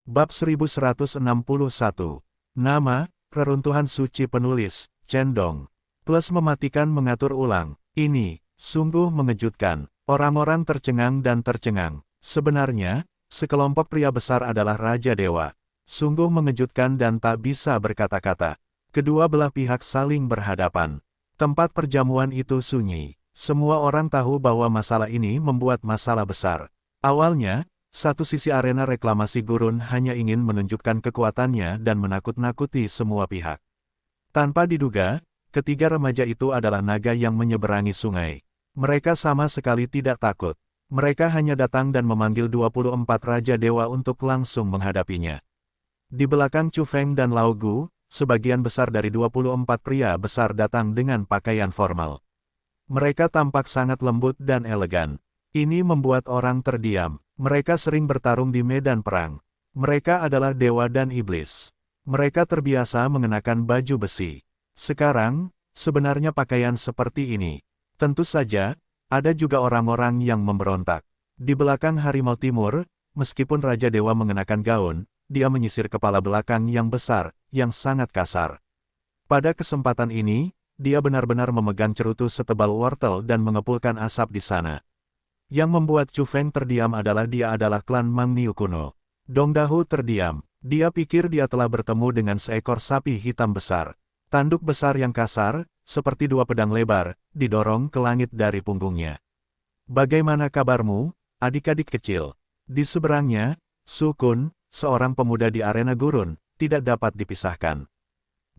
Bab 1161. Nama, Reruntuhan Suci Penulis, Cendong. Plus mematikan mengatur ulang. Ini, sungguh mengejutkan. Orang-orang tercengang dan tercengang. Sebenarnya, sekelompok pria besar adalah Raja Dewa. Sungguh mengejutkan dan tak bisa berkata-kata. Kedua belah pihak saling berhadapan. Tempat perjamuan itu sunyi. Semua orang tahu bahwa masalah ini membuat masalah besar. Awalnya, satu sisi arena reklamasi gurun hanya ingin menunjukkan kekuatannya dan menakut-nakuti semua pihak. Tanpa diduga, ketiga remaja itu adalah naga yang menyeberangi sungai. Mereka sama sekali tidak takut. Mereka hanya datang dan memanggil 24 Raja Dewa untuk langsung menghadapinya. Di belakang Chu Feng dan Lao Gu, sebagian besar dari 24 pria besar datang dengan pakaian formal. Mereka tampak sangat lembut dan elegan. Ini membuat orang terdiam. Mereka sering bertarung di medan perang. Mereka adalah dewa dan iblis. Mereka terbiasa mengenakan baju besi. Sekarang, sebenarnya pakaian seperti ini. Tentu saja, ada juga orang-orang yang memberontak. Di belakang Harimau Timur, meskipun Raja Dewa mengenakan gaun, dia menyisir kepala belakang yang besar, yang sangat kasar. Pada kesempatan ini, dia benar-benar memegang cerutu setebal wortel dan mengepulkan asap di sana. Yang membuat Chu Feng terdiam adalah dia adalah klan Mang Niu kuno. Dong Dahu terdiam. Dia pikir dia telah bertemu dengan seekor sapi hitam besar. Tanduk besar yang kasar, seperti dua pedang lebar, didorong ke langit dari punggungnya. Bagaimana kabarmu, adik-adik kecil? Di seberangnya, Su Kun, seorang pemuda di arena gurun, tidak dapat dipisahkan.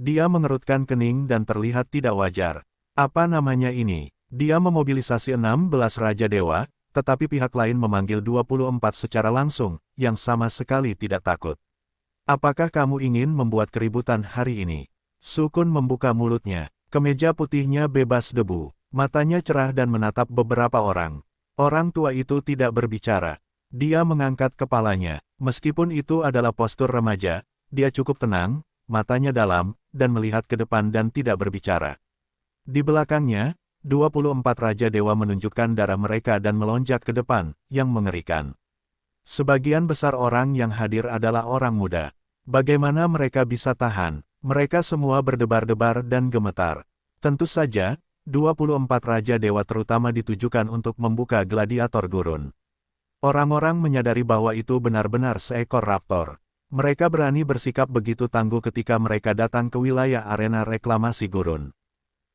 Dia mengerutkan kening dan terlihat tidak wajar. Apa namanya ini? Dia memobilisasi 16 Raja Dewa, tetapi pihak lain memanggil 24 secara langsung, yang sama sekali tidak takut. Apakah kamu ingin membuat keributan hari ini? Su Kun membuka mulutnya. Kemeja putihnya bebas debu. Matanya cerah dan menatap beberapa orang. Orang tua itu tidak berbicara. Dia mengangkat kepalanya. Meskipun itu adalah postur remaja, dia cukup tenang, matanya dalam, dan melihat ke depan dan tidak berbicara. Di belakangnya, 24 Raja Dewa menunjukkan darah mereka dan melonjak ke depan, yang mengerikan. Sebagian besar orang yang hadir adalah orang muda. Bagaimana mereka bisa tahan? Mereka semua berdebar-debar dan gemetar. Tentu saja, 24 Raja Dewa terutama ditujukan untuk membuka gladiator gurun. Orang-orang menyadari bahwa itu benar-benar seekor raptor. Mereka berani bersikap begitu tangguh ketika mereka datang ke wilayah arena reklamasi gurun.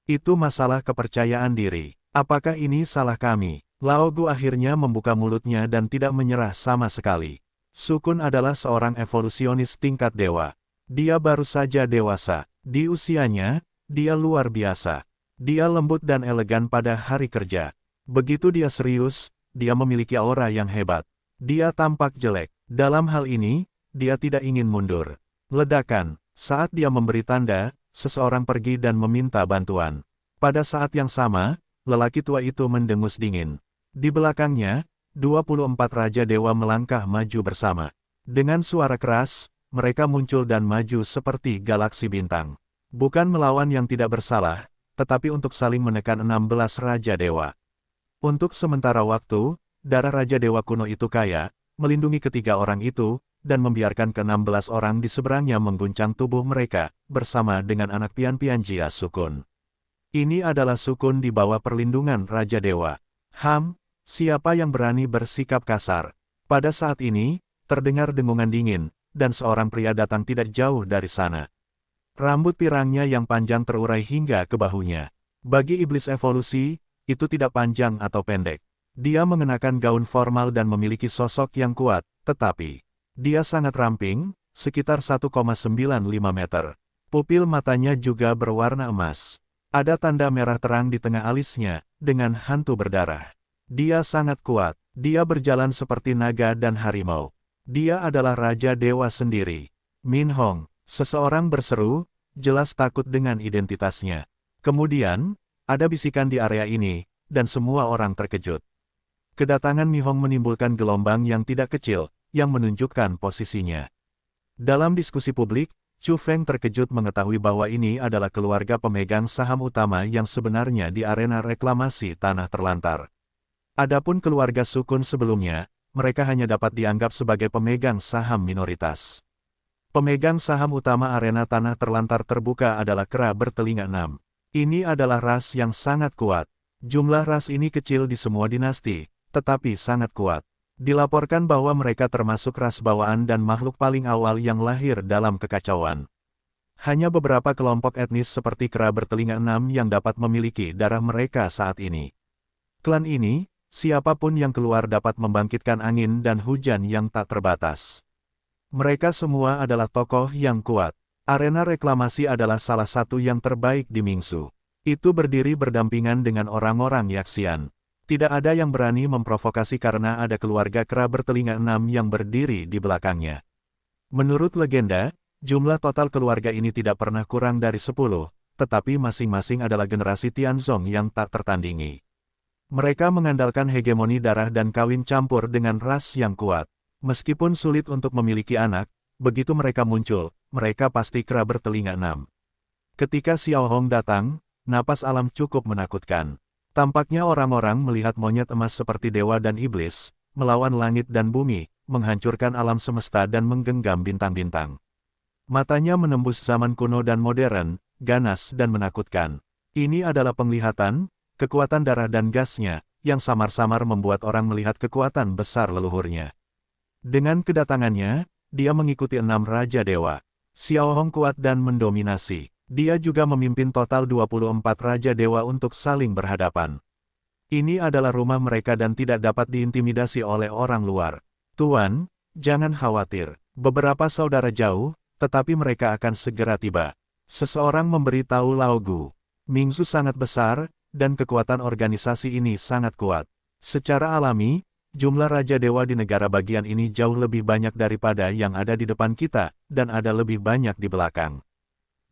Itu masalah kepercayaan diri. Apakah ini salah kami? Lao Gu akhirnya membuka mulutnya dan tidak menyerah sama sekali. Su Kun adalah seorang evolusionis tingkat dewa. Dia baru saja dewasa. Di usianya, dia luar biasa. Dia lembut dan elegan pada hari kerja. Begitu dia serius, dia memiliki aura yang hebat. Dia tampak jelek. Dalam hal ini, dia tidak ingin mundur. Ledakan. Saat dia memberi tanda, seseorang pergi dan meminta bantuan. Pada saat yang sama, lelaki tua itu mendengus dingin. Di belakangnya, 24 Raja Dewa melangkah maju bersama. Dengan suara keras, mereka muncul dan maju seperti galaksi bintang. Bukan melawan yang tidak bersalah, tetapi untuk saling menekan 16 Raja Dewa. Untuk sementara waktu, darah Raja Dewa kuno itu kaya, melindungi ketiga orang itu, dan membiarkan ke-16 orang di seberangnya mengguncang tubuh mereka, bersama dengan anak pian-pian Jia Su Kun. Ini adalah Su Kun di bawah perlindungan Raja Dewa. Siapa yang berani bersikap kasar? Pada saat ini, terdengar dengungan dingin, dan seorang pria datang tidak jauh dari sana. Rambut pirangnya yang panjang terurai hingga ke bahunya. Bagi iblis evolusi, itu tidak panjang atau pendek. Dia mengenakan gaun formal dan memiliki sosok yang kuat, tetapi dia sangat ramping, sekitar 1,95 meter. Pupil matanya juga berwarna emas. Ada tanda merah terang di tengah alisnya, dengan hantu berdarah. Dia sangat kuat. Dia berjalan seperti naga dan harimau. Dia adalah Raja Dewa sendiri. Min Hong, seseorang berseru, jelas takut dengan identitasnya. Kemudian, ada bisikan di area ini, dan semua orang terkejut. Kedatangan Mi Hong menimbulkan gelombang yang tidak kecil, yang menunjukkan posisinya. Dalam diskusi publik, Chu Feng terkejut mengetahui bahwa ini adalah keluarga pemegang saham utama yang sebenarnya di arena reklamasi tanah terlantar. Adapun keluarga Su Kun sebelumnya, mereka hanya dapat dianggap sebagai pemegang saham minoritas. Pemegang saham utama arena tanah terlantar terbuka adalah kera bertelinga 6. Ini adalah ras yang sangat kuat. Jumlah ras ini kecil di semua dinasti, tetapi sangat kuat. Dilaporkan bahwa mereka termasuk ras bawaan dan makhluk paling awal yang lahir dalam kekacauan. Hanya beberapa kelompok etnis seperti kera bertelinga 6 yang dapat memiliki darah mereka saat ini. Klan ini, siapapun yang keluar dapat membangkitkan angin dan hujan yang tak terbatas. Mereka semua adalah tokoh yang kuat. Arena reklamasi adalah salah satu yang terbaik di Mingsu. Itu berdiri berdampingan dengan orang-orang Yaxian. Tidak ada yang berani memprovokasi karena ada keluarga kera bertelinga 6 yang berdiri di belakangnya. Menurut legenda, jumlah total keluarga ini tidak pernah kurang dari 10, tetapi masing-masing adalah generasi Tianzong yang tak tertandingi. Mereka mengandalkan hegemoni darah dan kawin campur dengan ras yang kuat. Meskipun sulit untuk memiliki anak, begitu mereka muncul, mereka pasti kera bertelinga 6. Ketika Xiao Hong datang, napas alam cukup menakutkan. Tampaknya orang-orang melihat monyet emas seperti dewa dan iblis, melawan langit dan bumi, menghancurkan alam semesta dan menggenggam bintang-bintang. Matanya menembus zaman kuno dan modern, ganas dan menakutkan. Ini adalah penglihatan, kekuatan darah dan gasnya, yang samar-samar membuat orang melihat kekuatan besar leluhurnya. Dengan kedatangannya, dia mengikuti 6 Raja Dewa. Xiao Hong kuat dan mendominasi. Dia juga memimpin total 24 Raja Dewa untuk saling berhadapan. Ini adalah rumah mereka dan tidak dapat diintimidasi oleh orang luar. Tuan, jangan khawatir. Beberapa saudara jauh, tetapi mereka akan segera tiba. Seseorang memberitahu Lao Gu. Mingsu sangat besar, dan kekuatan organisasi ini sangat kuat. Secara alami, jumlah Raja Dewa di negara bagian ini jauh lebih banyak daripada yang ada di depan kita, dan ada lebih banyak di belakang.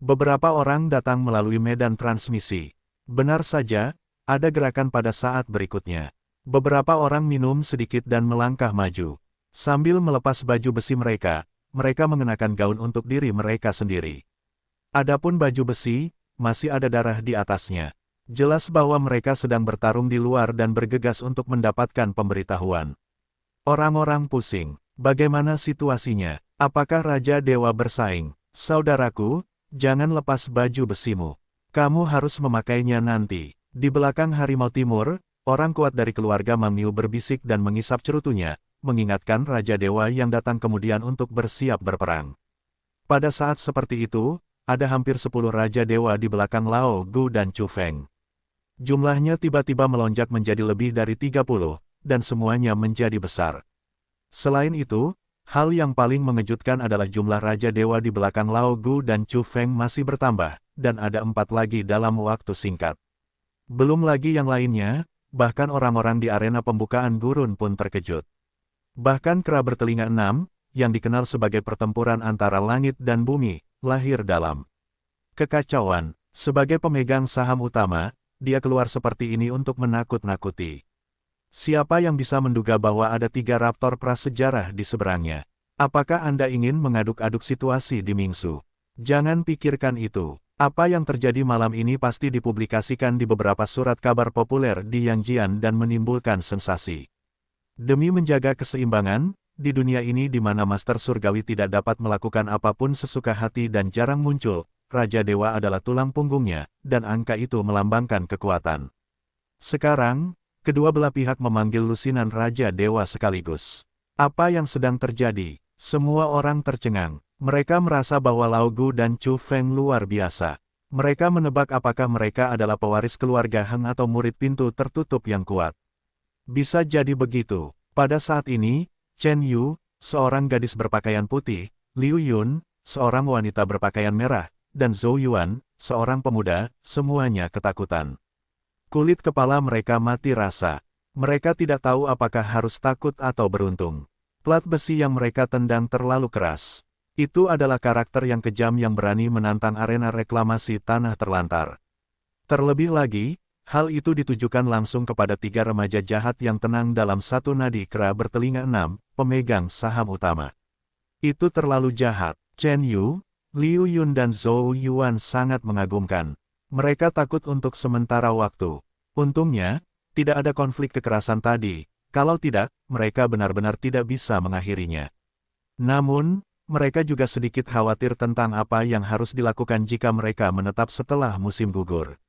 Beberapa orang datang melalui medan transmisi. Benar saja, ada gerakan pada saat berikutnya. Beberapa orang minum sedikit dan melangkah maju. Sambil melepas baju besi mereka, mereka mengenakan gaun untuk diri mereka sendiri. Adapun baju besi, masih ada darah di atasnya. Jelas bahwa mereka sedang bertarung di luar dan bergegas untuk mendapatkan pemberitahuan. Orang-orang pusing. Bagaimana situasinya? Apakah Raja Dewa bersaing? Saudaraku, jangan lepas baju besimu. Kamu harus memakainya nanti. Di belakang Harimau Timur, orang kuat dari keluarga Mamiu berbisik dan mengisap cerutunya, mengingatkan Raja Dewa yang datang kemudian untuk bersiap berperang. Pada saat seperti itu, ada hampir 10 Raja Dewa di belakang Lao Gu dan Chu Feng. Jumlahnya tiba-tiba melonjak menjadi lebih dari 30, dan semuanya menjadi besar. Selain itu, hal yang paling mengejutkan adalah jumlah Raja Dewa di belakang Lao Gu dan Chu Feng masih bertambah, dan ada 4 lagi dalam waktu singkat. Belum lagi yang lainnya, bahkan orang-orang di arena pembukaan gurun pun terkejut. Bahkan kera bertelinga 6, yang dikenal sebagai pertempuran antara langit dan bumi, lahir dalam kekacauan. Sebagai pemegang saham utama, dia keluar seperti ini untuk menakut-nakuti. Siapa yang bisa menduga bahwa ada 3 raptor prasejarah di seberangnya? Apakah Anda ingin mengaduk-aduk situasi di Mingsu? Jangan pikirkan itu. Apa yang terjadi malam ini pasti dipublikasikan di beberapa surat kabar populer di Yangjian dan menimbulkan sensasi. Demi menjaga keseimbangan, di dunia ini di mana Master Surgawi tidak dapat melakukan apapun sesuka hati dan jarang muncul, Raja Dewa adalah tulang punggungnya, dan angka itu melambangkan kekuatan. Sekarang, kedua belah pihak memanggil lusinan Raja Dewa sekaligus. Apa yang sedang terjadi? Semua orang tercengang. Mereka merasa bahwa Lao Gu dan Chu Feng luar biasa. Mereka menebak apakah mereka adalah pewaris keluarga Han atau murid pintu tertutup yang kuat. Bisa jadi begitu. Pada saat ini, Chen Yu, seorang gadis berpakaian putih, Liu Yun, seorang wanita berpakaian merah, dan Zhou Yuan, seorang pemuda, semuanya ketakutan. Kulit kepala mereka mati rasa. Mereka tidak tahu apakah harus takut atau beruntung. Plat besi yang mereka tendang terlalu keras. Itu adalah karakter yang kejam yang berani menantang arena reklamasi tanah terlantar. Terlebih lagi, hal itu ditujukan langsung kepada 3 remaja jahat yang tenang dalam satu nadi kera bertelinga 6, pemegang saham utama. Itu terlalu jahat. Chen Yu, Liu Yun dan Zhou Yuan sangat mengagumkan. Mereka takut untuk sementara waktu. Untungnya, tidak ada konflik kekerasan tadi, Kalau tidak, mereka benar-benar tidak bisa mengakhirinya. Namun, mereka juga sedikit khawatir tentang apa yang harus dilakukan jika mereka menetap setelah musim gugur.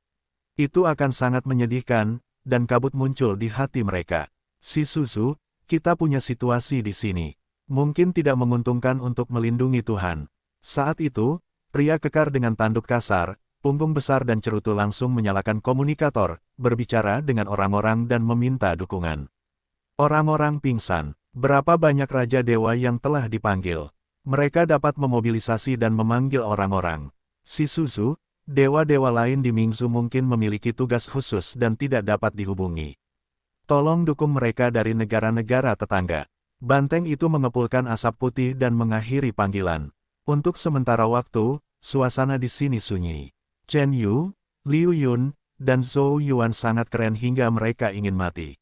Itu akan sangat menyedihkan, dan kabut muncul di hati mereka. Si Suzu, kita punya situasi di sini. Mungkin tidak menguntungkan untuk melindungi Tuhan. Saat itu, pria kekar dengan tanduk kasar, punggung besar dan cerutu langsung menyalakan komunikator, berbicara dengan orang-orang dan meminta dukungan. Orang-orang pingsan. Berapa banyak Raja Dewa yang telah dipanggil? Mereka dapat memobilisasi dan memanggil orang-orang. Si Suzu, dewa-dewa lain di Mingzu mungkin memiliki tugas khusus dan tidak dapat dihubungi. Tolong dukung mereka dari negara-negara tetangga. Banteng itu mengepulkan asap putih dan mengakhiri panggilan. Untuk sementara waktu, suasana di sini sunyi. Chen Yu, Liu Yun, dan Zhou Yuan sangat keren hingga mereka ingin mati.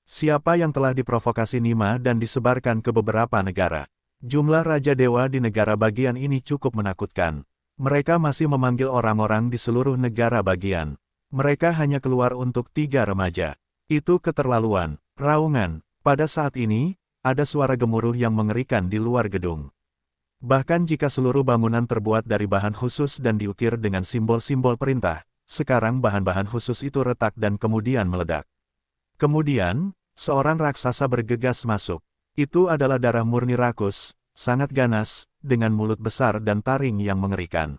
Siapa yang telah diprovokasi Nima dan disebarkan ke beberapa negara? Jumlah Raja Dewa di negara bagian ini cukup menakutkan. Mereka masih memanggil orang-orang di seluruh negara bagian. Mereka hanya keluar untuk 3 remaja. Itu keterlaluan. Raungan. Pada saat ini, ada suara gemuruh yang mengerikan di luar gedung. Bahkan jika seluruh bangunan terbuat dari bahan khusus dan diukir dengan simbol-simbol perintah, sekarang bahan-bahan khusus itu retak dan kemudian meledak. Kemudian, seorang raksasa bergegas masuk. Itu adalah darah murni rakus, sangat ganas, dengan mulut besar dan taring yang mengerikan.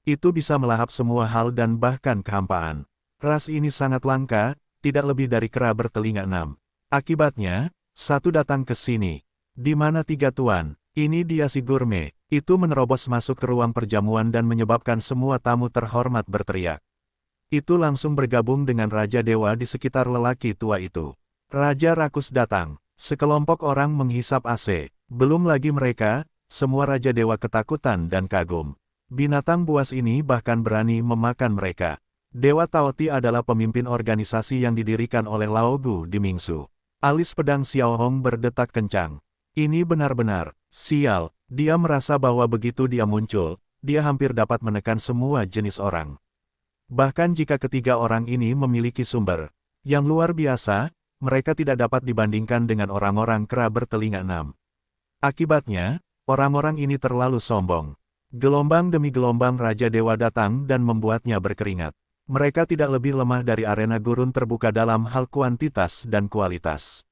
Itu bisa melahap semua hal dan bahkan kehampaan. Ras ini sangat langka, tidak lebih dari kera bertelinga 6. Akibatnya, satu datang ke sini. Di mana 3 tuan? Ini dia si gurme. Itu menerobos masuk ke ruang perjamuan dan menyebabkan semua tamu terhormat berteriak. Itu langsung bergabung dengan Raja Dewa di sekitar lelaki tua itu. Raja Rakus datang. Sekelompok orang menghisap AC. Belum lagi mereka, semua Raja Dewa ketakutan dan kagum. Binatang buas ini bahkan berani memakan mereka. Dewa Taoti adalah pemimpin organisasi yang didirikan oleh Lao Gu di Mingzu. Alis pedang Xiao Hong berdetak kencang. Ini benar-benar, sial, dia merasa bahwa begitu dia muncul, dia hampir dapat menekan semua jenis orang. Bahkan jika ketiga orang ini memiliki sumber yang luar biasa, mereka tidak dapat dibandingkan dengan orang-orang kera bertelinga 6. Akibatnya, orang-orang ini terlalu sombong. Gelombang demi gelombang Raja Dewa datang dan membuatnya berkeringat. Mereka tidak lebih lemah dari arena gurun terbuka dalam hal kuantitas dan kualitas.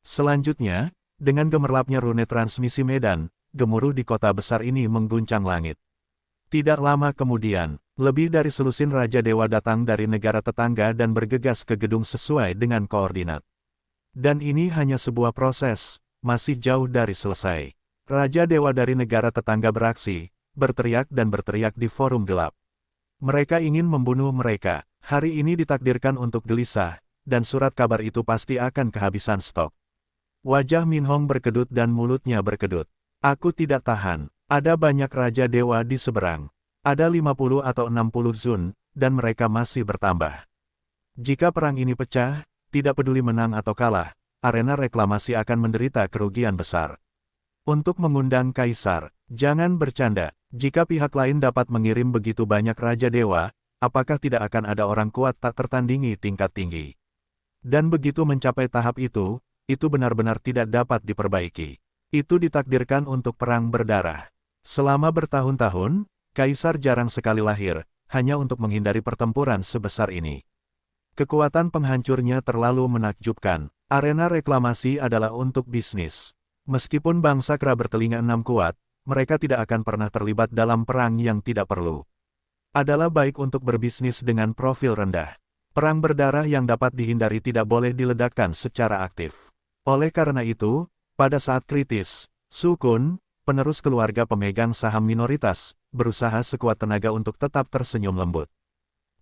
Selanjutnya, dengan gemerlapnya rune transmisi medan, gemuruh di kota besar ini mengguncang langit. Tidak lama kemudian, lebih dari selusin Raja Dewa datang dari negara tetangga dan bergegas ke gedung sesuai dengan koordinat. Dan ini hanya sebuah proses, masih jauh dari selesai. Raja Dewa dari negara tetangga beraksi, berteriak dan berteriak di forum gelap. Mereka ingin membunuh mereka. Hari ini ditakdirkan untuk gelisah, dan surat kabar itu pasti akan kehabisan stok. Wajah Min Hong berkedut dan mulutnya berkedut. Aku tidak tahan. Ada banyak Raja Dewa di seberang. Ada 50 atau 60 Zun, dan mereka masih bertambah. Jika perang ini pecah, tidak peduli menang atau kalah, arena reklamasi akan menderita kerugian besar. Untuk mengundang Kaisar, jangan bercanda. Jika pihak lain dapat mengirim begitu banyak Raja Dewa, apakah tidak akan ada orang kuat tak tertandingi tingkat tinggi? Dan begitu mencapai tahap itu benar-benar tidak dapat diperbaiki. Itu ditakdirkan untuk perang berdarah. Selama bertahun-tahun, Kaisar jarang sekali lahir, hanya untuk menghindari pertempuran sebesar ini. Kekuatan penghancurnya terlalu menakjubkan. Arena reklamasi adalah untuk bisnis. Meskipun bangsa kera bertelinga 6 kuat, mereka tidak akan pernah terlibat dalam perang yang tidak perlu. Adalah baik untuk berbisnis dengan profil rendah. Perang berdarah yang dapat dihindari tidak boleh diledakkan secara aktif. Oleh karena itu, pada saat kritis, Su Kun, penerus keluarga pemegang saham minoritas, berusaha sekuat tenaga untuk tetap tersenyum lembut.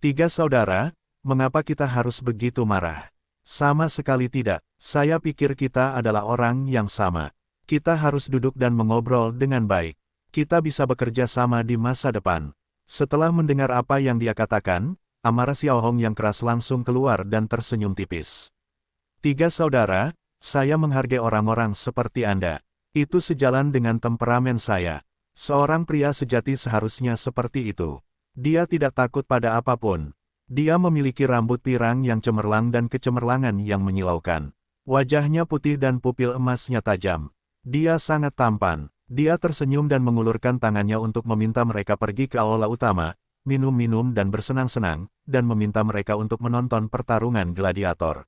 3 saudara, mengapa kita harus begitu marah? Sama sekali tidak, saya pikir kita adalah orang yang sama. Kita harus duduk dan mengobrol dengan baik. Kita bisa bekerja sama di masa depan. Setelah mendengar apa yang dia katakan, amarah Xiao Hong yang keras langsung keluar dan tersenyum tipis. 3 saudara, saya menghargai orang-orang seperti Anda. Itu sejalan dengan temperamen saya. Seorang pria sejati seharusnya seperti itu. Dia tidak takut pada apapun. Dia memiliki rambut pirang yang cemerlang dan kecemerlangan yang menyilaukan. Wajahnya putih dan pupil emasnya tajam. Dia sangat tampan. Dia tersenyum dan mengulurkan tangannya untuk meminta mereka pergi ke aula utama, minum-minum dan bersenang-senang, dan meminta mereka untuk menonton pertarungan gladiator.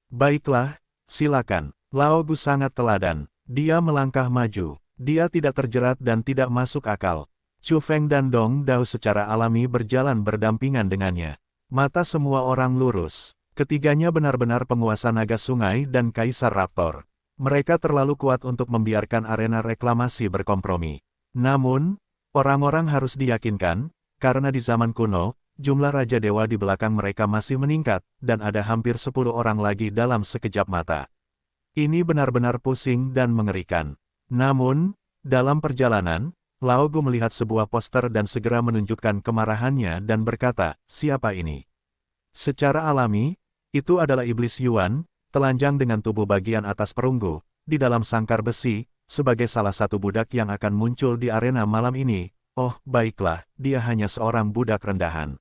Baiklah, silakan. Lao Gu sangat teladan. Dia melangkah maju. Dia tidak terjerat dan tidak masuk akal. Chu Feng dan Dong Dao secara alami berjalan berdampingan dengannya. Mata semua orang lurus. Ketiganya benar-benar penguasa naga sungai dan kaisar raptor. Mereka terlalu kuat untuk membiarkan arena reklamasi berkompromi. Namun, orang-orang harus diyakinkan, karena di zaman kuno, jumlah Raja Dewa di belakang mereka masih meningkat, dan ada hampir 10 orang lagi dalam sekejap mata. Ini benar-benar pusing dan mengerikan. Namun, dalam perjalanan, Lao Gu melihat sebuah poster dan segera menunjukkan kemarahannya dan berkata, "Siapa ini?" Secara alami, itu adalah Iblis Yuan, telanjang dengan tubuh bagian atas perunggu, di dalam sangkar besi, sebagai salah satu budak yang akan muncul di arena malam ini. Oh, baiklah, dia hanya seorang budak rendahan.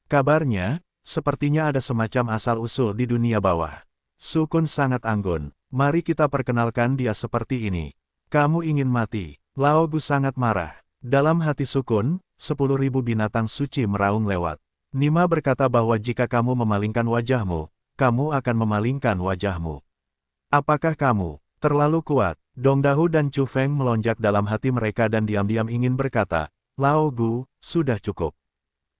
Kabarnya, sepertinya ada semacam asal-usul di dunia bawah. Sukun sangat anggun. Mari kita perkenalkan dia seperti ini. Kamu ingin mati? Lao Gu sangat marah. Dalam hati Sukun, 10.000 binatang suci meraung lewat. Nima berkata bahwa jika kamu memalingkan wajahmu, kamu akan memalingkan wajahmu. Apakah kamu terlalu kuat? Dong Dao dan Chu Feng melonjak dalam hati mereka dan diam-diam ingin berkata, "Lao Gu, sudah cukup.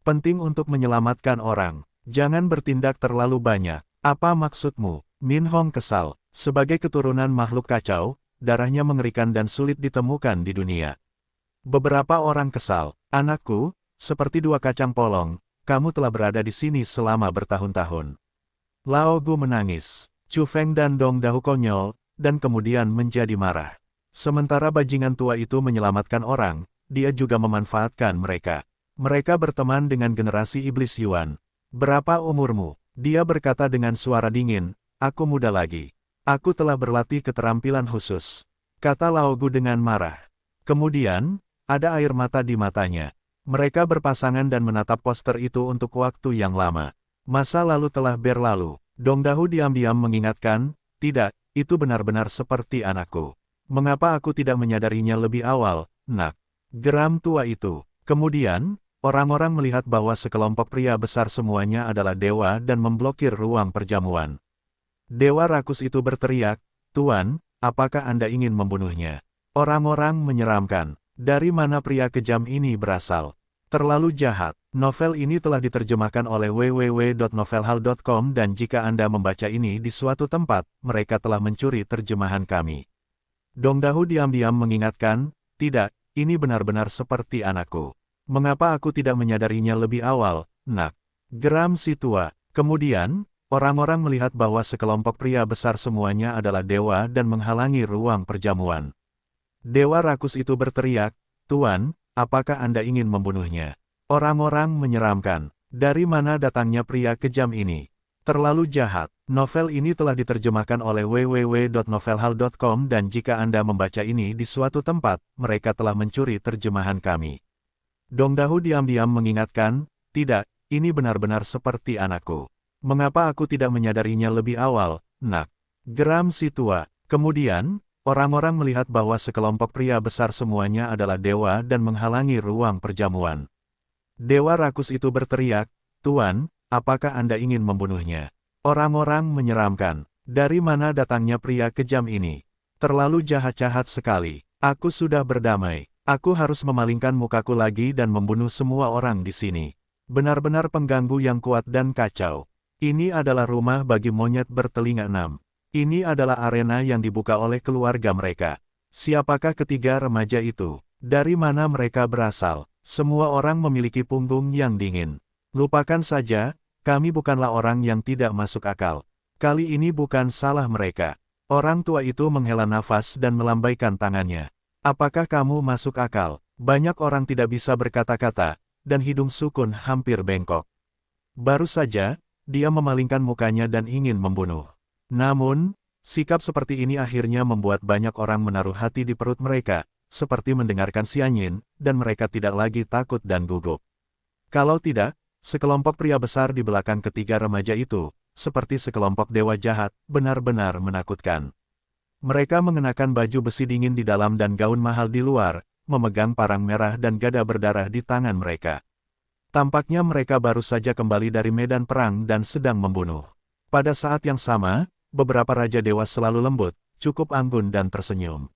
Penting untuk menyelamatkan orang. Jangan bertindak terlalu banyak. Apa maksudmu?" Min Hong kesal. Sebagai keturunan makhluk kacau, darahnya mengerikan dan sulit ditemukan di dunia. Beberapa orang kesal. "Anakku, seperti dua kacang polong, kamu telah berada di sini selama bertahun-tahun." Lao Gu menangis. Chu Feng dan Dong Dao konyol, dan kemudian menjadi marah. Sementara bajingan tua itu menyelamatkan orang, dia juga memanfaatkan mereka. Mereka berteman dengan generasi Iblis Yuan. "Berapa umurmu?" Dia berkata dengan suara dingin, "Aku muda lagi. Aku telah berlatih keterampilan khusus," kata Lao Gu dengan marah. Kemudian, ada air mata di matanya. Mereka berpasangan dan menatap poster itu untuk waktu yang lama. Masa lalu telah berlalu. Dong Dao diam-diam mengingatkan, "Tidak, itu benar-benar seperti anakku. Mengapa aku tidak menyadarinya lebih awal, nak?" Geram tua itu. Kemudian, orang-orang melihat bahwa sekelompok pria besar semuanya adalah dewa dan memblokir ruang perjamuan. Dewa rakus itu berteriak, "Tuan, apakah Anda ingin membunuhnya?" Orang-orang menyeramkan. Dari mana pria kejam ini berasal? Terlalu jahat. Novel ini telah diterjemahkan oleh www.novelhal.com dan jika Anda membaca ini di suatu tempat, mereka telah mencuri terjemahan kami. Dong Dao diam-diam mengingatkan, "Tidak, ini benar-benar seperti anakku. Mengapa aku tidak menyadarinya lebih awal, nak?" Geram si tua. Kemudian, orang-orang melihat bahwa sekelompok pria besar semuanya adalah dewa dan menghalangi ruang perjamuan. Dewa rakus itu berteriak, "Tuan, apakah Anda ingin membunuhnya?" Orang-orang menyeramkan. Dari mana datangnya pria kejam ini? Terlalu jahat. Novel ini telah diterjemahkan oleh www.novelhal.com dan jika Anda membaca ini di suatu tempat, mereka telah mencuri terjemahan kami. Dong Dao diam-diam mengingatkan, "Tidak, ini benar-benar seperti anakku. Mengapa aku tidak menyadarinya lebih awal, nak?" Geram si tua. Kemudian, orang-orang melihat bahwa sekelompok pria besar semuanya adalah dewa dan menghalangi ruang perjamuan. Dewa rakus itu berteriak, "Tuan, apakah Anda ingin membunuhnya?" Orang-orang menyeramkan. Dari mana datangnya pria kejam ini? Terlalu jahat-jahat sekali. Aku sudah berdamai. Aku harus memalingkan mukaku lagi dan membunuh semua orang di sini. Benar-benar pengganggu yang kuat dan kacau. Ini adalah rumah bagi monyet bertelinga 6. Ini adalah arena yang dibuka oleh keluarga mereka. Siapakah ketiga remaja itu? Dari mana mereka berasal? Semua orang memiliki punggung yang dingin. Lupakan saja, kami bukanlah orang yang tidak masuk akal. Kali ini bukan salah mereka. Orang tua itu menghela nafas dan melambaikan tangannya. Apakah kamu masuk akal? Banyak orang tidak bisa berkata-kata, dan hidung Sukun hampir bengkok. Baru saja, dia memalingkan mukanya dan ingin membunuh. Namun, sikap seperti ini akhirnya membuat banyak orang menaruh hati di perut mereka, seperti mendengarkan sianyin, dan mereka tidak lagi takut dan gugup. Kalau tidak, sekelompok pria besar di belakang ketiga remaja itu, seperti sekelompok dewa jahat, benar-benar menakutkan. Mereka mengenakan baju besi dingin di dalam dan gaun mahal di luar, memegang parang merah dan gada berdarah di tangan mereka. Tampaknya mereka baru saja kembali dari medan perang dan sedang membunuh. Pada saat yang sama, beberapa raja dewa selalu lembut, cukup anggun dan tersenyum.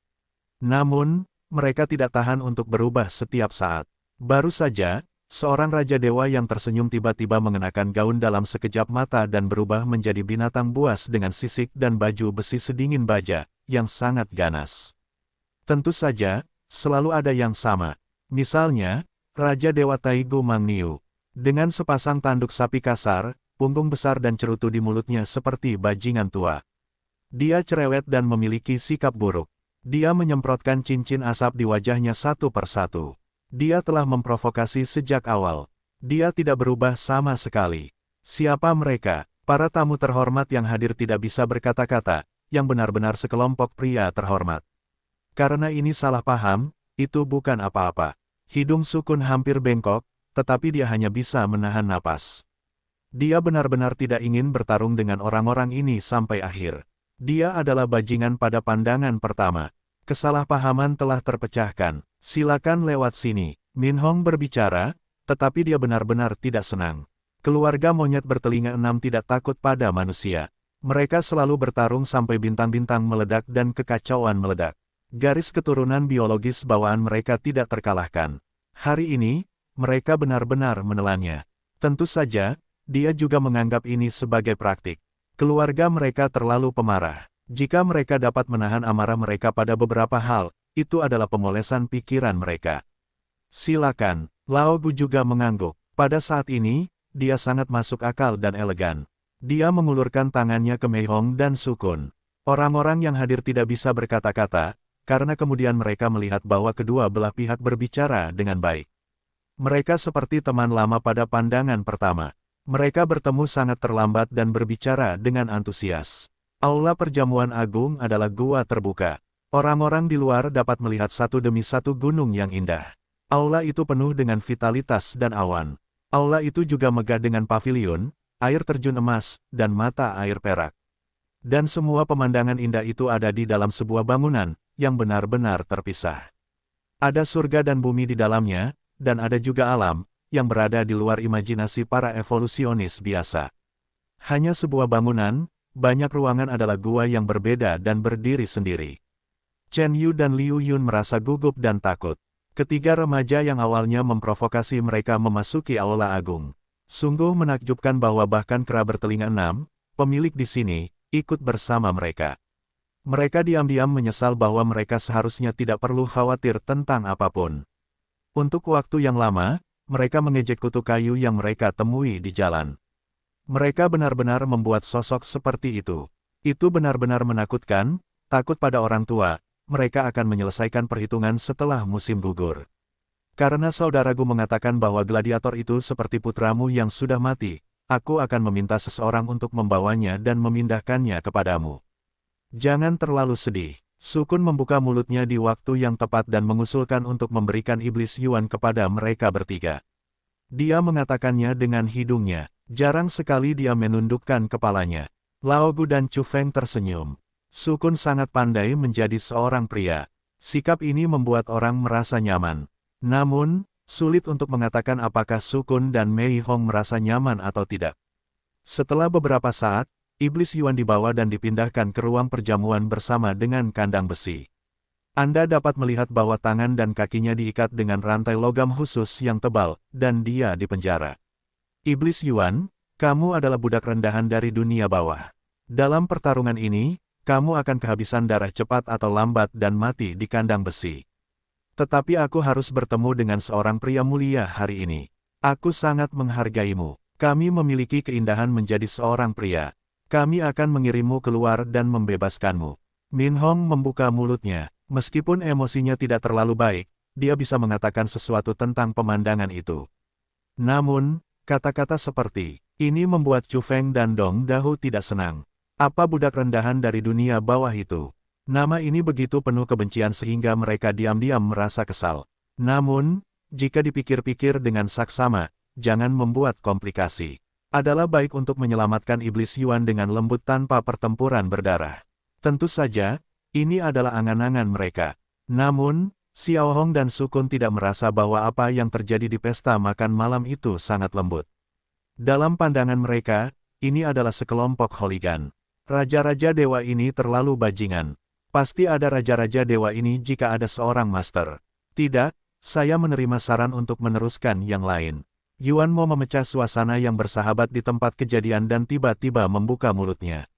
Namun, mereka tidak tahan untuk berubah setiap saat. Baru saja, seorang raja dewa yang tersenyum tiba-tiba mengenakan gaun dalam sekejap mata dan berubah menjadi binatang buas dengan sisik dan baju besi sedingin baja, yang sangat ganas. Tentu saja, selalu ada yang sama. Misalnya, Raja Dewa Taigu Mangniu. Dengan sepasang tanduk sapi kasar, punggung besar dan cerutu di mulutnya seperti bajingan tua. Dia cerewet dan memiliki sikap buruk. Dia menyemprotkan cincin asap di wajahnya satu persatu. Dia telah memprovokasi sejak awal. Dia tidak berubah sama sekali. Siapa mereka? Para tamu terhormat yang hadir tidak bisa berkata-kata, yang benar-benar sekelompok pria terhormat. Karena ini salah paham, itu bukan apa-apa. Hidung Sukun hampir bengkok, tetapi dia hanya bisa menahan napas. Dia benar-benar tidak ingin bertarung dengan orang-orang ini sampai akhir. Dia adalah bajingan pada pandangan pertama. Kesalahpahaman telah terpecahkan. Silakan lewat sini. Min Hong berbicara, tetapi dia benar-benar tidak senang. Keluarga monyet bertelinga enam tidak takut pada manusia. Mereka selalu bertarung sampai bintang-bintang meledak dan kekacauan meledak. Garis keturunan biologis bawaan mereka tidak terkalahkan. Hari ini, mereka benar-benar menelannya. Tentu saja, dia juga menganggap ini sebagai praktik. Keluarga mereka terlalu pemarah. Jika mereka dapat menahan amarah mereka pada beberapa hal, itu adalah pemolesan pikiran mereka. Silakan, Lao Gu juga mengangguk. Pada saat ini, dia sangat masuk akal dan elegan. Dia mengulurkan tangannya ke Mei Hong dan Sukun. Orang-orang yang hadir tidak bisa berkata-kata, karena kemudian mereka melihat bahwa kedua belah pihak berbicara dengan baik. Mereka seperti teman lama pada pandangan pertama. Mereka bertemu sangat terlambat dan berbicara dengan antusias. Aula Perjamuan Agung adalah gua terbuka. Orang-orang di luar dapat melihat satu demi satu gunung yang indah. Aula itu penuh dengan vitalitas dan awan. Aula itu juga megah dengan pavilion, air terjun emas, dan mata air perak. Dan semua pemandangan indah itu ada di dalam sebuah bangunan, yang benar-benar terpisah. Ada surga dan bumi di dalamnya, dan ada juga alam, yang berada di luar imajinasi para evolusionis biasa. Hanya sebuah bangunan, banyak ruangan adalah gua yang berbeda dan berdiri sendiri. Chen Yu dan Liu Yun merasa gugup dan takut. Ketiga remaja yang awalnya memprovokasi mereka memasuki aula agung. Sungguh menakjubkan bahwa bahkan kera bertelinga enam, pemilik di sini, ikut bersama mereka. Mereka diam-diam menyesal bahwa mereka seharusnya tidak perlu khawatir tentang apapun. Untuk waktu yang lama, mereka mengejek kutu kayu yang mereka temui di jalan. Mereka benar-benar membuat sosok seperti itu. Itu benar-benar menakutkan, takut pada orang tua, mereka akan menyelesaikan perhitungan setelah musim gugur. Karena saudaraku mengatakan bahwa gladiator itu seperti putramu yang sudah mati, aku akan meminta seseorang untuk membawanya dan memindahkannya kepadamu. Jangan terlalu sedih. Sukun membuka mulutnya di waktu yang tepat dan mengusulkan untuk memberikan iblis Yuan kepada mereka bertiga. Dia mengatakannya dengan hidungnya. Jarang sekali dia menundukkan kepalanya. Lao Gu dan Chu Feng tersenyum. Sukun sangat pandai menjadi seorang pria. Sikap ini membuat orang merasa nyaman. Namun, sulit untuk mengatakan apakah Sukun dan Mei Hong merasa nyaman atau tidak. Setelah beberapa saat, Iblis Yuan dibawa dan dipindahkan ke ruang perjamuan bersama dengan kandang besi. Anda dapat melihat bahwa tangan dan kakinya diikat dengan rantai logam khusus yang tebal, dan dia dipenjara. Iblis Yuan, kamu adalah budak rendahan dari dunia bawah. Dalam pertarungan ini, kamu akan kehabisan darah cepat atau lambat dan mati di kandang besi. Tetapi aku harus bertemu dengan seorang pria mulia hari ini. Aku sangat menghargaimu. Kami memiliki keindahan menjadi seorang pria. Kami akan mengirimmu keluar dan membebaskanmu. Min Hong membuka mulutnya. Meskipun emosinya tidak terlalu baik, dia bisa mengatakan sesuatu tentang pemandangan itu. Namun, kata-kata seperti ini membuat Chu Feng dan Dong Dahu tidak senang. Apa budak rendahan dari dunia bawah itu? Nama ini begitu penuh kebencian sehingga mereka diam-diam merasa kesal. Namun, jika dipikir-pikir dengan saksama, jangan membuat komplikasi. adalah baik untuk menyelamatkan iblis Yuan dengan lembut tanpa pertempuran berdarah. Tentu saja, ini adalah angan-angan mereka. Namun, Xiao Hong dan Su Kun tidak merasa bahwa apa yang terjadi di pesta makan malam itu sangat lembut. Dalam pandangan mereka, ini adalah sekelompok hooligan. Raja-raja dewa ini terlalu bajingan. Pasti ada raja-raja dewa ini jika ada seorang master. Tidak, saya menerima saran untuk meneruskan yang lain. Yuan Mo memecah suasana yang bersahabat di tempat kejadian dan tiba-tiba membuka mulutnya.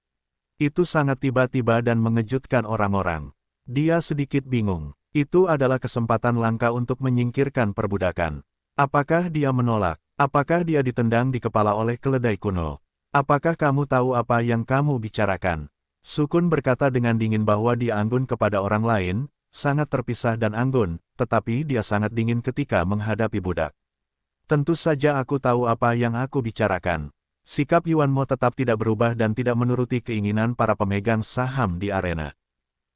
Itu sangat tiba-tiba dan mengejutkan orang-orang. Dia sedikit bingung. Itu adalah kesempatan langka untuk menyingkirkan perbudakan. Apakah dia menolak? Apakah dia ditendang di kepala oleh keledai kuno? Apakah kamu tahu apa yang kamu bicarakan? Su Kun berkata dengan dingin bahwa dia anggun kepada orang lain, sangat terpisah dan anggun, tetapi dia sangat dingin ketika menghadapi budak. Tentu saja aku tahu apa yang aku bicarakan. Sikap Yuan Mo tetap tidak berubah dan tidak menuruti keinginan para pemegang saham di arena.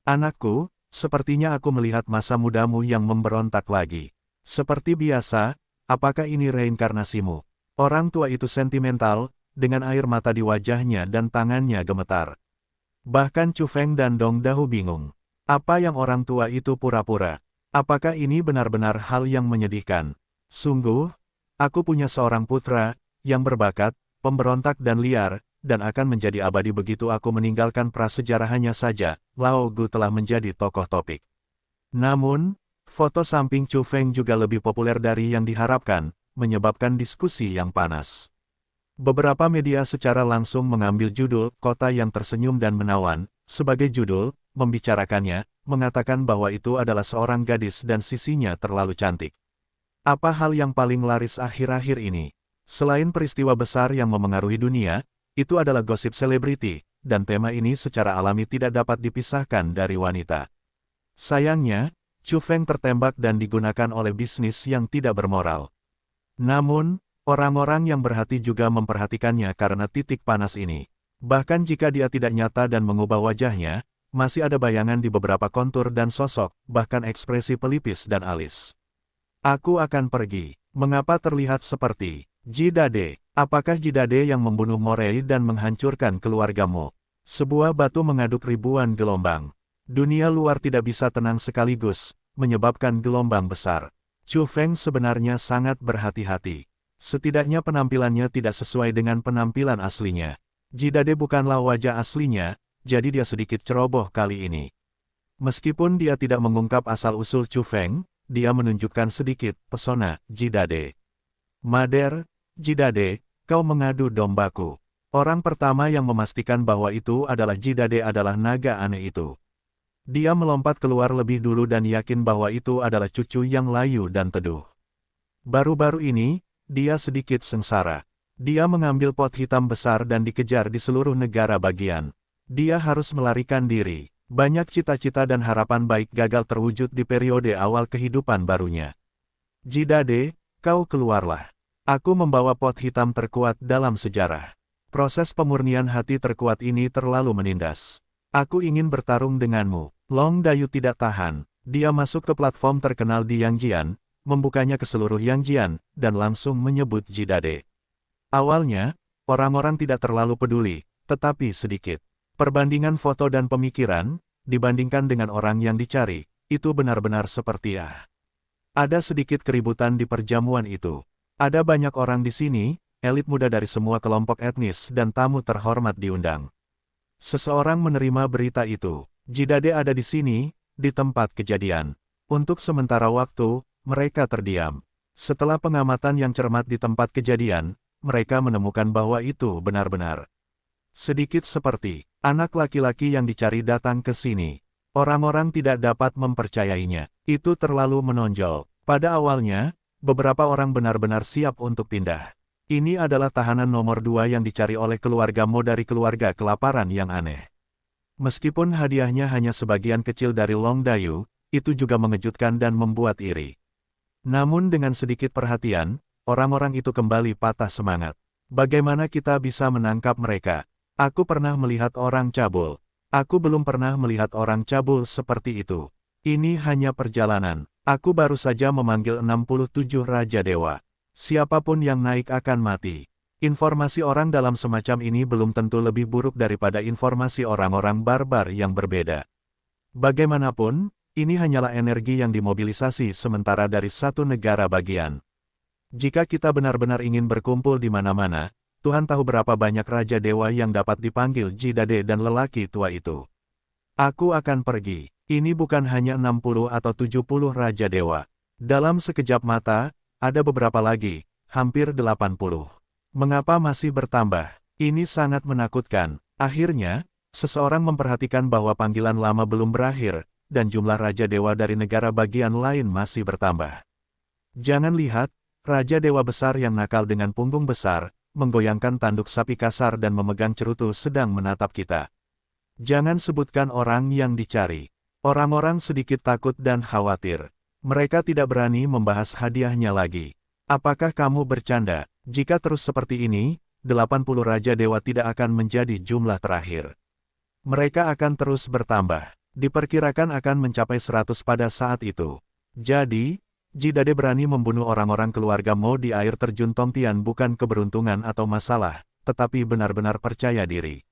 Anakku, sepertinya aku melihat masa mudamu yang memberontak lagi. Seperti biasa, apakah ini reinkarnasimu? Orang tua itu sentimental, dengan air mata di wajahnya dan tangannya gemetar. Bahkan Chu Feng dan Dong Dahu bingung. Apa yang orang tua itu pura-pura? Apakah ini benar-benar hal yang menyedihkan? Sungguh, aku punya seorang putra, yang berbakat, pemberontak dan liar, dan akan menjadi abadi begitu aku meninggalkan prasejarahnya saja. Lao Gu telah menjadi tokoh topik. Namun, foto samping Chu Feng juga lebih populer dari yang diharapkan, menyebabkan diskusi yang panas. Beberapa media secara langsung mengambil judul "Kota yang Tersenyum dan Menawan" sebagai judul, membicarakannya, mengatakan bahwa itu adalah seorang gadis dan sisinya terlalu cantik. Apa hal yang paling laris akhir-akhir ini? Selain peristiwa besar yang memengaruhi dunia, itu adalah gosip selebriti, dan tema ini secara alami tidak dapat dipisahkan dari wanita. Sayangnya, Chu Feng tertembak dan digunakan oleh bisnis yang tidak bermoral. Namun, orang-orang yang berhati juga memperhatikannya karena titik panas ini. Bahkan jika dia tidak nyata dan mengubah wajahnya, masih ada bayangan di beberapa kontur dan sosok, bahkan ekspresi pelipis dan alis. Aku akan pergi. Mengapa terlihat seperti Jidade? Apakah Jidade yang membunuh Morei dan menghancurkan keluargamu? Sebuah batu mengaduk ribuan gelombang. Dunia luar tidak bisa tenang sekaligus, menyebabkan gelombang besar. Chu Feng sebenarnya sangat berhati-hati. Setidaknya penampilannya tidak sesuai dengan penampilan aslinya. Jidade bukanlah wajah aslinya, jadi dia sedikit ceroboh kali ini. Meskipun dia tidak mengungkap asal-usul Chu Feng, dia menunjukkan sedikit pesona Jidade. Mader, Jidade, kau mengadu dombaku. Orang pertama yang memastikan bahwa itu adalah Jidade adalah naga aneh itu. Dia melompat keluar lebih dulu dan yakin bahwa itu adalah cucu yang layu dan teduh. Baru-baru ini, dia sedikit sengsara. Dia mengambil pot hitam besar dan dikejar di seluruh negara bagian. Dia harus melarikan diri. Banyak cita-cita dan harapan baik gagal terwujud di periode awal kehidupan barunya. Jidade, kau keluarlah. Aku membawa pot hitam terkuat dalam sejarah. Proses pemurnian hati terkuat ini terlalu menindas. Aku ingin bertarung denganmu. Long Dayu tidak tahan. Dia masuk ke platform terkenal di Yangjian, membukanya ke seluruh Yangjian, dan langsung menyebut Jidade. Awalnya, orang-orang tidak terlalu peduli, tetapi sedikit. Perbandingan foto dan pemikiran, dibandingkan dengan orang yang dicari, itu benar-benar seperti Ada sedikit keributan di perjamuan itu. Ada banyak orang di sini, elit muda dari semua kelompok etnis dan tamu terhormat diundang. Seseorang menerima berita itu. Jidade ada di sini, di tempat kejadian. Untuk sementara waktu, mereka terdiam. Setelah pengamatan yang cermat di tempat kejadian, mereka menemukan bahwa itu benar-benar sedikit seperti anak laki-laki yang dicari datang ke sini. Orang-orang tidak dapat mempercayainya. Itu terlalu menonjol. Pada awalnya, beberapa orang benar-benar siap untuk pindah. Ini adalah tahanan nomor 2 yang dicari oleh keluarga Mo dari keluarga kelaparan yang aneh. Meskipun hadiahnya hanya sebagian kecil dari Long Dayu, itu juga mengejutkan dan membuat iri. Namun dengan sedikit perhatian, orang-orang itu kembali patah semangat. Bagaimana kita bisa menangkap mereka? Aku pernah melihat orang cabul. Aku belum pernah melihat orang cabul seperti itu. Ini hanya perjalanan. Aku baru saja memanggil 67 Raja Dewa. Siapapun yang naik akan mati. Informasi orang dalam semacam ini belum tentu lebih buruk daripada informasi orang-orang barbar yang berbeda. Bagaimanapun, ini hanyalah energi yang dimobilisasi sementara dari satu negara bagian. Jika kita benar-benar ingin berkumpul di mana-mana, Tuhan tahu berapa banyak Raja Dewa yang dapat dipanggil Jidade dan lelaki tua itu. Aku akan pergi. Ini bukan hanya 60 atau 70 Raja Dewa. Dalam sekejap mata, ada beberapa lagi, hampir 80. Mengapa masih bertambah? Ini sangat menakutkan. Akhirnya, seseorang memperhatikan bahwa panggilan lama belum berakhir, dan jumlah Raja Dewa dari negara bagian lain masih bertambah. Jangan lihat, Raja Dewa besar yang nakal dengan punggung besar, menggoyangkan tanduk sapi kasar dan memegang cerutu sedang menatap kita. Jangan sebutkan orang yang dicari. Orang-orang sedikit takut dan khawatir. Mereka tidak berani membahas hadiahnya lagi. Apakah kamu bercanda? Jika terus seperti ini, 80 Raja Dewa tidak akan menjadi jumlah terakhir. Mereka akan terus bertambah. Diperkirakan akan mencapai 100 pada saat itu. Jadi, Jidade berani membunuh orang-orang keluarga Mo di air terjun Tongtian bukan keberuntungan atau masalah, tetapi benar-benar percaya diri.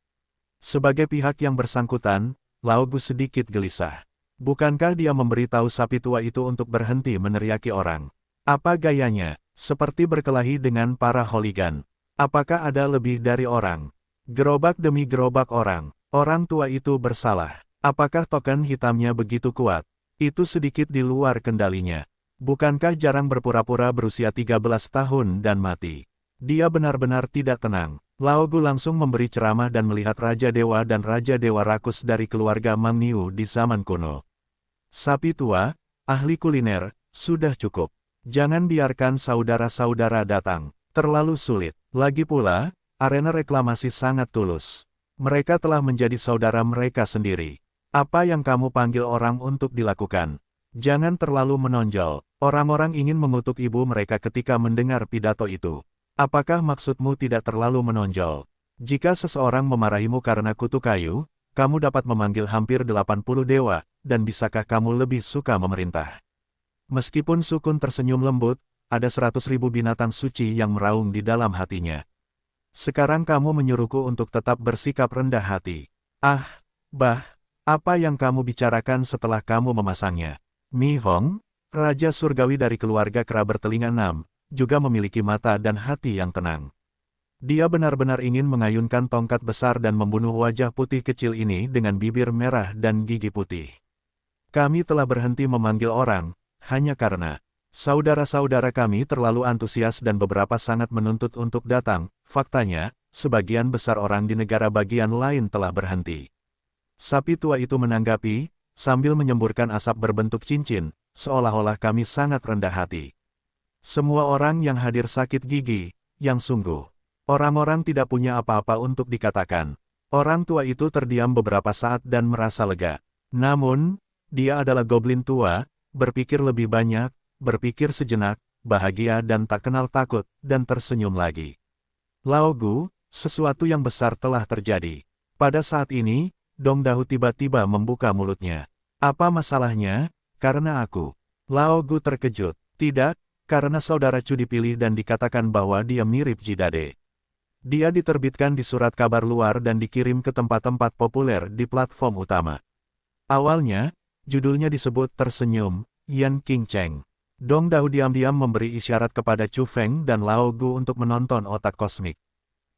Sebagai pihak yang bersangkutan, Lao Gu sedikit gelisah. Bukankah dia memberitahu sapi tua itu untuk berhenti meneriaki orang? Apa gayanya? Seperti berkelahi dengan para hooligan. Apakah ada lebih dari orang? Gerobak demi gerobak orang. Orang tua itu bersalah. Apakah token hitamnya begitu kuat? Itu sedikit di luar kendalinya. Bukankah jarang berpura-pura berusia 13 tahun dan mati? Dia benar-benar tidak tenang. Lao Gu langsung memberi ceramah dan melihat Raja Dewa dan Raja Dewa rakus dari keluarga Mang Niu di zaman kuno. Sapi tua, ahli kuliner, sudah cukup. Jangan biarkan saudara-saudara datang. Terlalu sulit. Lagi pula, arena reklamasi sangat tulus. Mereka telah menjadi saudara mereka sendiri. Apa yang kamu panggil orang untuk dilakukan? Jangan terlalu menonjol. Orang-orang ingin mengutuk ibu mereka ketika mendengar pidato itu. Apakah maksudmu tidak terlalu menonjol? Jika seseorang memarahimu karena kutu kayu, kamu dapat memanggil hampir 80 dewa, dan bisakah kamu lebih suka memerintah? Meskipun Sukun tersenyum lembut, ada 100.000 binatang suci yang meraung di dalam hatinya. Sekarang kamu menyuruhku untuk tetap bersikap rendah hati. Ah, apa yang kamu bicarakan setelah kamu memasangnya? Mi Hong, Raja Surgawi dari keluarga kera bertelinga 6, juga memiliki mata dan hati yang tenang. Dia benar-benar ingin mengayunkan tongkat besar dan membunuh wajah putih kecil ini dengan bibir merah dan gigi putih. Kami telah berhenti memanggil orang, hanya karena saudara-saudara kami terlalu antusias dan beberapa sangat menuntut untuk datang. Faktanya, sebagian besar orang di negara bagian lain telah berhenti. Sapi tua itu menanggapi, sambil menyemburkan asap berbentuk cincin, seolah-olah kami sangat rendah hati. Semua orang yang hadir sakit gigi, yang sungguh. Orang-orang tidak punya apa-apa untuk dikatakan. Orang tua itu terdiam beberapa saat dan merasa lega. Namun, dia adalah goblin tua, berpikir lebih banyak, berpikir sejenak, bahagia dan tak kenal takut, dan tersenyum lagi. Lao Gu, sesuatu yang besar telah terjadi. Pada saat ini, Dong Dahu tiba-tiba membuka mulutnya. Apa masalahnya? Karena aku. Lao Gu terkejut. Tidak, karena saudara Chu dipilih dan dikatakan bahwa dia mirip Jidade. Dia diterbitkan di surat kabar luar dan dikirim ke tempat-tempat populer di platform utama. Awalnya, judulnya disebut Tersenyum, Yan King Cheng. Dong Dahu diam-diam memberi isyarat kepada Chu Feng dan Lao Gu untuk menonton otak kosmik.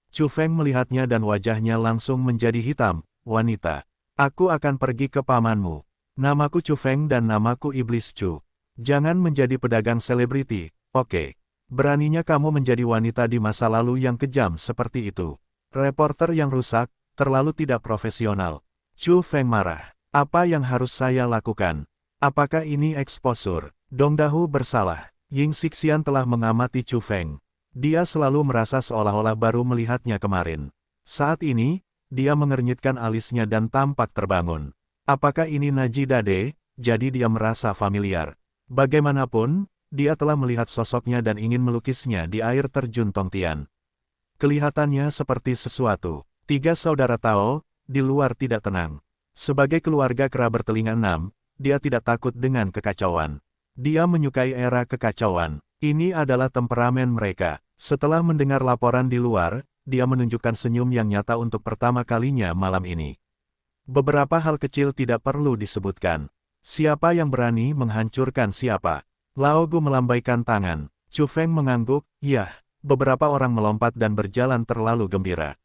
Chu Feng melihatnya dan wajahnya langsung menjadi hitam. Wanita, aku akan pergi ke pamanmu. Namaku Chu Feng dan namaku Iblis Chu. Jangan menjadi pedagang selebriti, oke? Beraninya kamu menjadi wanita di masa lalu yang kejam seperti itu. Reporter yang rusak, terlalu tidak profesional. Chu Feng marah. Apa yang harus saya lakukan? Apakah ini eksposur? Dong Dahu bersalah. Ying Sixian telah mengamati Chu Feng. Dia selalu merasa seolah-olah baru melihatnya kemarin. Saat ini, dia mengernyitkan alisnya dan tampak terbangun. Apakah ini Najidade? Jadi dia merasa familiar. Bagaimanapun, dia telah melihat sosoknya dan ingin melukisnya di air terjun Tongtian. Kelihatannya seperti sesuatu. Tiga saudara Tao, di luar tidak tenang. Sebagai keluarga kera bertelinga 6, dia tidak takut dengan kekacauan. Dia menyukai era kekacauan. Ini adalah temperamen mereka. Setelah mendengar laporan di luar, dia menunjukkan senyum yang nyata untuk pertama kalinya malam ini. Beberapa hal kecil tidak perlu disebutkan. Siapa yang berani menghancurkan siapa? Lao Gu melambaikan tangan. Chu Feng mengangguk, "Yah." Beberapa orang melompat dan berjalan terlalu gembira.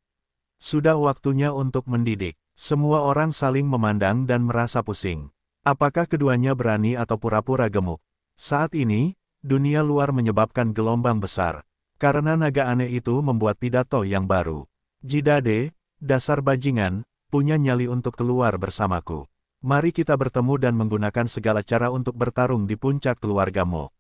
Sudah waktunya untuk mendidik. Semua orang saling memandang dan merasa pusing. Apakah keduanya berani atau pura-pura gemuk? Saat ini, dunia luar menyebabkan gelombang besar. Karena naga aneh itu membuat pidato yang baru. "Jidade, dasar bajingan, punya nyali untuk keluar bersamaku. Mari kita bertemu dan menggunakan segala cara untuk bertarung di puncak keluargamu."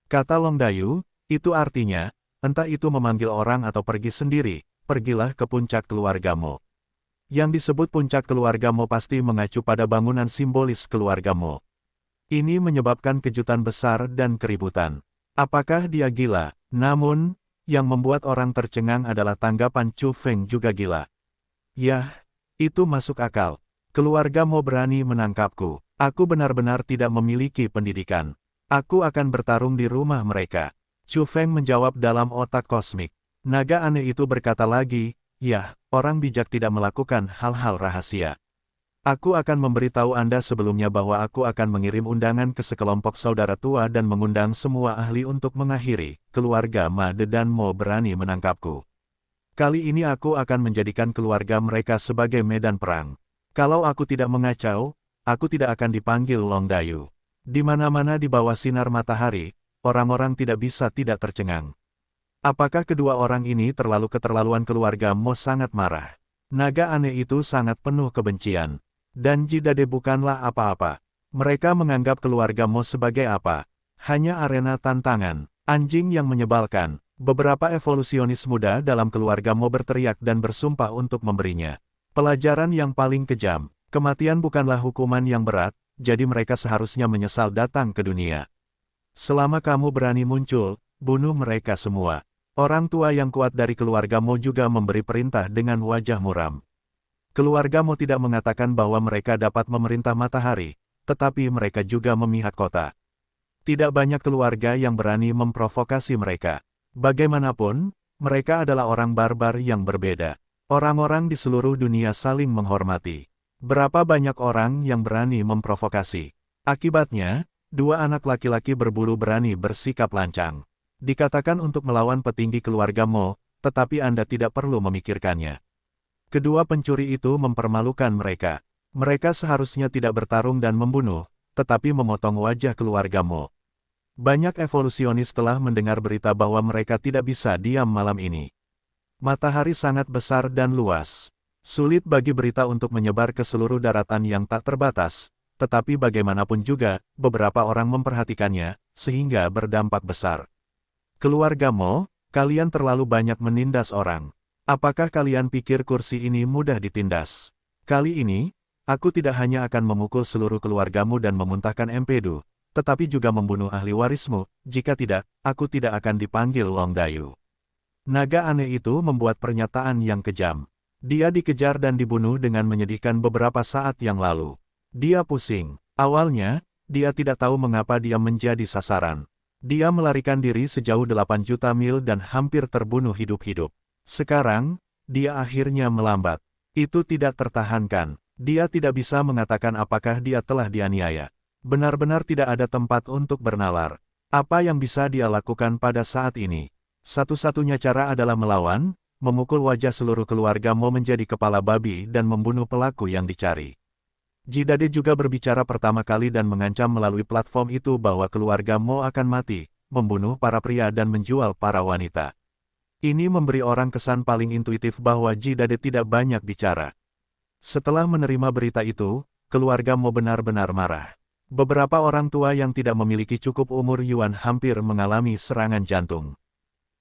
Kata Long Dayu, itu artinya, entah itu memanggil orang atau pergi sendiri, pergilah ke puncak keluargamu. Yang disebut puncak keluargamu pasti mengacu pada bangunan simbolis keluargamu. Ini menyebabkan kejutan besar dan keributan. Apakah dia gila? Namun, yang membuat orang tercengang adalah tanggapan Chu Feng juga gila. "Yah, itu masuk akal. Keluarga mau berani menangkapku. Aku benar-benar tidak memiliki pendidikan. Aku akan bertarung di rumah mereka." Chu Feng menjawab dalam otak kosmik. Naga aneh itu berkata lagi, "Yah, orang bijak tidak melakukan hal-hal rahasia. Aku akan memberitahu Anda sebelumnya bahwa aku akan mengirim undangan ke sekelompok saudara tua dan mengundang semua ahli untuk mengakhiri, keluarga Made dan Mo berani menangkapku. Kali ini aku akan menjadikan keluarga mereka sebagai medan perang. Kalau aku tidak mengacau, aku tidak akan dipanggil Long Dayu." Di mana-mana di bawah sinar matahari, orang-orang tidak bisa tidak tercengang. Apakah kedua orang ini terlalu keterlaluan? Keluarga Mo sangat marah. Naga aneh itu sangat penuh kebencian. Dan Jidade bukanlah apa-apa. Mereka menganggap keluarga Mo sebagai apa? Hanya arena tantangan. Anjing yang menyebalkan. Beberapa evolusionis muda dalam keluarga Mo berteriak dan bersumpah untuk memberinya pelajaran yang paling kejam. Kematian bukanlah hukuman yang berat, jadi mereka seharusnya menyesal datang ke dunia. Selama kamu berani muncul, bunuh mereka semua. Orang tua yang kuat dari keluarga Mo juga memberi perintah dengan wajah muram. Keluarga Mo tidak mengatakan bahwa mereka dapat memerintah matahari, tetapi mereka juga memihak kota. Tidak banyak keluarga yang berani memprovokasi mereka. Bagaimanapun, mereka adalah orang barbar yang berbeda. Orang-orang di seluruh dunia saling menghormati. Berapa banyak orang yang berani memprovokasi? Akibatnya, dua anak laki-laki berbulu berani bersikap lancang. Dikatakan untuk melawan petinggi keluarga Mo, tetapi Anda tidak perlu memikirkannya. Kedua pencuri itu mempermalukan mereka. Mereka seharusnya tidak bertarung dan membunuh, tetapi memotong wajah keluarga Mo. Banyak evolusionis telah mendengar berita bahwa mereka tidak bisa diam malam ini. Matahari sangat besar dan luas. Sulit bagi berita untuk menyebar ke seluruh daratan yang tak terbatas, tetapi bagaimanapun juga, beberapa orang memperhatikannya, sehingga berdampak besar. Keluarga Mo, kalian terlalu banyak menindas orang. Apakah kalian pikir kursi ini mudah ditindas? Kali ini, aku tidak hanya akan memukul seluruh keluargamu dan memuntahkan empedu, tetapi juga membunuh ahli warismu. Jika tidak, aku tidak akan dipanggil Long Dayu." Naga aneh itu membuat pernyataan yang kejam. Dia dikejar dan dibunuh dengan menyedihkan beberapa saat yang lalu. Dia pusing. Awalnya, dia tidak tahu mengapa dia menjadi sasaran. Dia melarikan diri sejauh 8 juta mil dan hampir terbunuh hidup-hidup. Sekarang, dia akhirnya melambat. Itu tidak tertahankan. Dia tidak bisa mengatakan apakah dia telah dianiaya. Benar-benar tidak ada tempat untuk bernalar. Apa yang bisa dia lakukan pada saat ini? Satu-satunya cara adalah melawan, memukul wajah seluruh keluarga Mo menjadi kepala babi dan membunuh pelaku yang dicari. Jidade juga berbicara pertama kali dan mengancam melalui platform itu bahwa keluarga Mo akan mati, membunuh para pria dan menjual para wanita. Ini memberi orang kesan paling intuitif bahwa Jidade tidak banyak bicara. Setelah menerima berita itu, keluarga Mo benar-benar marah. Beberapa orang tua yang tidak memiliki cukup umur Yuan hampir mengalami serangan jantung.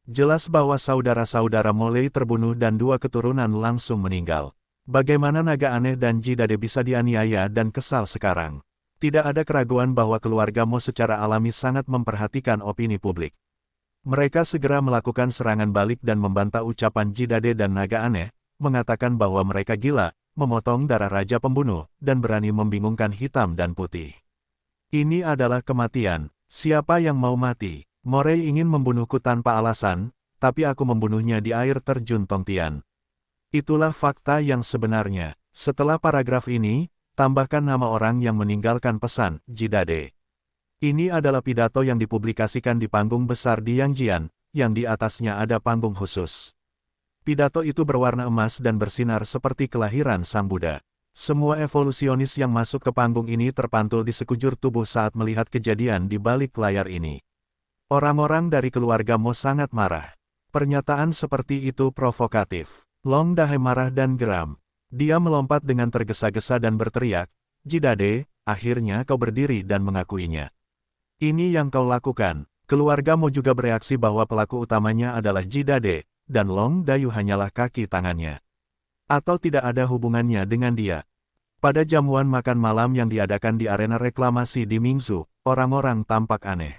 Jelas bahwa saudara-saudara Molei terbunuh dan dua keturunan langsung meninggal. Bagaimana naga aneh dan Jidade bisa dianiaya dan kesal sekarang? Tidak ada keraguan bahwa keluarga Mo secara alami sangat memperhatikan opini publik. Mereka segera melakukan serangan balik dan membantah ucapan Jidade dan naga aneh, mengatakan bahwa mereka gila, memotong darah raja pembunuh, dan berani membingungkan hitam dan putih. Ini adalah kematian. Siapa yang mau mati? Morei ingin membunuhku tanpa alasan, tapi aku membunuhnya di air terjun Tongtian. Itulah fakta yang sebenarnya. Setelah paragraf ini, tambahkan nama orang yang meninggalkan pesan, Jidade. Ini adalah pidato yang dipublikasikan di panggung besar di Yangjian, yang di atasnya ada panggung khusus. Pidato itu berwarna emas dan bersinar seperti kelahiran Sang Buddha. Semua evolusionis yang masuk ke panggung ini terpantul di sekujur tubuh saat melihat kejadian di balik layar ini. Orang-orang dari keluarga Mo sangat marah. Pernyataan seperti itu provokatif. Long Dahe marah dan geram. Dia melompat dengan tergesa-gesa dan berteriak, "Jidade, akhirnya kau berdiri dan mengakuinya. Ini yang kau lakukan." Keluarga Mo juga bereaksi bahwa pelaku utamanya adalah Jidade, dan Long Dayu hanyalah kaki tangannya. Atau tidak ada hubungannya dengan dia. Pada jamuan makan malam yang diadakan di arena reklamasi di Mingzu, orang-orang tampak aneh.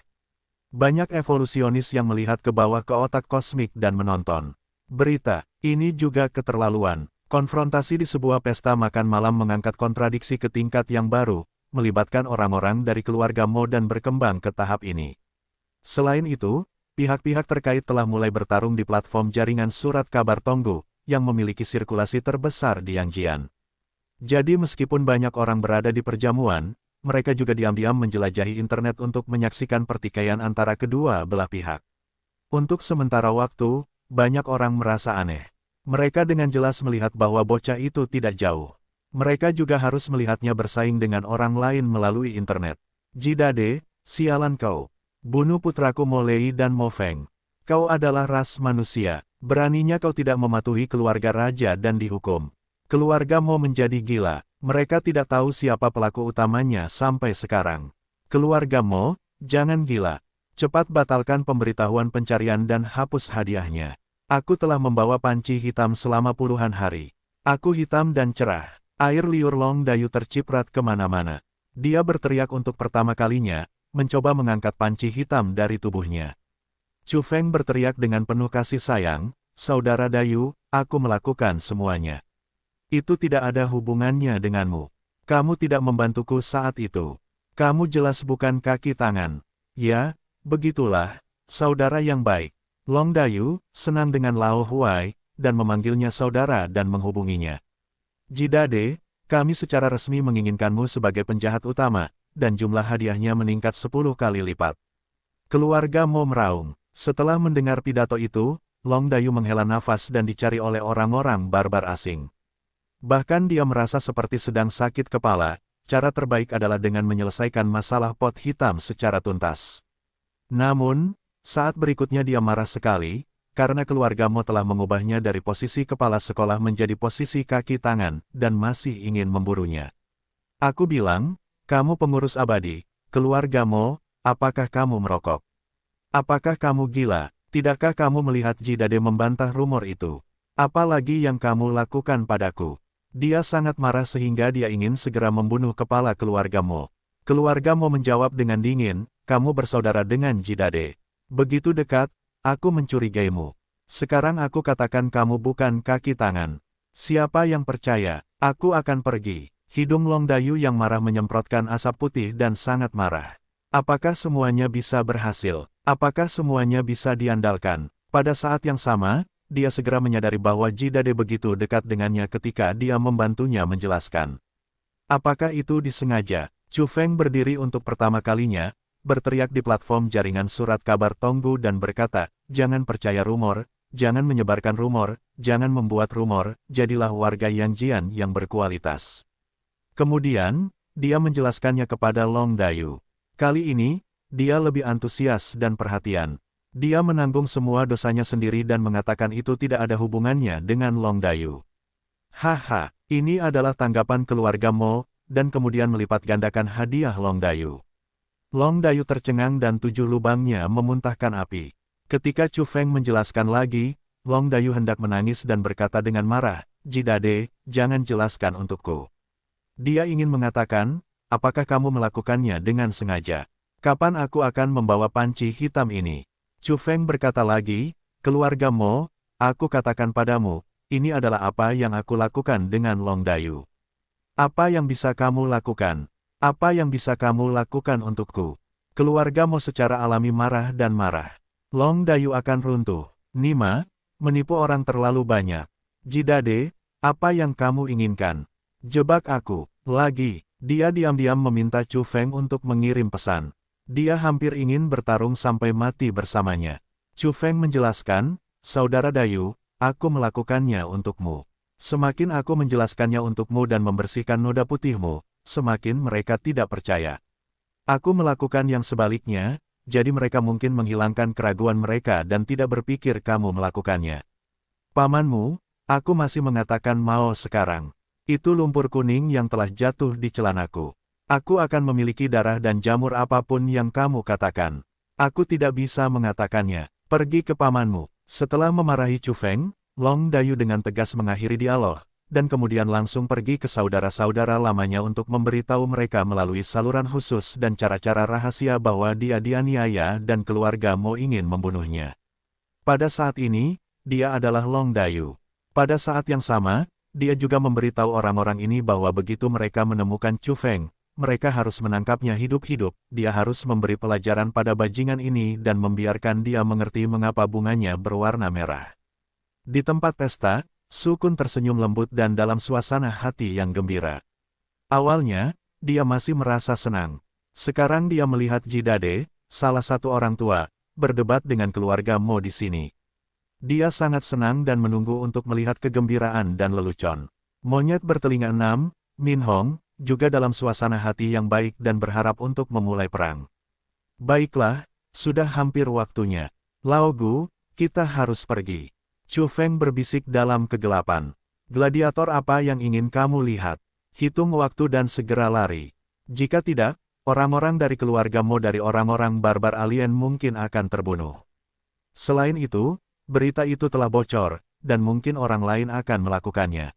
Banyak evolusionis yang melihat ke bawah ke otak kosmik dan menonton. Berita, ini juga keterlaluan. Konfrontasi di sebuah pesta makan malam mengangkat kontradiksi ke tingkat yang baru, melibatkan orang-orang dari keluarga Mo dan berkembang ke tahap ini. Selain itu, pihak-pihak terkait telah mulai bertarung di platform jaringan surat kabar Tonggu, yang memiliki sirkulasi terbesar di Yangjian. Jadi meskipun banyak orang berada di perjamuan, mereka juga diam-diam menjelajahi internet untuk menyaksikan pertikaian antara kedua belah pihak. Untuk sementara waktu, banyak orang merasa aneh. Mereka dengan jelas melihat bahwa bocah itu tidak jauh. Mereka juga harus melihatnya bersaing dengan orang lain melalui internet. Jidade, sialan kau. Bunuh putraku Mo Lei dan Mo Feng. Kau adalah ras manusia. Beraninya kau tidak mematuhi keluarga raja dan dihukum. Keluarga Mo menjadi gila. Mereka tidak tahu siapa pelaku utamanya sampai sekarang. Keluarga Mo, jangan gila. Cepat batalkan pemberitahuan pencarian dan hapus hadiahnya. Aku telah membawa panci hitam selama puluhan hari. Aku hitam dan cerah. Air liur Long Dayu terciprat kemana-mana. Dia berteriak untuk pertama kalinya, mencoba mengangkat panci hitam dari tubuhnya. Chu Feng berteriak dengan penuh kasih sayang, "Saudara Dayu, aku melakukan semuanya. Itu tidak ada hubungannya denganmu. Kamu tidak membantuku saat itu. Kamu jelas bukan kaki tangan." "Ya, begitulah, saudara yang baik." Long Dayu senang dengan Lao Huai, dan memanggilnya saudara dan menghubunginya. "Jidade, kami secara resmi menginginkanmu sebagai penjahat utama, dan jumlah hadiahnya meningkat 10 kali lipat." Keluarga Mo meraung. Setelah mendengar pidato itu, Long Dayu menghela nafas dan dicari oleh orang-orang barbar asing. Bahkan dia merasa seperti sedang sakit kepala. Cara terbaik adalah dengan menyelesaikan masalah pot hitam secara tuntas. Namun, saat berikutnya dia marah sekali, karena keluarga Mo telah mengubahnya dari posisi kepala sekolah menjadi posisi kaki tangan, dan masih ingin memburunya. "Aku bilang, kamu pengurus abadi, keluarga Mo, apakah kamu merokok? Apakah kamu gila? Tidakkah kamu melihat Jidade membantah rumor itu? Apalagi yang kamu lakukan padaku?" Dia sangat marah sehingga dia ingin segera membunuh kepala keluarga Mo. Keluarga Mo menjawab dengan dingin, "Kamu bersaudara dengan Jidade. Begitu dekat, aku mencurigaimu. Sekarang aku katakan kamu bukan kaki tangan. Siapa yang percaya, aku akan pergi." Hidung Long Dayu yang marah menyemprotkan asap putih dan sangat marah. Apakah semuanya bisa berhasil? Apakah semuanya bisa diandalkan? Pada saat yang sama, dia segera menyadari bahwa Jidade begitu dekat dengannya ketika dia membantunya menjelaskan. Apakah itu disengaja? Chu Feng berdiri untuk pertama kalinya, berteriak di platform jaringan surat kabar Tonggu dan berkata, "Jangan percaya rumor, jangan menyebarkan rumor, jangan membuat rumor, jadilah warga Yangjian yang berkualitas." Kemudian, dia menjelaskannya kepada Long Dayu. Kali ini, dia lebih antusias dan perhatian. Dia menanggung semua dosanya sendiri dan mengatakan itu tidak ada hubungannya dengan Long Dayu. "Haha, ini adalah tanggapan keluarga Mo," dan kemudian melipat gandakan hadiah Long Dayu. Long Dayu tercengang dan 7 lubangnya memuntahkan api. Ketika Chu Feng menjelaskan lagi, Long Dayu hendak menangis dan berkata dengan marah, "Jidade, jangan jelaskan untukku." Dia ingin mengatakan, "Apakah kamu melakukannya dengan sengaja? Kapan aku akan membawa panci hitam ini?" Chu Feng berkata lagi, "Keluarga Mo, aku katakan padamu, ini adalah apa yang aku lakukan dengan Long Dayu. Apa yang bisa kamu lakukan? Apa yang bisa kamu lakukan untukku?" Keluarga Mo secara alami marah dan marah. Long Dayu akan runtuh. Nima, menipu orang terlalu banyak. Jidade, apa yang kamu inginkan? Jebak aku. Lagi, dia diam-diam meminta Chu Feng untuk mengirim pesan. Dia hampir ingin bertarung sampai mati bersamanya. Chu Feng menjelaskan, Saudara Dayu, aku melakukannya untukmu. Semakin aku menjelaskannya untukmu dan membersihkan noda putihmu, semakin mereka tidak percaya. Aku melakukan yang sebaliknya, jadi mereka mungkin menghilangkan keraguan mereka dan tidak berpikir kamu melakukannya. Pamanmu, aku masih mengatakan mau sekarang. Itu lumpur kuning yang telah jatuh di celanaku. Aku akan memiliki darah dan jamur apapun yang kamu katakan. Aku tidak bisa mengatakannya. Pergi ke pamanmu. Setelah memarahi Chu Feng, Long Dayu dengan tegas mengakhiri dialog, dan kemudian langsung pergi ke saudara-saudara lamanya untuk memberitahu mereka melalui saluran khusus dan cara-cara rahasia bahwa dia dianiaya dan keluarga Mo ingin membunuhnya. Pada saat ini, dia adalah Long Dayu. Pada saat yang sama, dia juga memberitahu orang-orang ini bahwa begitu mereka menemukan Chu Feng, mereka harus menangkapnya hidup-hidup, dia harus memberi pelajaran pada bajingan ini dan membiarkan dia mengerti mengapa bunganya berwarna merah. Di tempat pesta, Su Kun tersenyum lembut dan dalam suasana hati yang gembira. Awalnya, dia masih merasa senang. Sekarang dia melihat Jidade, salah satu orang tua, berdebat dengan keluarga Mo di sini. Dia sangat senang dan menunggu untuk melihat kegembiraan dan lelucon. Monyet bertelinga 6, Min Hong, juga dalam suasana hati yang baik dan berharap untuk memulai perang. Baiklah, sudah hampir waktunya. Lao Gu, kita harus pergi. Chu Feng berbisik dalam kegelapan. Gladiator apa yang ingin kamu lihat? Hitung waktu dan segera lari. Jika tidak, orang-orang dari keluarga Mo dari orang-orang barbar alien mungkin akan terbunuh. Selain itu, berita itu telah bocor, dan mungkin orang lain akan melakukannya.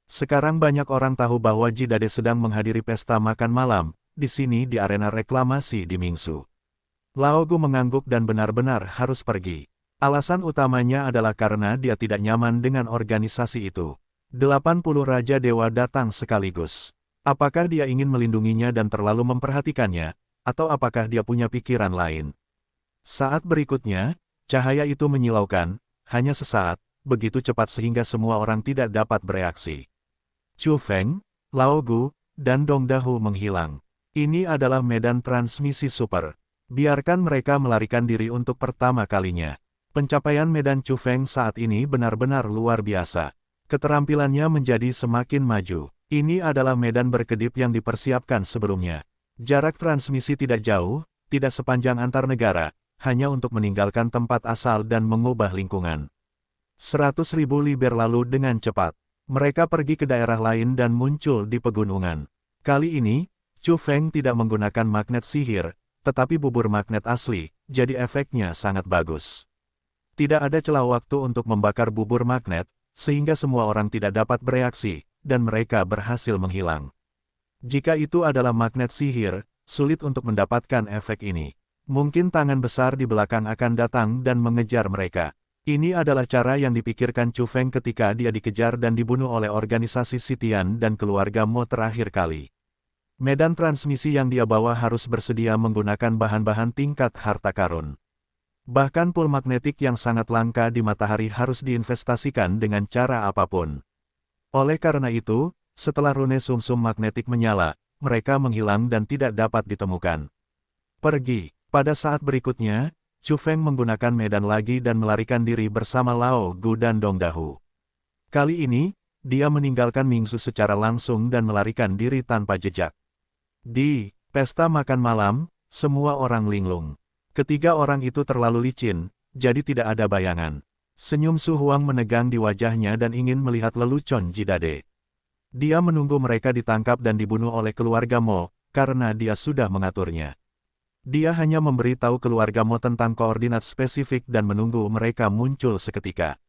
Sekarang banyak orang tahu bahwa Jidade sedang menghadiri pesta makan malam, di sini di arena reklamasi di Mingsu. Lao Gu mengangguk dan benar-benar harus pergi. Alasan utamanya adalah karena dia tidak nyaman dengan organisasi itu. 80 Raja Dewa datang sekaligus. Apakah dia ingin melindunginya dan terlalu memperhatikannya, atau apakah dia punya pikiran lain? Saat berikutnya, cahaya itu menyilaukan, hanya sesaat, begitu cepat sehingga semua orang tidak dapat bereaksi. Chu Feng, Lao Gu, dan Dong Dahu menghilang. Ini adalah medan transmisi super. Biarkan mereka melarikan diri untuk pertama kalinya. Pencapaian medan Chu Feng saat ini benar-benar luar biasa. Keterampilannya menjadi semakin maju. Ini adalah medan berkedip yang dipersiapkan sebelumnya. Jarak transmisi tidak jauh, tidak sepanjang antar negara, hanya untuk meninggalkan tempat asal dan mengubah lingkungan. 100.000 liber lalu dengan cepat. Mereka pergi ke daerah lain dan muncul di pegunungan. Kali ini, Chu Feng tidak menggunakan magnet sihir, tetapi bubur magnet asli, jadi efeknya sangat bagus. Tidak ada celah waktu untuk membakar bubur magnet, sehingga semua orang tidak dapat bereaksi, dan mereka berhasil menghilang. Jika itu adalah magnet sihir, sulit untuk mendapatkan efek ini. Mungkin tangan besar di belakang akan datang dan mengejar mereka. Ini adalah cara yang dipikirkan Chu Feng ketika dia dikejar dan dibunuh oleh organisasi Sitian dan keluarga Mo terakhir kali. Medan transmisi yang dia bawa harus bersedia menggunakan bahan-bahan tingkat harta karun. Bahkan pul magnetik yang sangat langka di matahari harus diinvestasikan dengan cara apapun. Oleh karena itu, setelah rune sumsum magnetik menyala, mereka menghilang dan tidak dapat ditemukan. Pergi. Pada saat berikutnya, Chu Feng menggunakan medan lagi dan melarikan diri bersama Lao Gu dan Dong Dahu. Kali ini, dia meninggalkan Mingsu secara langsung dan melarikan diri tanpa jejak. Di pesta makan malam, semua orang linglung. Ketiga orang itu terlalu licin, jadi tidak ada bayangan. Senyum Su Huang menegang di wajahnya dan ingin melihat lelucon Jidade. Dia menunggu mereka ditangkap dan dibunuh oleh keluarga Mo, karena dia sudah mengaturnya. Dia hanya memberitahu keluarga Mo tentang koordinat spesifik dan menunggu mereka muncul seketika.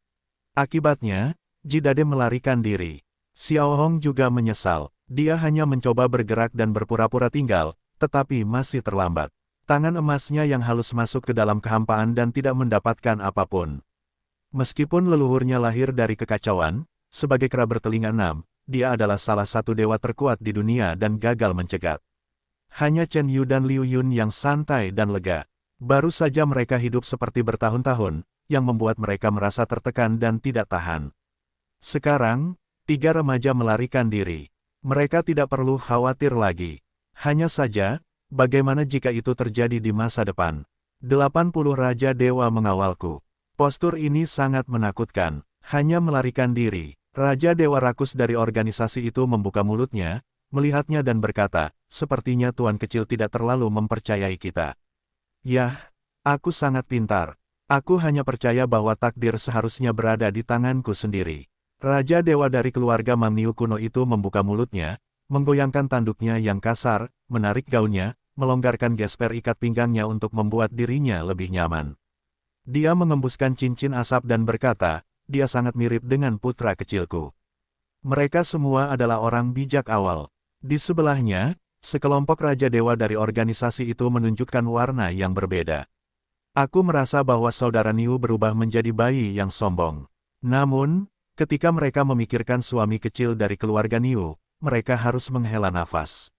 Akibatnya, Jidade melarikan diri. Xiao Hong juga menyesal. Dia hanya mencoba bergerak dan berpura-pura tinggal, tetapi masih terlambat. Tangan emasnya yang halus masuk ke dalam kehampaan dan tidak mendapatkan apapun. Meskipun leluhurnya lahir dari kekacauan, sebagai kera bertelinga 6, dia adalah salah satu dewa terkuat di dunia dan gagal mencegat. Hanya Chen Yu dan Liu Yun yang santai dan lega. Baru saja mereka hidup seperti bertahun-tahun, yang membuat mereka merasa tertekan dan tidak tahan. Sekarang, 3 remaja melarikan diri. Mereka tidak perlu khawatir lagi. Hanya saja, bagaimana jika itu terjadi di masa depan? 80 Raja Dewa mengawalku. Postur ini sangat menakutkan. Hanya melarikan diri. Raja Dewa Rakus dari organisasi itu membuka mulutnya, melihatnya dan berkata, sepertinya Tuan Kecil tidak terlalu mempercayai kita. Yah, aku sangat pintar. Aku hanya percaya bahwa takdir seharusnya berada di tanganku sendiri. Raja Dewa dari keluarga Mamniu kuno itu membuka mulutnya, menggoyangkan tanduknya yang kasar, menarik gaunnya, melonggarkan gesper ikat pinggangnya untuk membuat dirinya lebih nyaman. Dia mengembuskan cincin asap dan berkata, dia sangat mirip dengan putra kecilku. Mereka semua adalah orang bijak awal. Di sebelahnya, sekelompok Raja Dewa dari organisasi itu menunjukkan warna yang berbeda. Aku merasa bahwa saudara Niu berubah menjadi bayi yang sombong. Namun, ketika mereka memikirkan suami kecil dari keluarga Niu, mereka harus menghela nafas.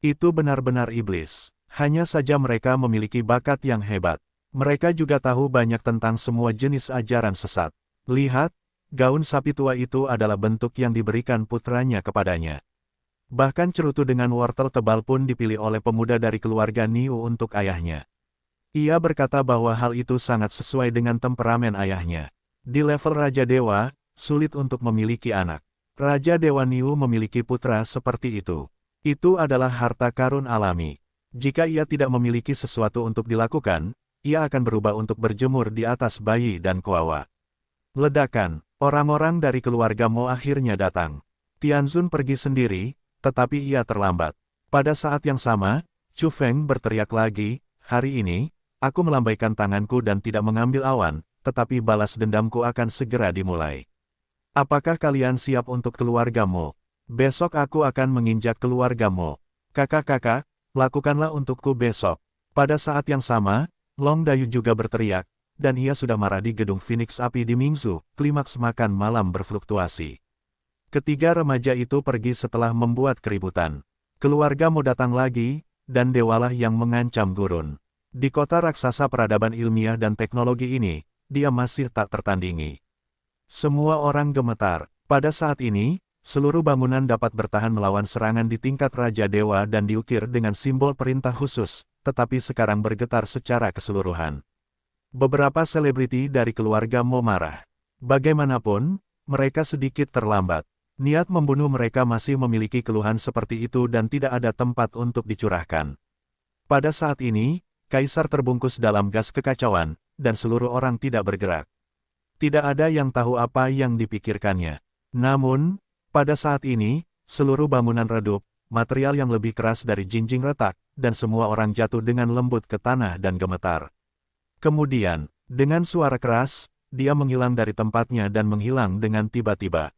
Itu benar-benar iblis. Hanya saja mereka memiliki bakat yang hebat. Mereka juga tahu banyak tentang semua jenis ajaran sesat. Lihat, gaun sapi tua itu adalah bentuk yang diberikan putranya kepadanya. Bahkan cerutu dengan wortel tebal pun dipilih oleh pemuda dari keluarga Niu untuk ayahnya. Ia berkata bahwa hal itu sangat sesuai dengan temperamen ayahnya. Di level Raja Dewa, sulit untuk memiliki anak. Raja Dewa Niu memiliki putra seperti itu. Itu adalah harta karun alami. Jika ia tidak memiliki sesuatu untuk dilakukan, ia akan berubah untuk berjemur di atas bayi dan kuawa. Ledakan, orang-orang dari keluarga Mo akhirnya datang. Tianzun pergi sendiri, tetapi ia terlambat. Pada saat yang sama, Chu Feng berteriak lagi, hari ini, aku melambaikan tanganku dan tidak mengambil awan, tetapi balas dendamku akan segera dimulai. Apakah kalian siap untuk keluarga Mo? Besok aku akan menginjak keluarga Mo. Kakak-kakak, lakukanlah untukku besok. Pada saat yang sama, Long Dayu juga berteriak, dan ia sudah marah di gedung Phoenix Api di Mingzu, klimaks makan malam berfluktuasi. Ketiga remaja itu pergi setelah membuat keributan. Keluarga Mo datang lagi, dan dewalah yang mengancam gurun. Di kota raksasa peradaban ilmiah dan teknologi ini, dia masih tak tertandingi. Semua orang gemetar. Pada saat ini, seluruh bangunan dapat bertahan melawan serangan di tingkat Raja Dewa dan diukir dengan simbol perintah khusus, tetapi sekarang bergetar secara keseluruhan. Beberapa selebriti dari keluarga Mo marah. Bagaimanapun, mereka sedikit terlambat. Niat membunuh mereka masih memiliki keluhan seperti itu dan tidak ada tempat untuk dicurahkan. Pada saat ini, Kaisar terbungkus dalam gas kekacauan, dan seluruh orang tidak bergerak. Tidak ada yang tahu apa yang dipikirkannya. Namun, pada saat ini, seluruh bangunan redup, material yang lebih keras dari jinjing retak, dan semua orang jatuh dengan lembut ke tanah dan gemetar. Kemudian, dengan suara keras, dia menghilang dari tempatnya dan menghilang dengan tiba-tiba.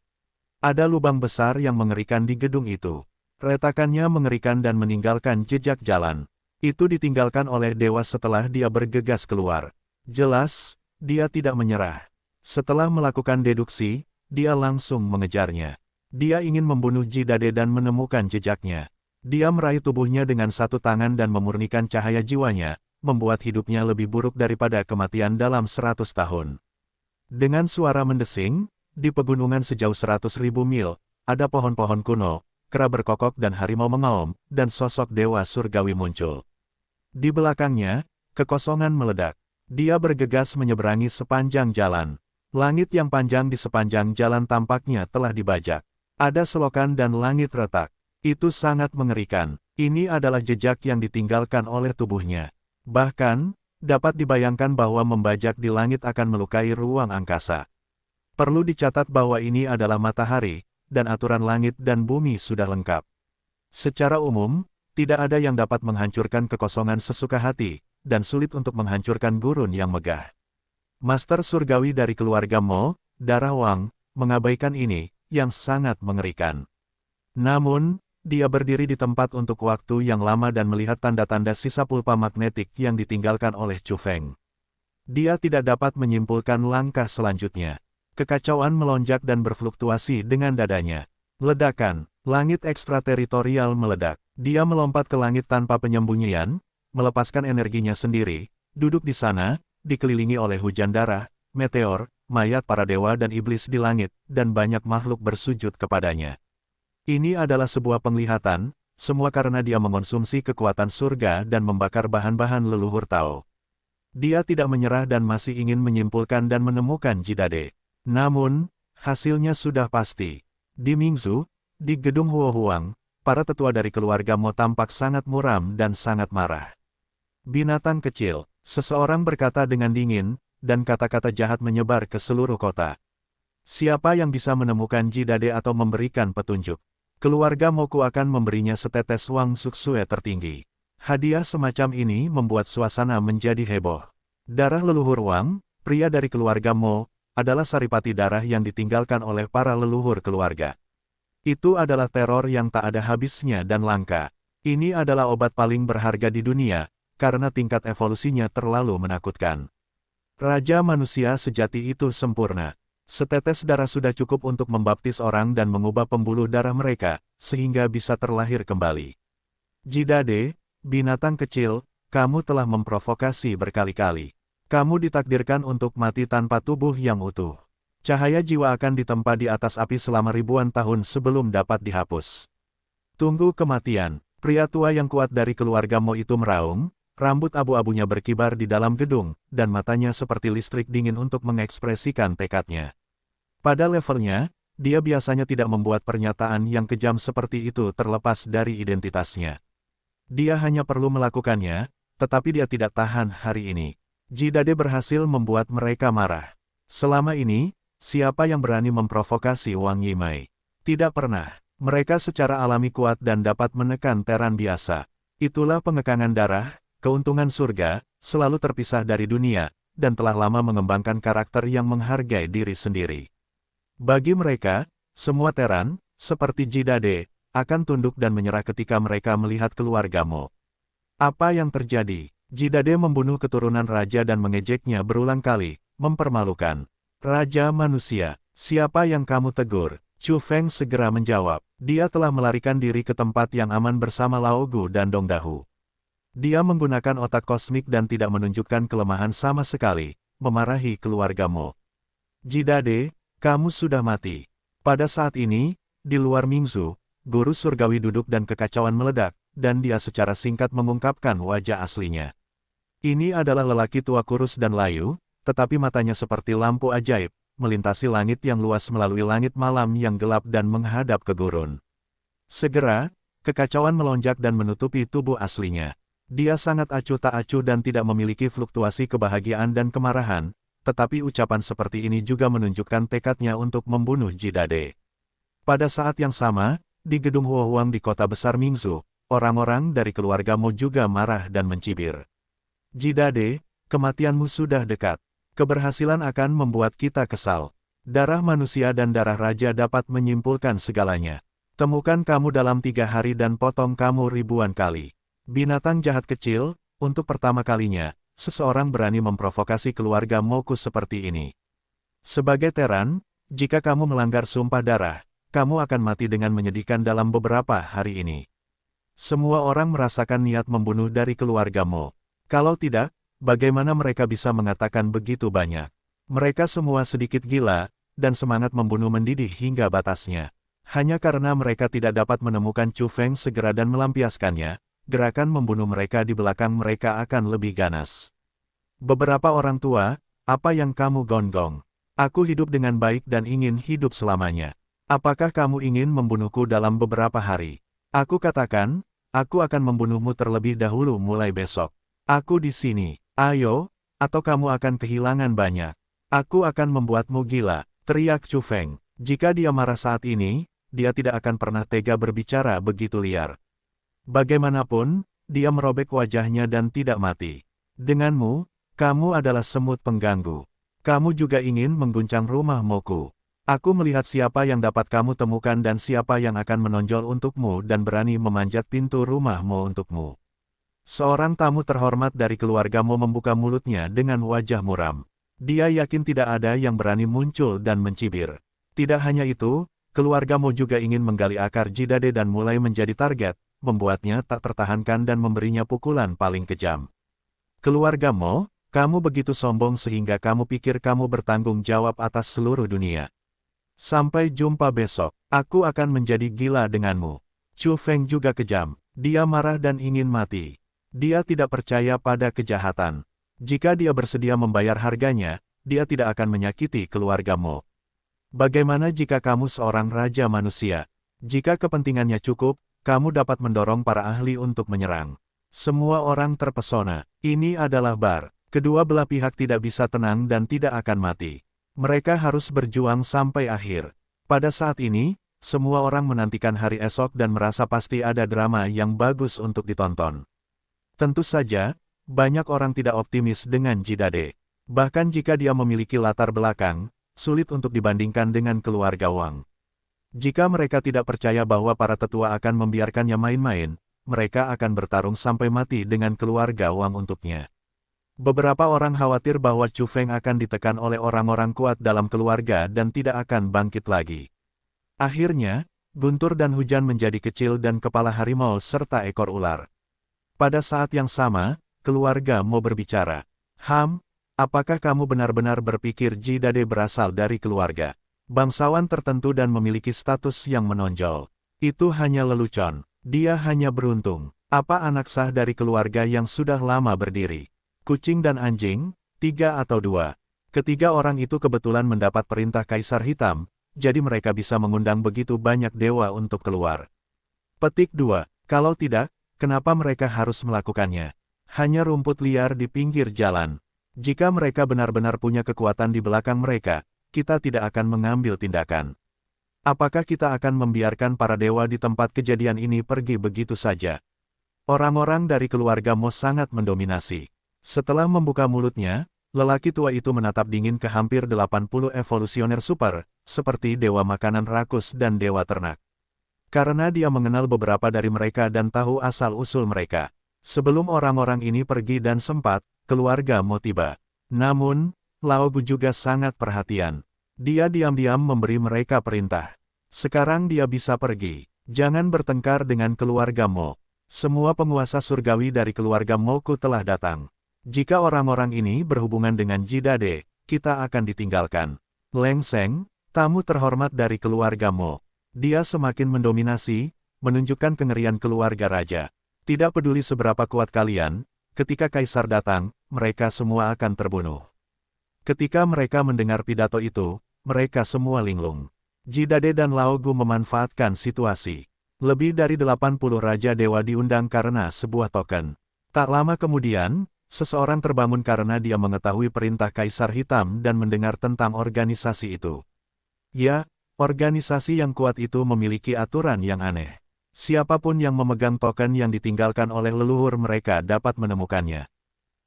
Ada lubang besar yang mengerikan di gedung itu. Retakannya mengerikan dan meninggalkan jejak jalan. Itu ditinggalkan oleh dewa setelah dia bergegas keluar. Jelas, dia tidak menyerah. Setelah melakukan deduksi, dia langsung mengejarnya. Dia ingin membunuh Jidade dan menemukan jejaknya. Dia meraih tubuhnya dengan satu tangan dan memurnikan cahaya jiwanya, membuat hidupnya lebih buruk daripada kematian dalam 100 tahun. Dengan suara mendesing, di pegunungan sejauh 100.000 mil, ada pohon-pohon kuno, kera berkokok dan harimau mengaum, dan sosok dewa surgawi muncul. Di belakangnya, kekosongan meledak. Dia bergegas menyeberangi sepanjang jalan. Langit yang panjang di sepanjang jalan tampaknya telah dibajak. Ada selokan dan langit retak. Itu sangat mengerikan. Ini adalah jejak yang ditinggalkan oleh tubuhnya. Bahkan, dapat dibayangkan bahwa membajak di langit akan melukai ruang angkasa. Perlu dicatat bahwa ini adalah matahari, dan aturan langit dan bumi sudah lengkap. Secara umum, tidak ada yang dapat menghancurkan kekosongan sesuka hati, dan sulit untuk menghancurkan gurun yang megah. Master surgawi dari keluarga Mo, Darah Wang, mengabaikan ini, yang sangat mengerikan. Namun, dia berdiri di tempat untuk waktu yang lama dan melihat tanda-tanda sisa pulpa magnetik yang ditinggalkan oleh Chu Feng. Dia tidak dapat menyimpulkan langkah selanjutnya. Kekacauan melonjak dan berfluktuasi dengan dadanya. Ledakan, langit ekstrateritorial meledak. Dia melompat ke langit tanpa penyembunyian, melepaskan energinya sendiri, Duduk di sana, dikelilingi oleh hujan darah, meteor, mayat para dewa dan iblis di langit, dan banyak makhluk bersujud kepadanya. Ini adalah sebuah penglihatan, semua karena dia mengonsumsi kekuatan surga dan membakar bahan-bahan leluhur Tao. Dia tidak menyerah dan masih ingin menyimpulkan dan menemukan Jidade. Namun, hasilnya sudah pasti. Di Mingzu, di gedung Huohuang, para tetua dari keluarga Mo tampak sangat muram dan sangat marah. Binatang kecil, seseorang berkata dengan dingin, dan kata-kata jahat menyebar ke seluruh kota. Siapa yang bisa menemukan Jidade atau memberikan petunjuk? Keluarga Moku akan memberinya setetes Wang Suksue tertinggi. Hadiah semacam ini membuat suasana menjadi heboh. Darah leluhur Wang, pria dari keluarga Mo, adalah saripati darah yang ditinggalkan oleh para leluhur keluarga. Itu adalah teror yang tak ada habisnya dan langka. Ini adalah obat paling berharga di dunia, karena tingkat evolusinya terlalu menakutkan. Raja manusia sejati itu sempurna. Setetes darah sudah cukup untuk membaptis orang dan mengubah pembuluh darah mereka, sehingga bisa terlahir kembali. Jidade, binatang kecil, kamu telah memprovokasi berkali-kali. Kamu ditakdirkan untuk mati tanpa tubuh yang utuh. Cahaya jiwa akan ditempa di atas api selama ribuan tahun sebelum dapat dihapus. Tunggu kematian. Pria tua yang kuat dari keluarga Mo itu meraung, rambut abu-abunya berkibar di dalam gedung, dan matanya seperti listrik dingin untuk mengekspresikan tekadnya. Pada levelnya, dia biasanya tidak membuat pernyataan yang kejam seperti itu terlepas dari identitasnya. Dia hanya perlu melakukannya, tetapi dia tidak tahan hari ini. Jidade berhasil membuat mereka marah. Selama ini, siapa yang berani memprovokasi Wang Yimei? Tidak pernah. Mereka secara alami kuat dan dapat menekan teran biasa. Itulah pengekangan darah. Keuntungan surga, selalu terpisah dari dunia, dan telah lama mengembangkan karakter yang menghargai diri sendiri. Bagi mereka, semua teran, seperti Jidade, akan tunduk dan menyerah ketika mereka melihat keluarga Mo. Apa yang terjadi? Jidade membunuh keturunan raja dan mengejeknya berulang kali, mempermalukan. Raja manusia, siapa yang kamu tegur? Chu Feng segera menjawab, dia telah melarikan diri ke tempat yang aman bersama Lao Gu dan Dong Dahu. Dia menggunakan otak kosmik dan tidak menunjukkan kelemahan sama sekali, memarahi keluarga Mo. Jidade, kamu sudah mati. Pada saat ini, di luar Mingzu, guru surgawi duduk dan kekacauan meledak, dan dia secara singkat mengungkapkan wajah aslinya. Ini adalah lelaki tua kurus dan layu, tetapi matanya seperti lampu ajaib, melintasi langit yang luas melalui langit malam yang gelap dan menghadap ke gurun. Segera, kekacauan melonjak dan menutupi tubuh aslinya. Dia sangat acuh tak acuh dan tidak memiliki fluktuasi kebahagiaan dan kemarahan, tetapi ucapan seperti ini juga menunjukkan tekadnya untuk membunuh Jidade. Pada saat yang sama, di gedung Huohuang di kota besar Mingzu, orang-orang dari keluarga Mo juga marah dan mencibir. Jidade, kematianmu sudah dekat. Keberhasilan akan membuat kita kesal. Darah manusia dan darah raja dapat menyimpulkan segalanya. Temukan kamu dalam 3 hari dan potong kamu ribuan kali. Binatang jahat kecil, untuk pertama kalinya, seseorang berani memprovokasi keluarga Moku seperti ini. Sebagai teran, jika kamu melanggar sumpah darah, kamu akan mati dengan menyedihkan dalam beberapa hari ini. Semua orang merasakan niat membunuh dari keluarga Mo. Kalau tidak, bagaimana mereka bisa mengatakan begitu banyak? Mereka semua sedikit gila, dan semangat membunuh mendidih hingga batasnya. Hanya karena mereka tidak dapat menemukan Chu Feng segera dan melampiaskannya, gerakan membunuh mereka di belakang mereka akan lebih ganas. Beberapa orang tua, apa yang kamu gonggong? Aku hidup dengan baik dan ingin hidup selamanya. Apakah kamu ingin membunuhku dalam beberapa hari? Aku katakan, aku akan membunuhmu terlebih dahulu mulai besok. Aku di sini, ayo, atau kamu akan kehilangan banyak. Aku akan membuatmu gila, teriak Chu Feng. Jika dia marah saat ini, dia tidak akan pernah tega berbicara begitu liar. Bagaimanapun, dia merobek wajahnya dan tidak mati. Denganmu, kamu adalah semut pengganggu. Kamu juga ingin mengguncang rumah Moku. Aku melihat siapa yang dapat kamu temukan dan siapa yang akan menonjol untukmu dan berani memanjat pintu rumahmu untukmu. Seorang tamu terhormat dari keluargamu membuka mulutnya dengan wajah muram. Dia yakin tidak ada yang berani muncul dan mencibir. Tidak hanya itu, keluargamu juga ingin menggali akar Jidade dan mulai menjadi target, membuatnya tak tertahankan dan memberinya pukulan paling kejam. Keluarga Mo, kamu begitu sombong sehingga kamu pikir kamu bertanggung jawab atas seluruh dunia. Sampai jumpa besok, aku akan menjadi gila denganmu. Chu Feng juga kejam, dia marah dan ingin mati. Dia tidak percaya pada kejahatan. Jika dia bersedia membayar harganya, dia tidak akan menyakiti keluarga Mo. Bagaimana jika kamu seorang raja manusia? Jika kepentingannya cukup, kamu dapat mendorong para ahli untuk menyerang. Semua orang terpesona. Ini adalah bar. Kedua belah pihak tidak bisa tenang dan tidak akan mati. Mereka harus berjuang sampai akhir. Pada saat ini, semua orang menantikan hari esok dan merasa pasti ada drama yang bagus untuk ditonton. Tentu saja, banyak orang tidak optimis dengan Jidade. Bahkan jika dia memiliki latar belakang, sulit untuk dibandingkan dengan keluarga Wang. Jika mereka tidak percaya bahwa para tetua akan membiarkannya main-main, mereka akan bertarung sampai mati dengan keluarga Wang untuknya. Beberapa orang khawatir bahwa Chu Feng akan ditekan oleh orang-orang kuat dalam keluarga dan tidak akan bangkit lagi. Akhirnya, guntur dan hujan menjadi kecil dan kepala harimau serta ekor ular. Pada saat yang sama, keluarga Mo berbicara. Apakah kamu benar-benar berpikir Jidade berasal dari keluarga bangsawan tertentu dan memiliki status yang menonjol? Itu hanya lelucon. Dia hanya beruntung. Apa anak sah dari keluarga yang sudah lama berdiri? Kucing dan anjing, 3 atau 2. Ketiga orang itu kebetulan mendapat perintah Kaisar Hitam, jadi mereka bisa mengundang begitu banyak dewa untuk keluar. Petik 2. Kalau tidak, kenapa mereka harus melakukannya? Hanya rumput liar di pinggir jalan. Jika mereka benar-benar punya kekuatan di belakang mereka, kita tidak akan mengambil tindakan. Apakah kita akan membiarkan para dewa di tempat kejadian ini pergi begitu saja? Orang-orang dari keluarga Mo sangat mendominasi. Setelah membuka mulutnya, lelaki tua itu menatap dingin ke hampir 80 evolusioner super, seperti dewa makanan rakus dan dewa ternak. Karena dia mengenal beberapa dari mereka dan tahu asal-usul mereka. Sebelum orang-orang ini pergi dan sempat, keluarga Mo tiba. Namun, Lao Gu juga sangat perhatian. Dia diam-diam memberi mereka perintah. Sekarang dia bisa pergi. Jangan bertengkar dengan keluarga Mo. Semua penguasa surgawi dari keluarga Moku telah datang. Jika orang-orang ini berhubungan dengan Jidade, kita akan ditinggalkan. Leng Seng, tamu terhormat dari keluarga Mo. Dia semakin mendominasi, menunjukkan kengerian keluarga raja. Tidak peduli seberapa kuat kalian, ketika kaisar datang, mereka semua akan terbunuh. Ketika mereka mendengar pidato itu, mereka semua linglung. Jidade dan Lao Gu memanfaatkan situasi. Lebih dari 80 raja dewa diundang karena sebuah token. Tak lama kemudian, seseorang terbangun karena dia mengetahui perintah Kaisar Hitam dan mendengar tentang organisasi itu. Ya, organisasi yang kuat itu memiliki aturan yang aneh. Siapapun yang memegang token yang ditinggalkan oleh leluhur mereka dapat menemukannya.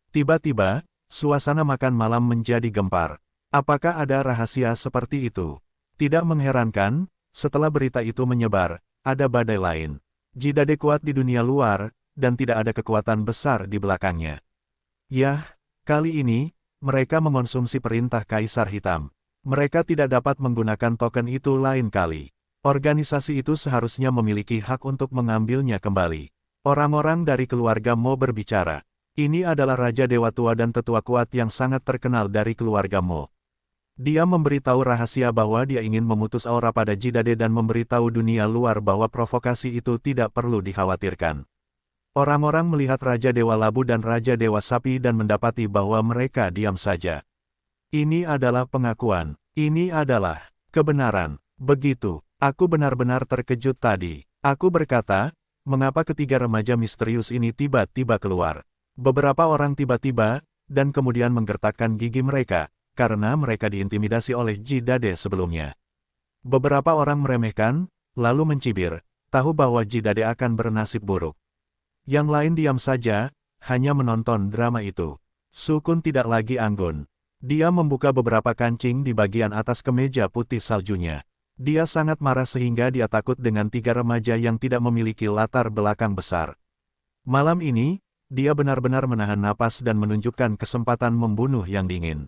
Tiba-tiba, suasana makan malam menjadi gempar. Apakah ada rahasia seperti itu? Tidak mengherankan, setelah berita itu menyebar, ada badai lain. Jidade kuat di dunia luar, dan tidak ada kekuatan besar di belakangnya. Yah, kali ini, mereka mengonsumsi perintah Kaisar Hitam. Mereka tidak dapat menggunakan token itu lain kali. Organisasi itu seharusnya memiliki hak untuk mengambilnya kembali. Orang-orang dari keluarga Mo berbicara. Ini adalah Raja Dewa Tua dan Tetua Kuat yang sangat terkenal dari keluarga Mo. Dia memberitahu rahasia bahwa dia ingin memutus aura pada Jidade dan memberitahu dunia luar bahwa provokasi itu tidak perlu dikhawatirkan. Orang-orang melihat Raja Dewa Labu dan Raja Dewa Sapi dan mendapati bahwa mereka diam saja. Ini adalah pengakuan. Ini adalah kebenaran. Begitu. Aku benar-benar terkejut tadi. Aku berkata, mengapa ketiga remaja misterius ini tiba-tiba keluar? Beberapa orang tiba-tiba, dan kemudian menggertakkan gigi mereka, karena mereka diintimidasi oleh Jidade sebelumnya. Beberapa orang meremehkan, lalu mencibir, tahu bahwa Jidade akan bernasib buruk. Yang lain diam saja, hanya menonton drama itu. Sukun tidak lagi anggun. Dia membuka beberapa kancing di bagian atas kemeja putih saljunya. Dia sangat marah sehingga dia takut dengan tiga remaja yang tidak memiliki latar belakang besar. Malam ini, dia benar-benar menahan napas dan menunjukkan kesempatan membunuh yang dingin.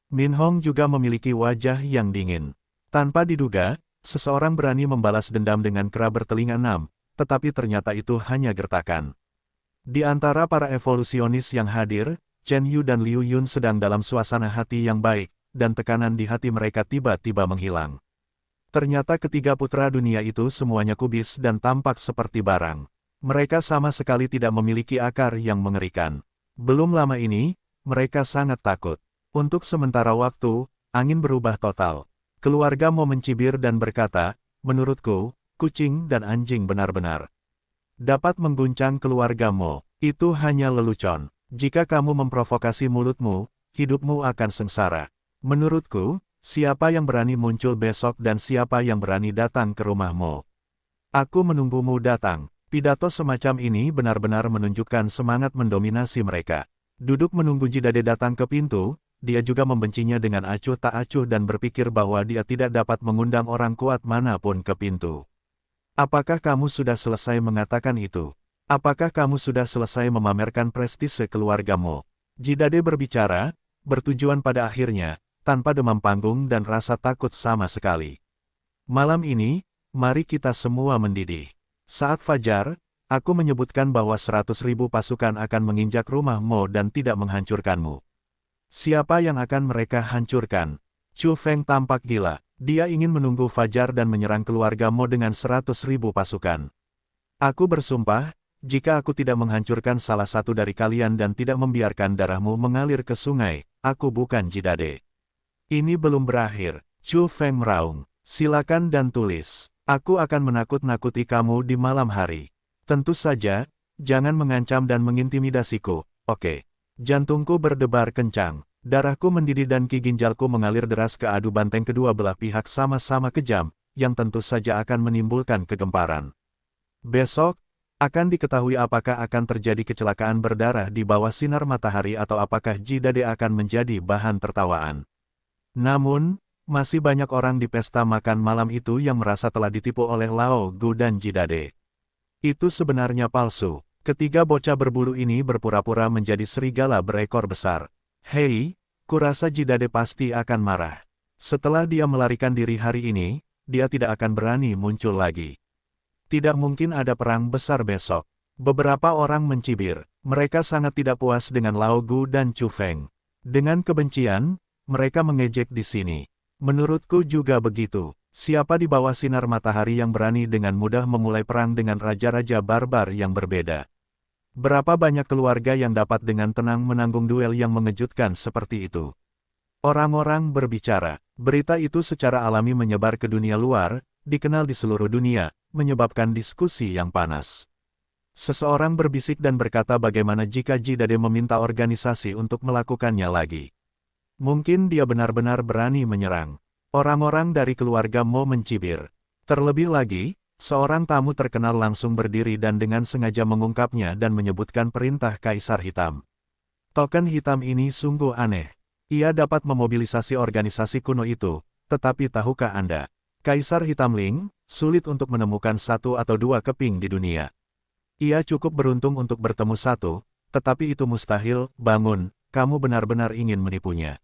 Min Hong juga memiliki wajah yang dingin. Tanpa diduga, seseorang berani membalas dendam dengan kera bertelinga 6, tetapi ternyata itu hanya gertakan. Di antara para evolusionis yang hadir, Chen Yu dan Liu Yun sedang dalam suasana hati yang baik, dan tekanan di hati mereka tiba-tiba menghilang. Ternyata ketiga putra dunia itu semuanya kubis dan tampak seperti barang. Mereka sama sekali tidak memiliki akar yang mengerikan. Belum lama ini, mereka sangat takut. Untuk sementara waktu, angin berubah total. Keluarga Mo mencibir dan berkata, menurutku, kucing dan anjing benar-benar dapat mengguncang keluarga Mo. Itu hanya lelucon. Jika kamu memprovokasi mulutmu, hidupmu akan sengsara. Menurutku, siapa yang berani muncul besok dan siapa yang berani datang ke rumahmu? Aku menunggumu datang. Pidato semacam ini benar-benar menunjukkan semangat mendominasi mereka. Duduk menunggu Jidade datang ke pintu, dia juga membencinya dengan acuh tak acuh dan berpikir bahwa dia tidak dapat mengundang orang kuat manapun ke pintu. Apakah kamu sudah selesai mengatakan itu? Apakah kamu sudah selesai memamerkan prestise keluargamu? Jidade berbicara, bertujuan pada akhirnya, tanpa demam panggung dan rasa takut sama sekali. Malam ini, mari kita semua mendidih. Saat fajar, aku menyebutkan bahwa 100.000 pasukan akan menginjak rumah Mo dan tidak menghancurkanmu. Siapa yang akan mereka hancurkan? Chu Feng tampak gila. Dia ingin menunggu fajar dan menyerang keluarga Mo dengan 100.000 pasukan. Aku bersumpah, jika aku tidak menghancurkan salah satu dari kalian dan tidak membiarkan darahmu mengalir ke sungai, aku bukan Jidade. Ini belum berakhir. Chu Feng meraung. Silakan dan tulis. Aku akan menakut-nakuti kamu di malam hari. Tentu saja, jangan mengancam dan mengintimidasiku, oke? Jantungku berdebar kencang. Darahku mendidih dan ki ginjalku mengalir deras ke adu banteng kedua belah pihak sama-sama kejam, yang tentu saja akan menimbulkan kegemparan. Besok, akan diketahui apakah akan terjadi kecelakaan berdarah di bawah sinar matahari atau apakah Jidade akan menjadi bahan tertawaan. Namun, masih banyak orang di pesta makan malam itu yang merasa telah ditipu oleh Lao Gu dan Jidade. Itu sebenarnya palsu. Ketiga bocah berbulu ini berpura-pura menjadi serigala berekor besar. Hei, kurasa Jidade pasti akan marah. Setelah dia melarikan diri hari ini, dia tidak akan berani muncul lagi. Tidak mungkin ada perang besar besok. Beberapa orang mencibir. Mereka sangat tidak puas dengan Lao Gu dan Chu Feng. Dengan kebencian, mereka mengejek di sini. Menurutku juga begitu. Siapa di bawah sinar matahari yang berani dengan mudah memulai perang dengan raja-raja barbar yang berbeda? Berapa banyak keluarga yang dapat dengan tenang menanggung duel yang mengejutkan seperti itu? Orang-orang berbicara. Berita itu secara alami menyebar ke dunia luar, dikenal di seluruh dunia, menyebabkan diskusi yang panas. Seseorang berbisik dan berkata bagaimana jika Jidade meminta organisasi untuk melakukannya lagi. Mungkin dia benar-benar berani menyerang. Orang-orang dari keluarga Mo mencibir. Terlebih lagi, seorang tamu terkenal langsung berdiri dan dengan sengaja mengungkapnya dan menyebutkan perintah Kaisar Hitam. Token hitam ini sungguh aneh. Ia dapat memobilisasi organisasi kuno itu, tetapi tahukah Anda? Kaisar Hitam Ling, sulit untuk menemukan satu atau dua keping di dunia. Ia cukup beruntung untuk bertemu satu, tetapi itu mustahil. Bangun, kamu benar-benar ingin menipunya.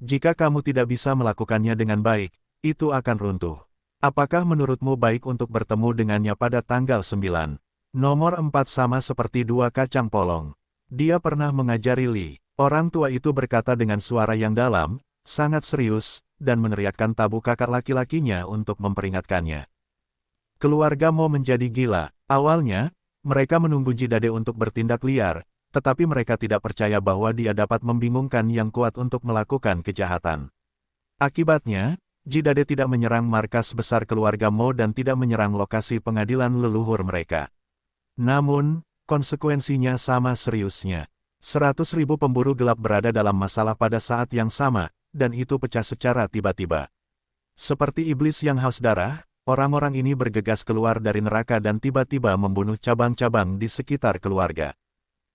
Jika kamu tidak bisa melakukannya dengan baik, itu akan runtuh. Apakah menurutmu baik untuk bertemu dengannya pada tanggal 9? Nomor 4 sama seperti dua kacang polong. Dia pernah mengajari Li. Orang tua itu berkata dengan suara yang dalam, sangat serius, dan meneriakkan tabu kakak laki-lakinya untuk memperingatkannya. Keluarga Mo menjadi gila. Awalnya, mereka menunggu Jidade untuk bertindak liar, tetapi mereka tidak percaya bahwa dia dapat membingungkan yang kuat untuk melakukan kejahatan. Akibatnya, Jidade tidak menyerang markas besar keluarga Mo dan tidak menyerang lokasi pengadilan leluhur mereka. Namun, konsekuensinya sama seriusnya. 100.000 pemburu gelap berada dalam masalah pada saat yang sama, dan itu pecah secara tiba-tiba. Seperti iblis yang haus darah, orang-orang ini bergegas keluar dari neraka dan tiba-tiba membunuh cabang-cabang di sekitar keluarga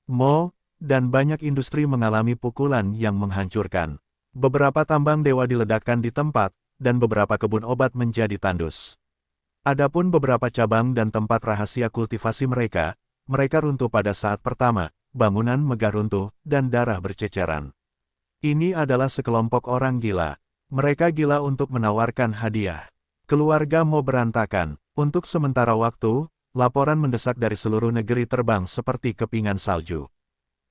Mo, dan banyak industri mengalami pukulan yang menghancurkan. Beberapa tambang dewa diledakkan di tempat, dan beberapa kebun obat menjadi tandus. Adapun beberapa cabang dan tempat rahasia kultivasi mereka runtuh pada saat pertama, bangunan megah runtuh, dan darah berceceran. Ini adalah sekelompok orang gila. Mereka gila untuk menawarkan hadiah. Keluarga Mo berantakan. Untuk sementara waktu, laporan mendesak dari seluruh negeri terbang seperti kepingan salju.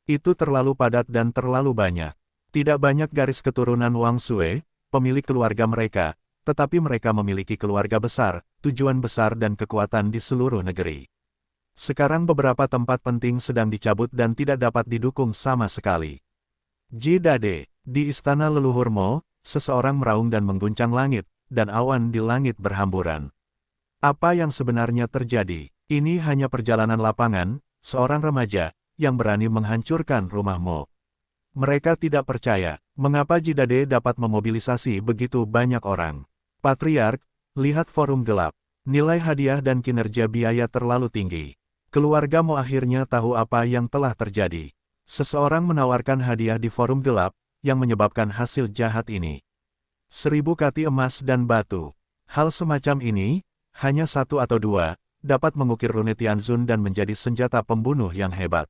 Itu terlalu padat dan terlalu banyak. Tidak banyak garis keturunan Wang Sui, pemilik keluarga mereka, tetapi mereka memiliki keluarga besar, tujuan besar dan kekuatan di seluruh negeri. Sekarang beberapa tempat penting sedang dicabut dan tidak dapat didukung sama sekali. Ji Dade, di istana leluhurmu, seseorang meraung dan mengguncang langit, dan awan di langit berhamburan. Apa yang sebenarnya terjadi? Ini hanya perjalanan lapangan, seorang remaja, yang berani menghancurkan rumahmu. Mereka tidak percaya, mengapa Ji Dade dapat memobilisasi begitu banyak orang. Patriark, lihat forum gelap. Nilai hadiah dan kinerja biaya terlalu tinggi. Keluargamu akhirnya tahu apa yang telah terjadi. Seseorang menawarkan hadiah di forum gelap, yang menyebabkan hasil jahat ini. 1000 kati emas dan batu. Hal semacam ini, hanya 1 atau 2, dapat mengukir rune Tianzun dan menjadi senjata pembunuh yang hebat.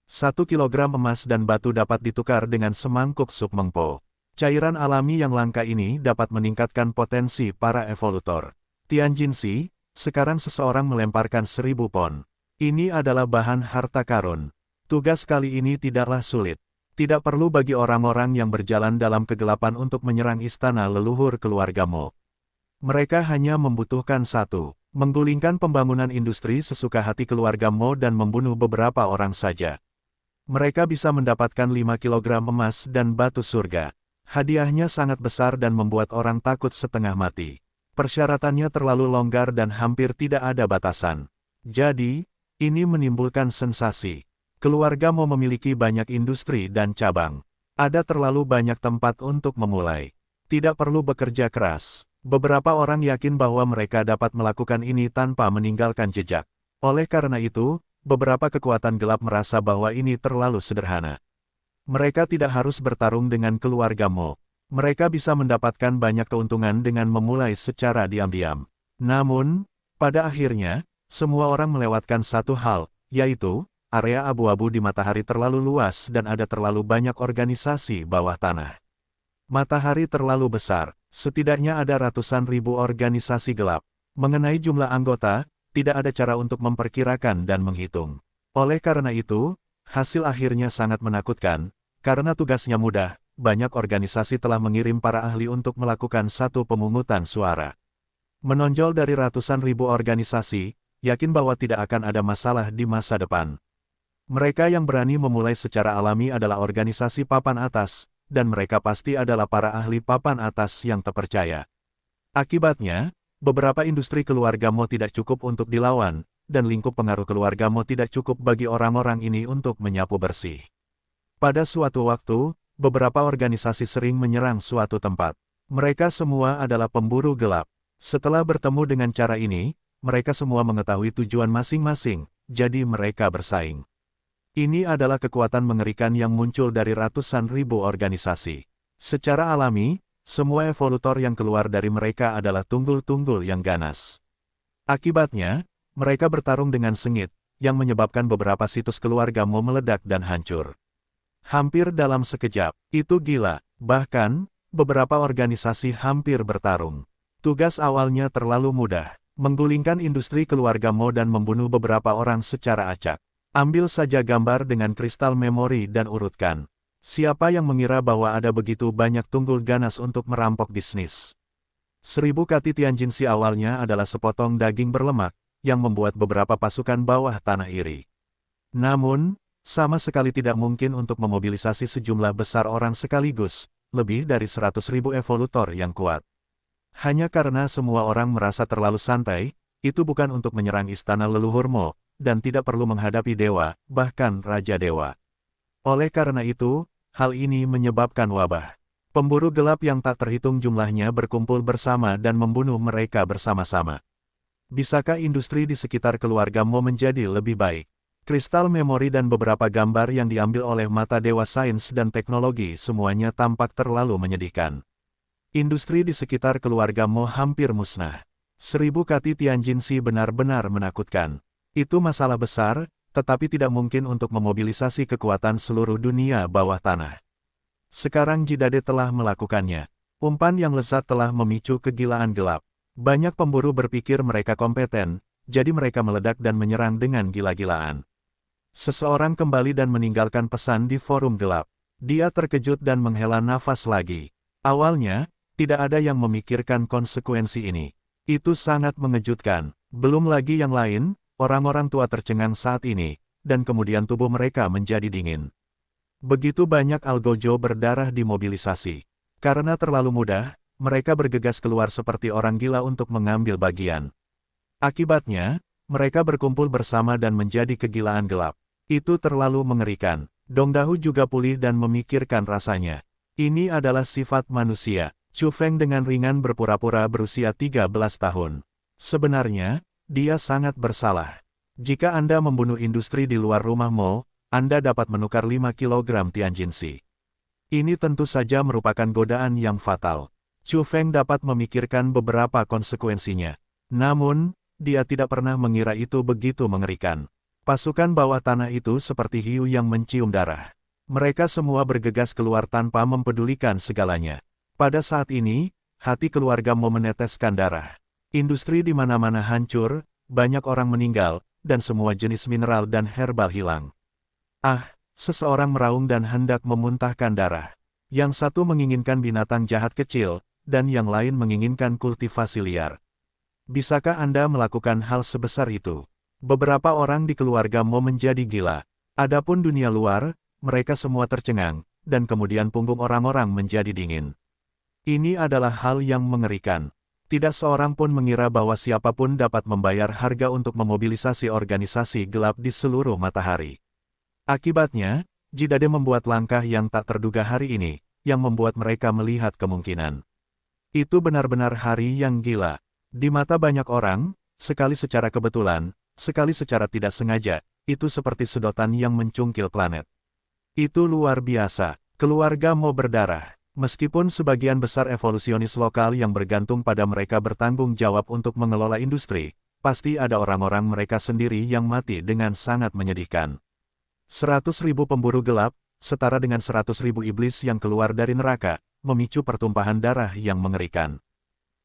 1 kilogram emas dan batu dapat ditukar dengan semangkuk sup mengpo. Cairan alami yang langka ini dapat meningkatkan potensi para evolutor. Tianjinsi, sekarang seseorang melemparkan 1000 pon. Ini adalah bahan harta karun. Tugas kali ini tidaklah sulit. Tidak perlu bagi orang-orang yang berjalan dalam kegelapan untuk menyerang istana leluhur keluargamu. Mereka hanya membutuhkan satu, menggulingkan pembangunan industri sesuka hati keluargamu dan membunuh beberapa orang saja. Mereka bisa mendapatkan 5 kilogram emas dan batu surga. Hadiahnya sangat besar dan membuat orang takut setengah mati. Persyaratannya terlalu longgar dan hampir tidak ada batasan. Jadi, ini menimbulkan sensasi. Keluargamu memiliki banyak industri dan cabang. Ada terlalu banyak tempat untuk memulai. Tidak perlu bekerja keras. Beberapa orang yakin bahwa mereka dapat melakukan ini tanpa meninggalkan jejak. Oleh karena itu, beberapa kekuatan gelap merasa bahwa ini terlalu sederhana. Mereka tidak harus bertarung dengan keluargamu. Mereka bisa mendapatkan banyak keuntungan dengan memulai secara diam-diam. Namun, pada akhirnya, semua orang melewatkan satu hal, yaitu, area abu-abu di matahari terlalu luas dan ada terlalu banyak organisasi bawah tanah. Matahari terlalu besar, setidaknya ada ratusan ribu organisasi gelap. Mengenai jumlah anggota, tidak ada cara untuk memperkirakan dan menghitung. Oleh karena itu, hasil akhirnya sangat menakutkan. Karena tugasnya mudah, banyak organisasi telah mengirim para ahli untuk melakukan satu pemungutan suara. Menonjol dari ratusan ribu organisasi, yakin bahwa tidak akan ada masalah di masa depan. Mereka yang berani memulai secara alami adalah organisasi papan atas, dan mereka pasti adalah para ahli papan atas yang terpercaya. Akibatnya, beberapa industri keluargamu tidak cukup untuk dilawan, dan lingkup pengaruh keluargamu tidak cukup bagi orang-orang ini untuk menyapu bersih. Pada suatu waktu, beberapa organisasi sering menyerang suatu tempat. Mereka semua adalah pemburu gelap. Setelah bertemu dengan cara ini, mereka semua mengetahui tujuan masing-masing, jadi mereka bersaing. Ini adalah kekuatan mengerikan yang muncul dari ratusan ribu organisasi. Secara alami, semua evolutor yang keluar dari mereka adalah tunggul-tunggul yang ganas. Akibatnya, mereka bertarung dengan sengit, yang menyebabkan beberapa situs keluargamu meledak dan hancur. Hampir dalam sekejap, itu gila. Bahkan, beberapa organisasi hampir bertarung. Tugas awalnya terlalu mudah, menggulingkan industri keluargamu dan membunuh beberapa orang secara acak. Ambil saja gambar dengan kristal memori dan urutkan. Siapa yang mengira bahwa ada begitu banyak tunggul ganas untuk merampok bisnis? 1000 kati Tianjinsi awalnya adalah sepotong daging berlemak, yang membuat beberapa pasukan bawah tanah iri. Namun, sama sekali tidak mungkin untuk memobilisasi sejumlah besar orang sekaligus, lebih dari 100.000 evolutor yang kuat. Hanya karena semua orang merasa terlalu santai, itu bukan untuk menyerang istana leluhurmu, dan tidak perlu menghadapi dewa, bahkan Raja Dewa. Oleh karena itu, hal ini menyebabkan wabah. Pemburu gelap yang tak terhitung jumlahnya berkumpul bersama dan membunuh mereka bersama-sama. Bisakah industri di sekitar keluargamu menjadi lebih baik? Kristal memori dan beberapa gambar yang diambil oleh mata dewa sains dan teknologi semuanya tampak terlalu menyedihkan. Industri di sekitar keluargamu hampir musnah. 1000 kati Tianjinsi benar-benar menakutkan. Itu masalah besar, tetapi tidak mungkin untuk memobilisasi kekuatan seluruh dunia bawah tanah. Sekarang Ji Dade telah melakukannya. Umpan yang lezat telah memicu kegilaan gelap. Banyak pemburu berpikir mereka kompeten, jadi mereka meledak dan menyerang dengan gila-gilaan. Seseorang kembali dan meninggalkan pesan di forum gelap. Dia terkejut dan menghela nafas lagi. Awalnya, tidak ada yang memikirkan konsekuensi ini. Itu sangat mengejutkan. Belum lagi yang lain, orang-orang tua tercengang saat ini, dan kemudian tubuh mereka menjadi dingin. Begitu banyak algojo berdarah dimobilisasi. Karena terlalu mudah, mereka bergegas keluar seperti orang gila untuk mengambil bagian. Akibatnya, mereka berkumpul bersama dan menjadi kegilaan gelap. Itu terlalu mengerikan. Dongdahu juga pulih dan memikirkan rasanya. Ini adalah sifat manusia. Chu Feng dengan ringan berpura-pura berusia 13 tahun. Sebenarnya, dia sangat bersalah. Jika Anda membunuh industri di luar rumah Mo, Anda dapat menukar 5 kg Tianjinsi. Ini tentu saja merupakan godaan yang fatal. Chu Feng dapat memikirkan beberapa konsekuensinya. Namun, dia tidak pernah mengira itu begitu mengerikan. Pasukan bawah tanah itu seperti hiu yang mencium darah. Mereka semua bergegas keluar tanpa mempedulikan segalanya. Pada saat ini, hati keluarga Mo meneteskan darah. Industri di mana-mana hancur, banyak orang meninggal, dan semua jenis mineral dan herbal hilang. Ah, seseorang meraung dan hendak memuntahkan darah. Yang satu menginginkan binatang jahat kecil, dan yang lain menginginkan kultivasi liar. Bisakah Anda melakukan hal sebesar itu? Beberapa orang di keluarga Mo menjadi gila. Adapun dunia luar, mereka semua tercengang, dan kemudian punggung orang-orang menjadi dingin. Ini adalah hal yang mengerikan. Tidak seorang pun mengira bahwa siapapun dapat membayar harga untuk memobilisasi organisasi gelap di seluruh matahari. Akibatnya, Jidade membuat langkah yang tak terduga hari ini, yang membuat mereka melihat kemungkinan. Itu benar-benar hari yang gila. Di mata banyak orang, sekali secara kebetulan, sekali secara tidak sengaja, itu seperti sedotan yang mencungkil planet. Itu luar biasa. Keluarga Mo berdarah. Meskipun sebagian besar evolusionis lokal yang bergantung pada mereka bertanggung jawab untuk mengelola industri, pasti ada orang-orang mereka sendiri yang mati dengan sangat menyedihkan. 100.000 pemburu gelap, setara dengan 100.000 iblis yang keluar dari neraka, memicu pertumpahan darah yang mengerikan.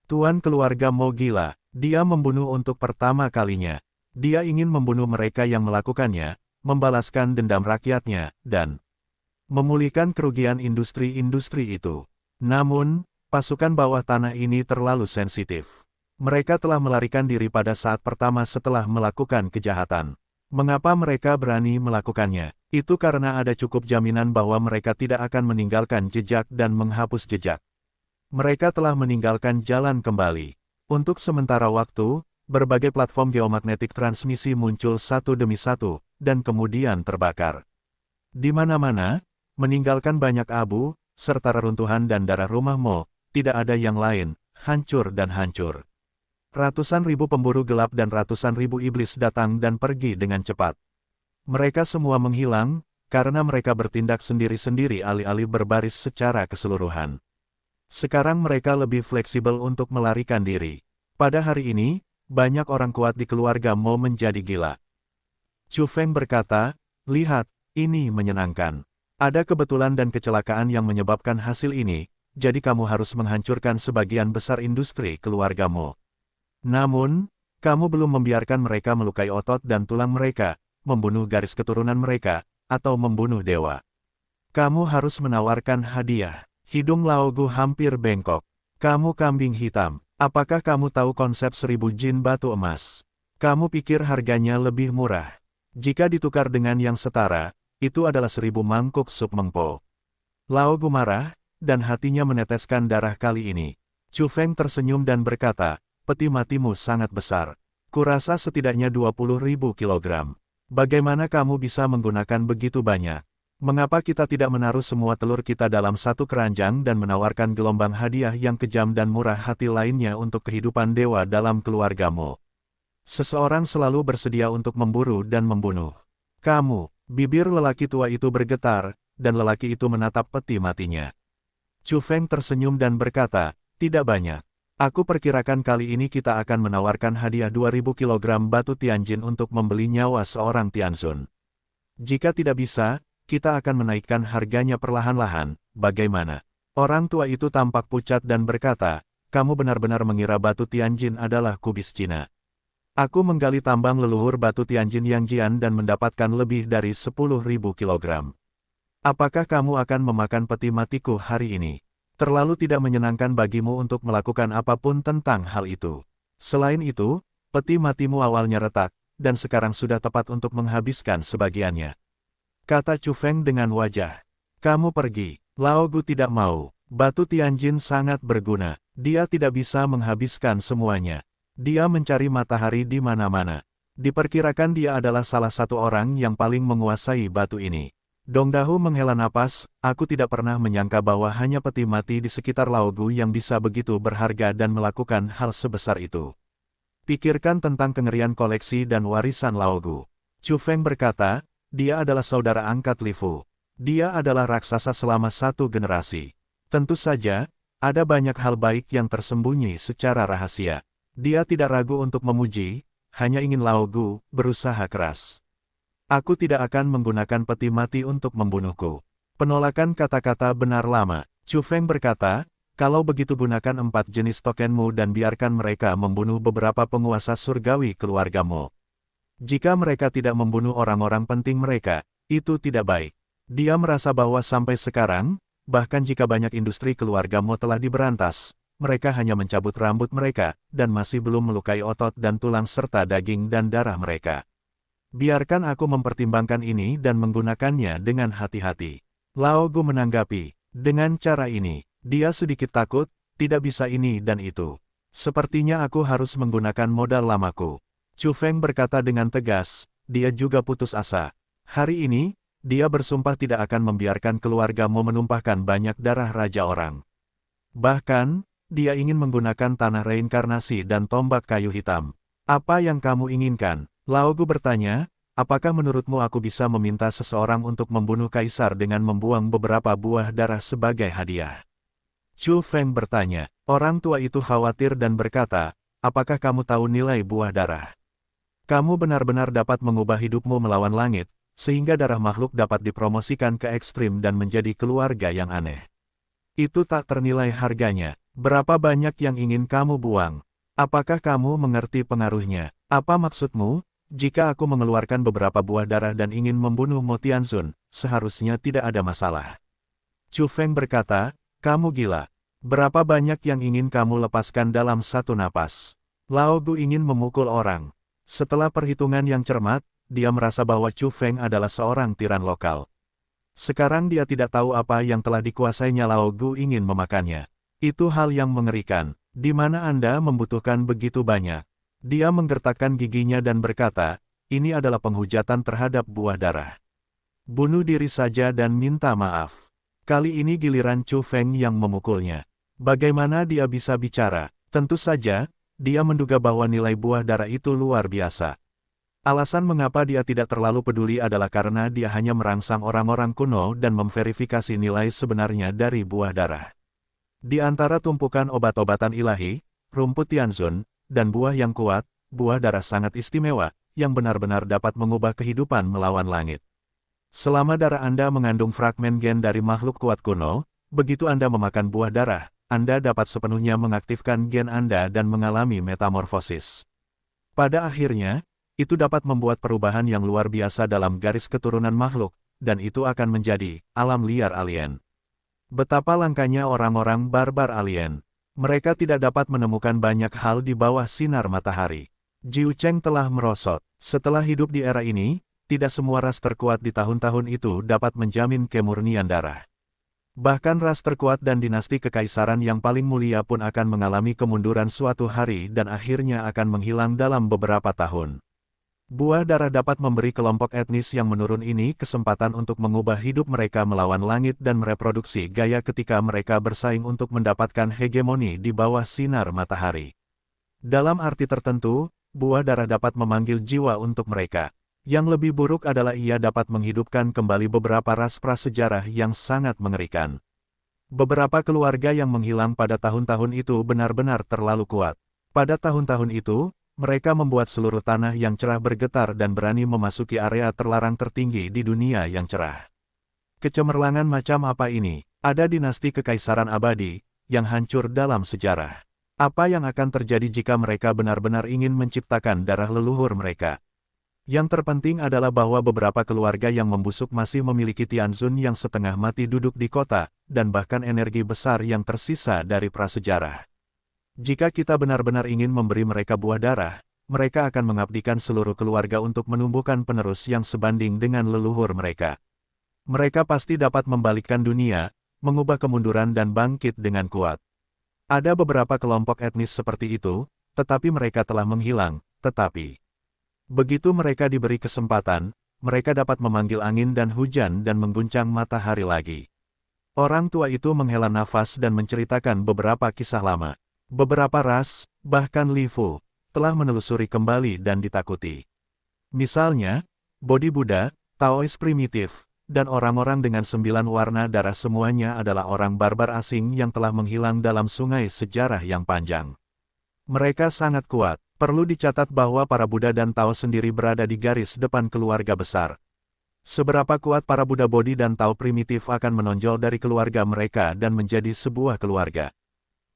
Tuan keluarga Mo gila, dia membunuh untuk pertama kalinya. Dia ingin membunuh mereka yang melakukannya, membalaskan dendam rakyatnya, dan memulihkan kerugian industri-industri itu. Namun, pasukan bawah tanah ini terlalu sensitif. Mereka telah melarikan diri pada saat pertama setelah melakukan kejahatan. Mengapa mereka berani melakukannya? Itu karena ada cukup jaminan bahwa mereka tidak akan meninggalkan jejak dan menghapus jejak. Mereka telah meninggalkan jalan kembali. Untuk sementara waktu, berbagai platform geomagnetik transmisi muncul satu demi satu, dan kemudian terbakar. Di mana-mana, meninggalkan banyak abu, serta reruntuhan dan darah rumah Mo, tidak ada yang lain, hancur dan hancur. Ratusan ribu pemburu gelap dan ratusan ribu iblis datang dan pergi dengan cepat. Mereka semua menghilang, karena mereka bertindak sendiri-sendiri alih-alih berbaris secara keseluruhan. Sekarang mereka lebih fleksibel untuk melarikan diri. Pada hari ini, banyak orang kuat di keluarga Mo menjadi gila. Chu Feng berkata, "Lihat, ini menyenangkan. Ada kebetulan dan kecelakaan yang menyebabkan hasil ini, jadi kamu harus menghancurkan sebagian besar industri keluarga Mo. Namun, kamu belum membiarkan mereka melukai otot dan tulang mereka, membunuh garis keturunan mereka, atau membunuh dewa. Kamu harus menawarkan hadiah." Hidung Laogu hampir bengkok. "Kamu kambing hitam. Apakah kamu tahu konsep 1000 jin batu emas? Kamu pikir harganya lebih murah? Jika ditukar dengan yang setara, itu adalah 1000 mangkuk sup mengpo." Laogu marah, dan hatinya meneteskan darah kali ini. Chu Feng tersenyum dan berkata, "Peti matimu sangat besar. Kurasa setidaknya 20.000 kilogram. Bagaimana kamu bisa menggunakan begitu banyak? Mengapa kita tidak menaruh semua telur kita dalam satu keranjang dan menawarkan gelombang hadiah yang kejam dan murah hati lainnya untuk kehidupan dewa dalam keluargamu?" Seseorang selalu bersedia untuk memburu dan membunuh. "Kamu," bibir lelaki tua itu bergetar, dan lelaki itu menatap peti matinya. Chu Feng tersenyum dan berkata, "Tidak banyak. Aku perkirakan kali ini kita akan menawarkan hadiah 2000 kg batu Tianjin untuk membeli nyawa seorang Tianzun. Jika tidak bisa, kita akan menaikkan harganya perlahan-lahan, bagaimana?" Orang tua itu tampak pucat dan berkata, "Kamu benar-benar mengira batu Tianjin adalah kubis Cina. Aku menggali tambang leluhur batu Tianjin Yangjian dan mendapatkan lebih dari 10.000 kilogram. Apakah kamu akan memakan peti matiku hari ini? Terlalu tidak menyenangkan bagimu untuk melakukan apapun tentang hal itu. Selain itu, peti matimu awalnya retak, dan sekarang sudah tepat untuk menghabiskan sebagiannya. Kata Chu Feng dengan wajah. Kamu pergi. Lao Gu tidak mau. Batu Tianjin sangat berguna. Dia tidak bisa menghabiskan semuanya. Dia mencari matahari di mana-mana. Diperkirakan dia adalah salah satu orang yang paling menguasai batu ini. Dong Dahu menghela napas, aku tidak pernah menyangka bahwa hanya peti mati di sekitar Lao Gu yang bisa begitu berharga dan melakukan hal sebesar itu. Pikirkan tentang kengerian koleksi dan warisan Lao Gu. Chu Feng berkata, dia adalah saudara angkat Li Fu. Dia adalah raksasa selama satu generasi. Tentu saja, ada banyak hal baik yang tersembunyi secara rahasia. Dia tidak ragu untuk memuji, hanya ingin Lao Gu berusaha keras. Aku tidak akan menggunakan peti mati untuk membunuhku. Penolakan kata-kata benar lama. Chu Feng berkata, kalau begitu gunakan 4 jenis tokenmu dan biarkan mereka membunuh beberapa penguasa surgawi keluargamu. Jika mereka tidak membunuh orang-orang penting mereka, itu tidak baik. Dia merasa bahwa sampai sekarang, bahkan jika banyak industri keluargamu telah diberantas, mereka hanya mencabut rambut mereka, dan masih belum melukai otot dan tulang serta daging dan darah mereka. Biarkan aku mempertimbangkan ini dan menggunakannya dengan hati-hati. Lao Gu menanggapi, dengan cara ini, dia sedikit takut, tidak bisa ini dan itu. Sepertinya aku harus menggunakan modal lamaku. Chu Feng berkata dengan tegas, dia juga putus asa. Hari ini, dia bersumpah tidak akan membiarkan keluargamu menumpahkan banyak darah raja orang. Bahkan, dia ingin menggunakan tanah reinkarnasi dan tombak kayu hitam. Apa yang kamu inginkan? Lao Gu bertanya, apakah menurutmu aku bisa meminta seseorang untuk membunuh kaisar dengan membuang beberapa buah darah sebagai hadiah? Chu Feng bertanya, orang tua itu khawatir dan berkata, apakah kamu tahu nilai buah darah? Kamu benar-benar dapat mengubah hidupmu melawan langit, sehingga darah makhluk dapat dipromosikan ke ekstrim dan menjadi keluarga yang aneh. Itu tak ternilai harganya. Berapa banyak yang ingin kamu buang? Apakah kamu mengerti pengaruhnya? Apa maksudmu? Jika aku mengeluarkan beberapa buah darah dan ingin membunuh Mo Tianzun, seharusnya tidak ada masalah. Chu Feng berkata, kamu gila. Berapa banyak yang ingin kamu lepaskan dalam satu napas? Lao Gu ingin memukul orang. Setelah perhitungan yang cermat, dia merasa bahwa Chu Feng adalah seorang tiran lokal. Sekarang dia tidak tahu apa yang telah dikuasainya. Lao Gu ingin memakannya. Itu hal yang mengerikan. Di mana Anda membutuhkan begitu banyak? Dia menggertakkan giginya dan berkata, ini adalah penghujatan terhadap buah darah. Bunuh diri saja dan minta maaf. Kali ini giliran Chu Feng yang memukulnya. Bagaimana dia bisa bicara? Tentu saja, dia menduga bahwa nilai buah darah itu luar biasa. Alasan mengapa dia tidak terlalu peduli adalah karena dia hanya merangsang orang-orang kuno dan memverifikasi nilai sebenarnya dari buah darah. Di antara tumpukan obat-obatan ilahi, rumput Tianzun, dan buah yang kuat, buah darah sangat istimewa, yang benar-benar dapat mengubah kehidupan melawan langit. Selama darah Anda mengandung fragmen gen dari makhluk kuat kuno, begitu Anda memakan buah darah, Anda dapat sepenuhnya mengaktifkan gen Anda dan mengalami metamorfosis. Pada akhirnya, itu dapat membuat perubahan yang luar biasa dalam garis keturunan makhluk, dan itu akan menjadi alam liar alien. Betapa langkanya orang-orang barbar alien. Mereka tidak dapat menemukan banyak hal di bawah sinar matahari. Jiu Cheng telah merosot. Setelah hidup di era ini, tidak semua ras terkuat di tahun-tahun itu dapat menjamin kemurnian darah. Bahkan ras terkuat dan dinasti kekaisaran yang paling mulia pun akan mengalami kemunduran suatu hari dan akhirnya akan menghilang dalam beberapa tahun. Buah darah dapat memberi kelompok etnis yang menurun ini kesempatan untuk mengubah hidup mereka melawan langit dan mereproduksi gaya ketika mereka bersaing untuk mendapatkan hegemoni di bawah sinar matahari. Dalam arti tertentu, buah darah dapat memanggil jiwa untuk mereka. Yang lebih buruk adalah ia dapat menghidupkan kembali beberapa ras prasejarah yang sangat mengerikan. Beberapa keluarga yang menghilang pada tahun-tahun itu benar-benar terlalu kuat. Pada tahun-tahun itu, mereka membuat seluruh tanah yang cerah bergetar dan berani memasuki area terlarang tertinggi di dunia yang cerah. Kecemerlangan macam apa ini? Ada dinasti kekaisaran abadi, yang hancur dalam sejarah. Apa yang akan terjadi jika mereka benar-benar ingin menciptakan darah leluhur mereka? Yang terpenting adalah bahwa beberapa keluarga yang membusuk masih memiliki Tianzun yang setengah mati duduk di kota, dan bahkan energi besar yang tersisa dari prasejarah. Jika kita benar-benar ingin memberi mereka buah darah, mereka akan mengabdikan seluruh keluarga untuk menumbuhkan penerus yang sebanding dengan leluhur mereka. Mereka pasti dapat membalikkan dunia, mengubah kemunduran dan bangkit dengan kuat. Ada beberapa kelompok etnis seperti itu, tetapi mereka telah menghilang, tetapi begitu mereka diberi kesempatan, mereka dapat memanggil angin dan hujan dan mengguncang matahari lagi. Orang tua itu menghela nafas dan menceritakan beberapa kisah lama. Beberapa ras, bahkan Lifu, telah menelusuri kembali dan ditakuti. Misalnya, Bodhi Buddha, Taois primitif, dan orang-orang dengan 9 warna darah semuanya adalah orang barbar asing yang telah menghilang dalam sungai sejarah yang panjang. Mereka sangat kuat. Perlu dicatat bahwa para Buddha dan Tao sendiri berada di garis depan keluarga besar. Seberapa kuat para Buddha Bodhi dan Tao primitif akan menonjol dari keluarga mereka dan menjadi sebuah keluarga.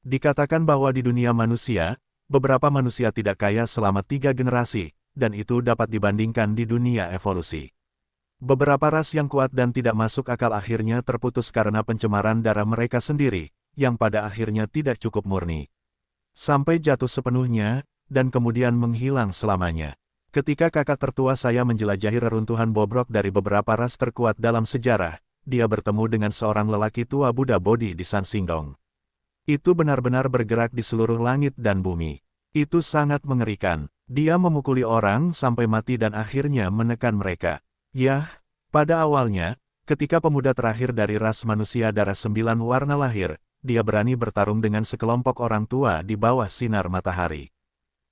Dikatakan bahwa di dunia manusia, beberapa manusia tidak kaya selama 3 generasi, dan itu dapat dibandingkan di dunia evolusi. Beberapa ras yang kuat dan tidak masuk akal akhirnya terputus karena pencemaran darah mereka sendiri, yang pada akhirnya tidak cukup murni. Sampai jatuh sepenuhnya, dan kemudian menghilang selamanya. Ketika kakak tertua saya menjelajahi reruntuhan bobrok dari beberapa ras terkuat dalam sejarah, dia bertemu dengan seorang lelaki tua Buddha Bodhi di San Xingdong. Itu benar-benar bergerak di seluruh langit dan bumi. Itu sangat mengerikan. Dia memukuli orang sampai mati dan akhirnya menekan mereka. Yah, pada awalnya, ketika pemuda terakhir dari ras manusia darah 9 warna lahir, dia berani bertarung dengan sekelompok orang tua di bawah sinar matahari.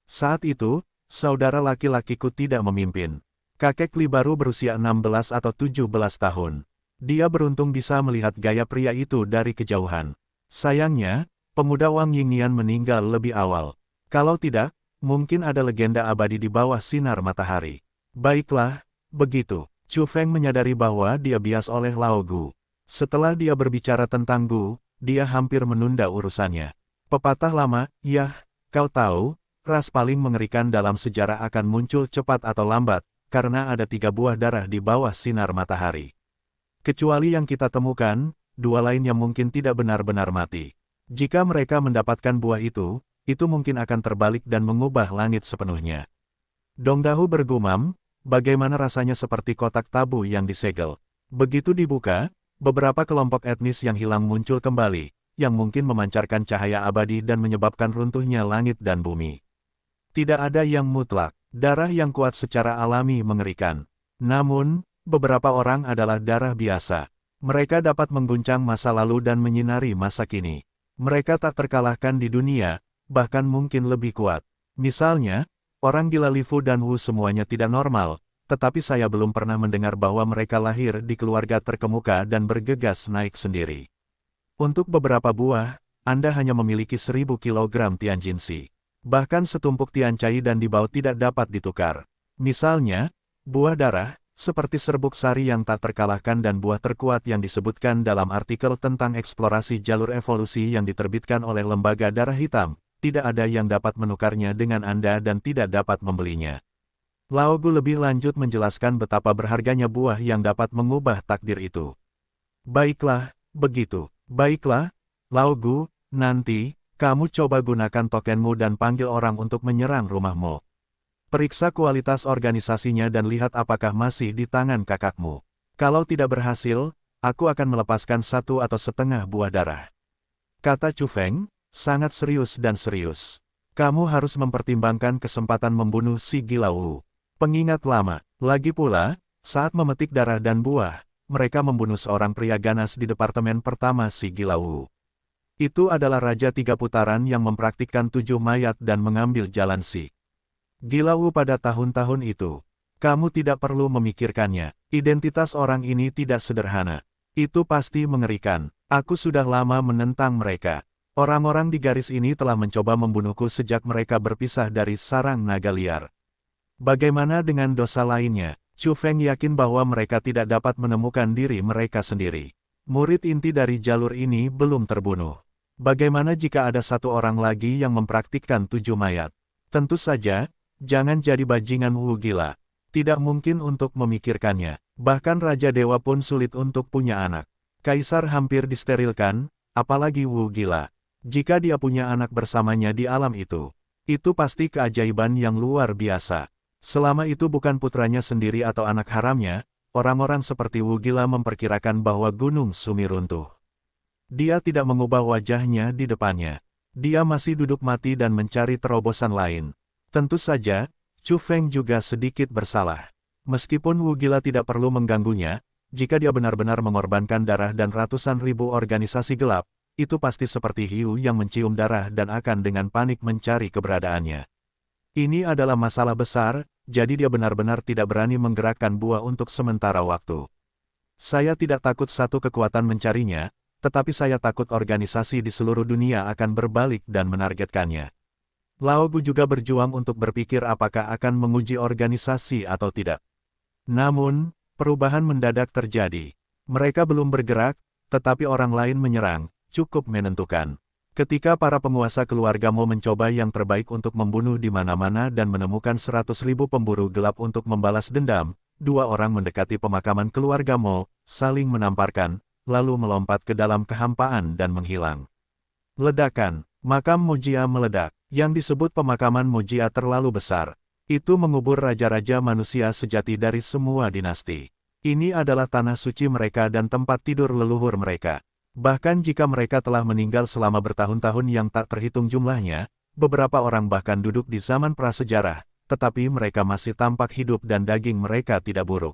Saat itu, saudara laki-lakiku tidak memimpin. Kakek Li baru berusia 16 atau 17 tahun. Dia beruntung bisa melihat gaya pria itu dari kejauhan. Sayangnya, pemuda Wang Yingnian meninggal lebih awal. Kalau tidak, mungkin ada legenda abadi di bawah sinar matahari. Baiklah, begitu. Chu Feng menyadari bahwa dia bias oleh Lao Gu. Setelah dia berbicara tentang Gu, dia hampir menunda urusannya. Pepatah lama, yah, kau tahu, ras paling mengerikan dalam sejarah akan muncul cepat atau lambat, karena ada 3 buah darah di bawah sinar matahari. Kecuali yang kita temukan, 2 lainnya mungkin tidak benar-benar mati. Jika mereka mendapatkan buah itu mungkin akan terbalik dan mengubah langit sepenuhnya. Dong Dahu bergumam, bagaimana rasanya seperti kotak tabu yang disegel. Begitu dibuka, beberapa kelompok etnis yang hilang muncul kembali, yang mungkin memancarkan cahaya abadi dan menyebabkan runtuhnya langit dan bumi. Tidak ada yang mutlak, darah yang kuat secara alami mengerikan. Namun, beberapa orang adalah darah biasa. Mereka dapat mengguncang masa lalu dan menyinari masa kini. Mereka tak terkalahkan di dunia, bahkan mungkin lebih kuat. Misalnya, orang gila Lifu dan Wu semuanya tidak normal, tetapi saya belum pernah mendengar bahwa mereka lahir di keluarga terkemuka dan bergegas naik sendiri. Untuk beberapa buah, Anda hanya memiliki 1000 kg Tianjinsi. Bahkan setumpuk Tiancai dan dibau tidak dapat ditukar. Misalnya, buah darah, seperti serbuk sari yang tak terkalahkan dan buah terkuat yang disebutkan dalam artikel tentang eksplorasi jalur evolusi yang diterbitkan oleh Lembaga Darah Hitam, tidak ada yang dapat menukarnya dengan Anda dan tidak dapat membelinya. Lao Gu lebih lanjut menjelaskan betapa berharganya buah yang dapat mengubah takdir itu. Baiklah, begitu. Baiklah, Lao Gu, nanti, kamu coba gunakan tokenmu dan panggil orang untuk menyerang rumahmu. Periksa kualitas organisasinya dan lihat apakah masih di tangan kakakmu. Kalau tidak berhasil, aku akan melepaskan 1 atau setengah buah darah. Kata Chu Feng, sangat serius dan serius. Kamu harus mempertimbangkan kesempatan membunuh si gila Wu. Pengingat lama, lagi pula, saat memetik darah dan buah, mereka membunuh seorang pria ganas di departemen pertama si gila Wu. Itu adalah Raja 3 putaran yang mempraktikkan 7 mayat dan mengambil jalan si gila Wu pada tahun-tahun itu. Kamu tidak perlu memikirkannya. Identitas orang ini tidak sederhana. Itu pasti mengerikan. Aku sudah lama menentang mereka. Orang-orang di garis ini telah mencoba membunuhku sejak mereka berpisah dari sarang naga liar. Bagaimana dengan dosa lainnya? Chu Feng yakin bahwa mereka tidak dapat menemukan diri mereka sendiri. Murid inti dari jalur ini belum terbunuh. Bagaimana jika ada satu orang lagi yang mempraktikkan 7 mayat? Tentu saja, jangan jadi bajingan Wu gila. Tidak mungkin untuk memikirkannya. Bahkan Raja Dewa pun sulit untuk punya anak. Kaisar hampir disterilkan, apalagi Wu gila. Jika dia punya anak bersamanya di alam itu pasti keajaiban yang luar biasa. Selama itu bukan putranya sendiri atau anak haramnya, orang-orang seperti Wu gila memperkirakan bahwa Gunung Sumi runtuh. Dia tidak mengubah wajahnya di depannya. Dia masih duduk mati dan mencari terobosan lain. Tentu saja, Chu Feng juga sedikit bersalah. Meskipun Wu gila tidak perlu mengganggunya, jika dia benar-benar mengorbankan darah dan ratusan ribu organisasi gelap, itu pasti seperti hiu yang mencium darah dan akan dengan panik mencari keberadaannya. Ini adalah masalah besar, jadi dia benar-benar tidak berani menggerakkan buah untuk sementara waktu. Saya tidak takut satu kekuatan mencarinya, tetapi saya takut organisasi di seluruh dunia akan berbalik dan menargetkannya. Lao Gu juga berjuang untuk berpikir apakah akan menguji organisasi atau tidak. Namun, perubahan mendadak terjadi. Mereka belum bergerak, tetapi orang lain menyerang, cukup menentukan. Ketika para penguasa keluarga Mo mencoba yang terbaik untuk membunuh di mana-mana dan menemukan 100.000 pemburu gelap untuk membalas dendam, dua orang mendekati pemakaman keluarga Mo, saling menamparkan, lalu melompat ke dalam kehampaan dan menghilang. Ledakan, makam Mojia meledak. Yang disebut pemakaman Mojia terlalu besar. Itu mengubur raja-raja manusia sejati dari semua dinasti. Ini adalah tanah suci mereka dan tempat tidur leluhur mereka. Bahkan jika mereka telah meninggal selama bertahun-tahun yang tak terhitung jumlahnya, beberapa orang bahkan duduk di zaman prasejarah, tetapi mereka masih tampak hidup dan daging mereka tidak buruk.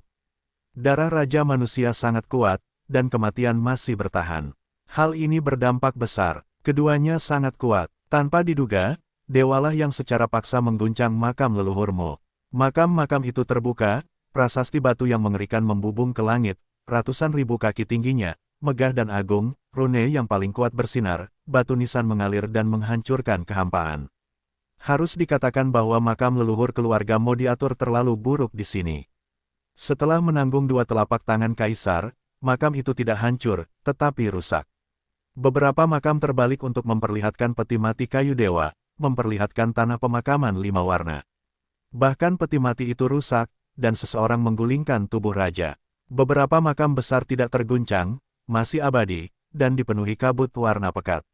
Darah raja manusia sangat kuat, dan kematian masih bertahan. Hal ini berdampak besar, keduanya sangat kuat. Tanpa diduga, dewalah yang secara paksa mengguncang makam leluhurmu. Makam-makam itu terbuka, prasasti batu yang mengerikan membubung ke langit, ratusan ribu kaki tingginya, megah dan agung, rune yang paling kuat bersinar, batu nisan mengalir dan menghancurkan kehampaan. Harus dikatakan bahwa makam leluhur keluarga Mo diatur terlalu buruk di sini. Setelah menanggung dua telapak tangan kaisar, makam itu tidak hancur, tetapi rusak. Beberapa makam terbalik untuk memperlihatkan peti mati kayu dewa, memperlihatkan tanah pemakaman 5 warna. Bahkan peti mati itu rusak, dan seseorang menggulingkan tubuh raja. Beberapa makam besar tidak terguncang, masih abadi, dan dipenuhi kabut warna pekat.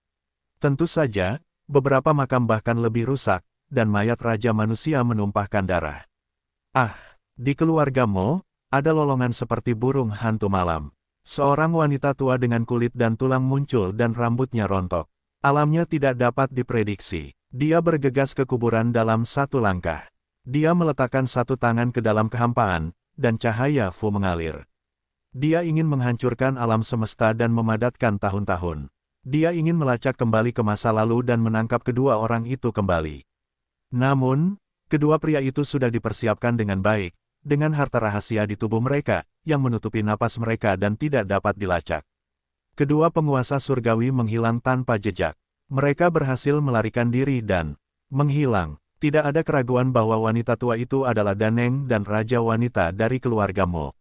Tentu saja, beberapa makam bahkan lebih rusak, dan mayat raja manusia menumpahkan darah. Di keluarga Mo, ada lolongan seperti burung hantu malam. Seorang wanita tua dengan kulit dan tulang muncul dan rambutnya rontok. Alamnya tidak dapat diprediksi. Dia bergegas ke kuburan dalam satu langkah. Dia meletakkan satu tangan ke dalam kehampaan, dan cahaya Fu mengalir. Dia ingin menghancurkan alam semesta dan memadatkan tahun-tahun. Dia ingin melacak kembali ke masa lalu dan menangkap kedua orang itu kembali. Namun, kedua pria itu sudah dipersiapkan dengan baik, dengan harta rahasia di tubuh mereka, yang menutupi napas mereka dan tidak dapat dilacak. Kedua penguasa surgawi menghilang tanpa jejak. Mereka berhasil melarikan diri dan menghilang. Tidak ada keraguan bahwa wanita tua itu adalah Daneng dan Raja Wanita dari keluarga Mo.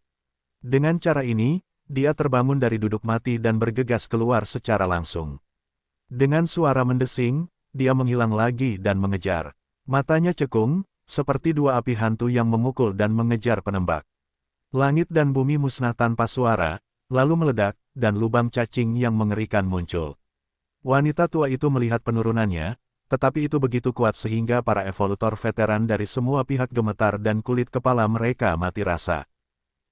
Dengan cara ini, dia terbangun dari duduk mati dan bergegas keluar secara langsung. Dengan suara mendesing, dia menghilang lagi dan mengejar. Matanya cekung, seperti dua api hantu yang memukul dan mengejar penembak. Langit dan bumi musnah tanpa suara, lalu meledak, dan lubang cacing yang mengerikan muncul. Wanita tua itu melihat penurunannya, tetapi itu begitu kuat sehingga para evolutor veteran dari semua pihak gemetar dan kulit kepala mereka mati rasa.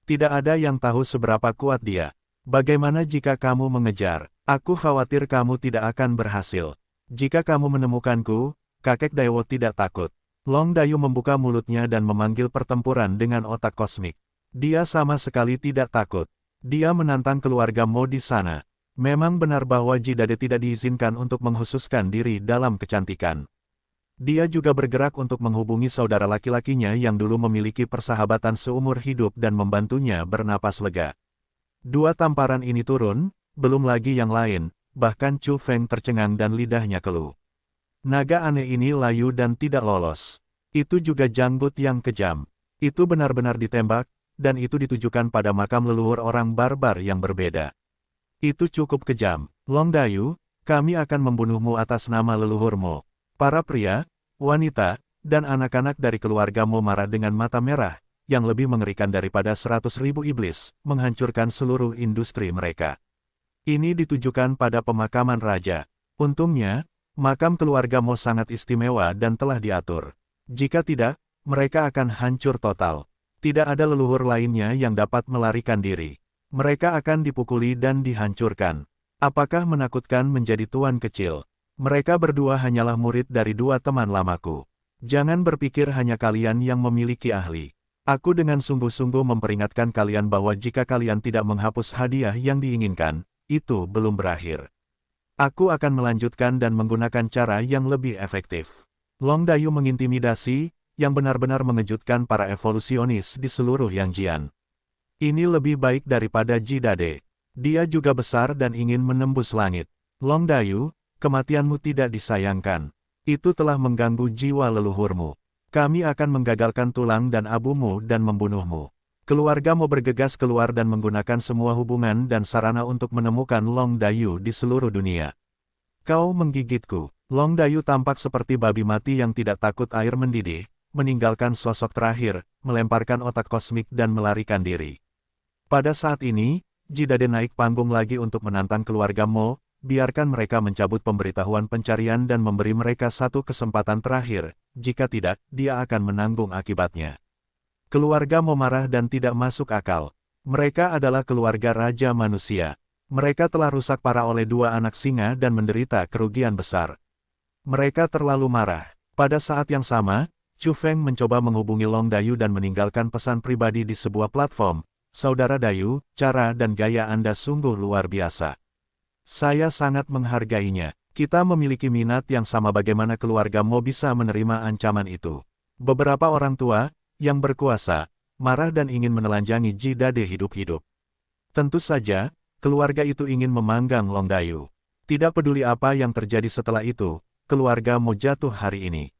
Tidak ada yang tahu seberapa kuat dia. Bagaimana jika kamu mengejar? Aku khawatir kamu tidak akan berhasil. Jika kamu menemukanku, kakek Daewo tidak takut. Long Dayu membuka mulutnya dan memanggil pertempuran dengan otak kosmik. Dia sama sekali tidak takut. Dia menantang keluarga Mo di sana. Memang benar bahwa Jidade tidak diizinkan untuk menghususkan diri dalam kecantikan. Dia juga bergerak untuk menghubungi saudara laki-lakinya yang dulu memiliki persahabatan seumur hidup dan membantunya bernapas lega. Dua tamparan ini turun, belum lagi yang lain, bahkan Chu Feng tercengang dan lidahnya keluh. Naga aneh ini layu dan tidak lolos. Itu juga janggut yang kejam. Itu benar-benar ditembak, dan itu ditujukan pada makam leluhur orang barbar yang berbeda. Itu cukup kejam. Long Dayu, Kami akan membunuhmu atas nama leluhurmu. Para pria, wanita, dan anak-anak dari keluargamu marah dengan mata merah, yang lebih mengerikan daripada 100.000 iblis, menghancurkan seluruh industri mereka. Ini ditujukan pada pemakaman raja. Untungnya, makam keluarga Mo sangat istimewa dan telah diatur. Jika tidak, mereka akan hancur total. Tidak ada leluhur lainnya yang dapat melarikan diri. Mereka akan dipukuli dan dihancurkan. Apakah menakutkan menjadi tuan kecil? Mereka berdua hanyalah murid dari dua teman lamaku. Jangan berpikir hanya kalian yang memiliki ahli. Aku dengan sungguh-sungguh memperingatkan kalian bahwa jika kalian tidak menghapus hadiah yang diinginkan, itu belum berakhir. Aku akan melanjutkan dan menggunakan cara yang lebih efektif. Long Dayu mengintimidasi, yang benar-benar mengejutkan para evolusionis di seluruh Yangjian. Ini lebih baik daripada Jidade. Dia juga besar dan ingin menembus langit. Long Dayu, kematianmu tidak disayangkan. Itu telah mengganggu jiwa leluhurmu. Kami akan menggagalkan tulang dan abumu dan membunuhmu. Keluargamu bergegas keluar dan menggunakan semua hubungan dan sarana untuk menemukan Long Dayu di seluruh dunia. Kau menggigitku. Long Dayu tampak seperti babi mati yang tidak takut air mendidih, meninggalkan sosok terakhir, melemparkan otak kosmik dan melarikan diri. Pada saat ini, Jidade naik panggung lagi untuk menantang keluarga Mo. Biarkan mereka mencabut pemberitahuan pencarian dan memberi mereka satu kesempatan terakhir, jika tidak, dia akan menanggung akibatnya. Keluarga Mo marah dan tidak masuk akal. Mereka adalah keluarga Raja Manusia. Mereka telah rusak parah oleh dua anak singa dan menderita kerugian besar. Mereka terlalu marah. Pada saat yang sama, Chu Feng mencoba menghubungi Long Dayu dan meninggalkan pesan pribadi di sebuah platform. Saudara Dayu, cara dan gaya Anda sungguh luar biasa. Saya sangat menghargainya. Kita memiliki minat yang sama bagaimana keluarga Mo bisa menerima ancaman itu. Beberapa orang tua, yang berkuasa, marah dan ingin menelanjangi Jidade hidup-hidup. Tentu saja, keluarga itu ingin memanggang Long Dayu. Tidak peduli apa yang terjadi setelah itu, keluarga Mo jatuh hari ini.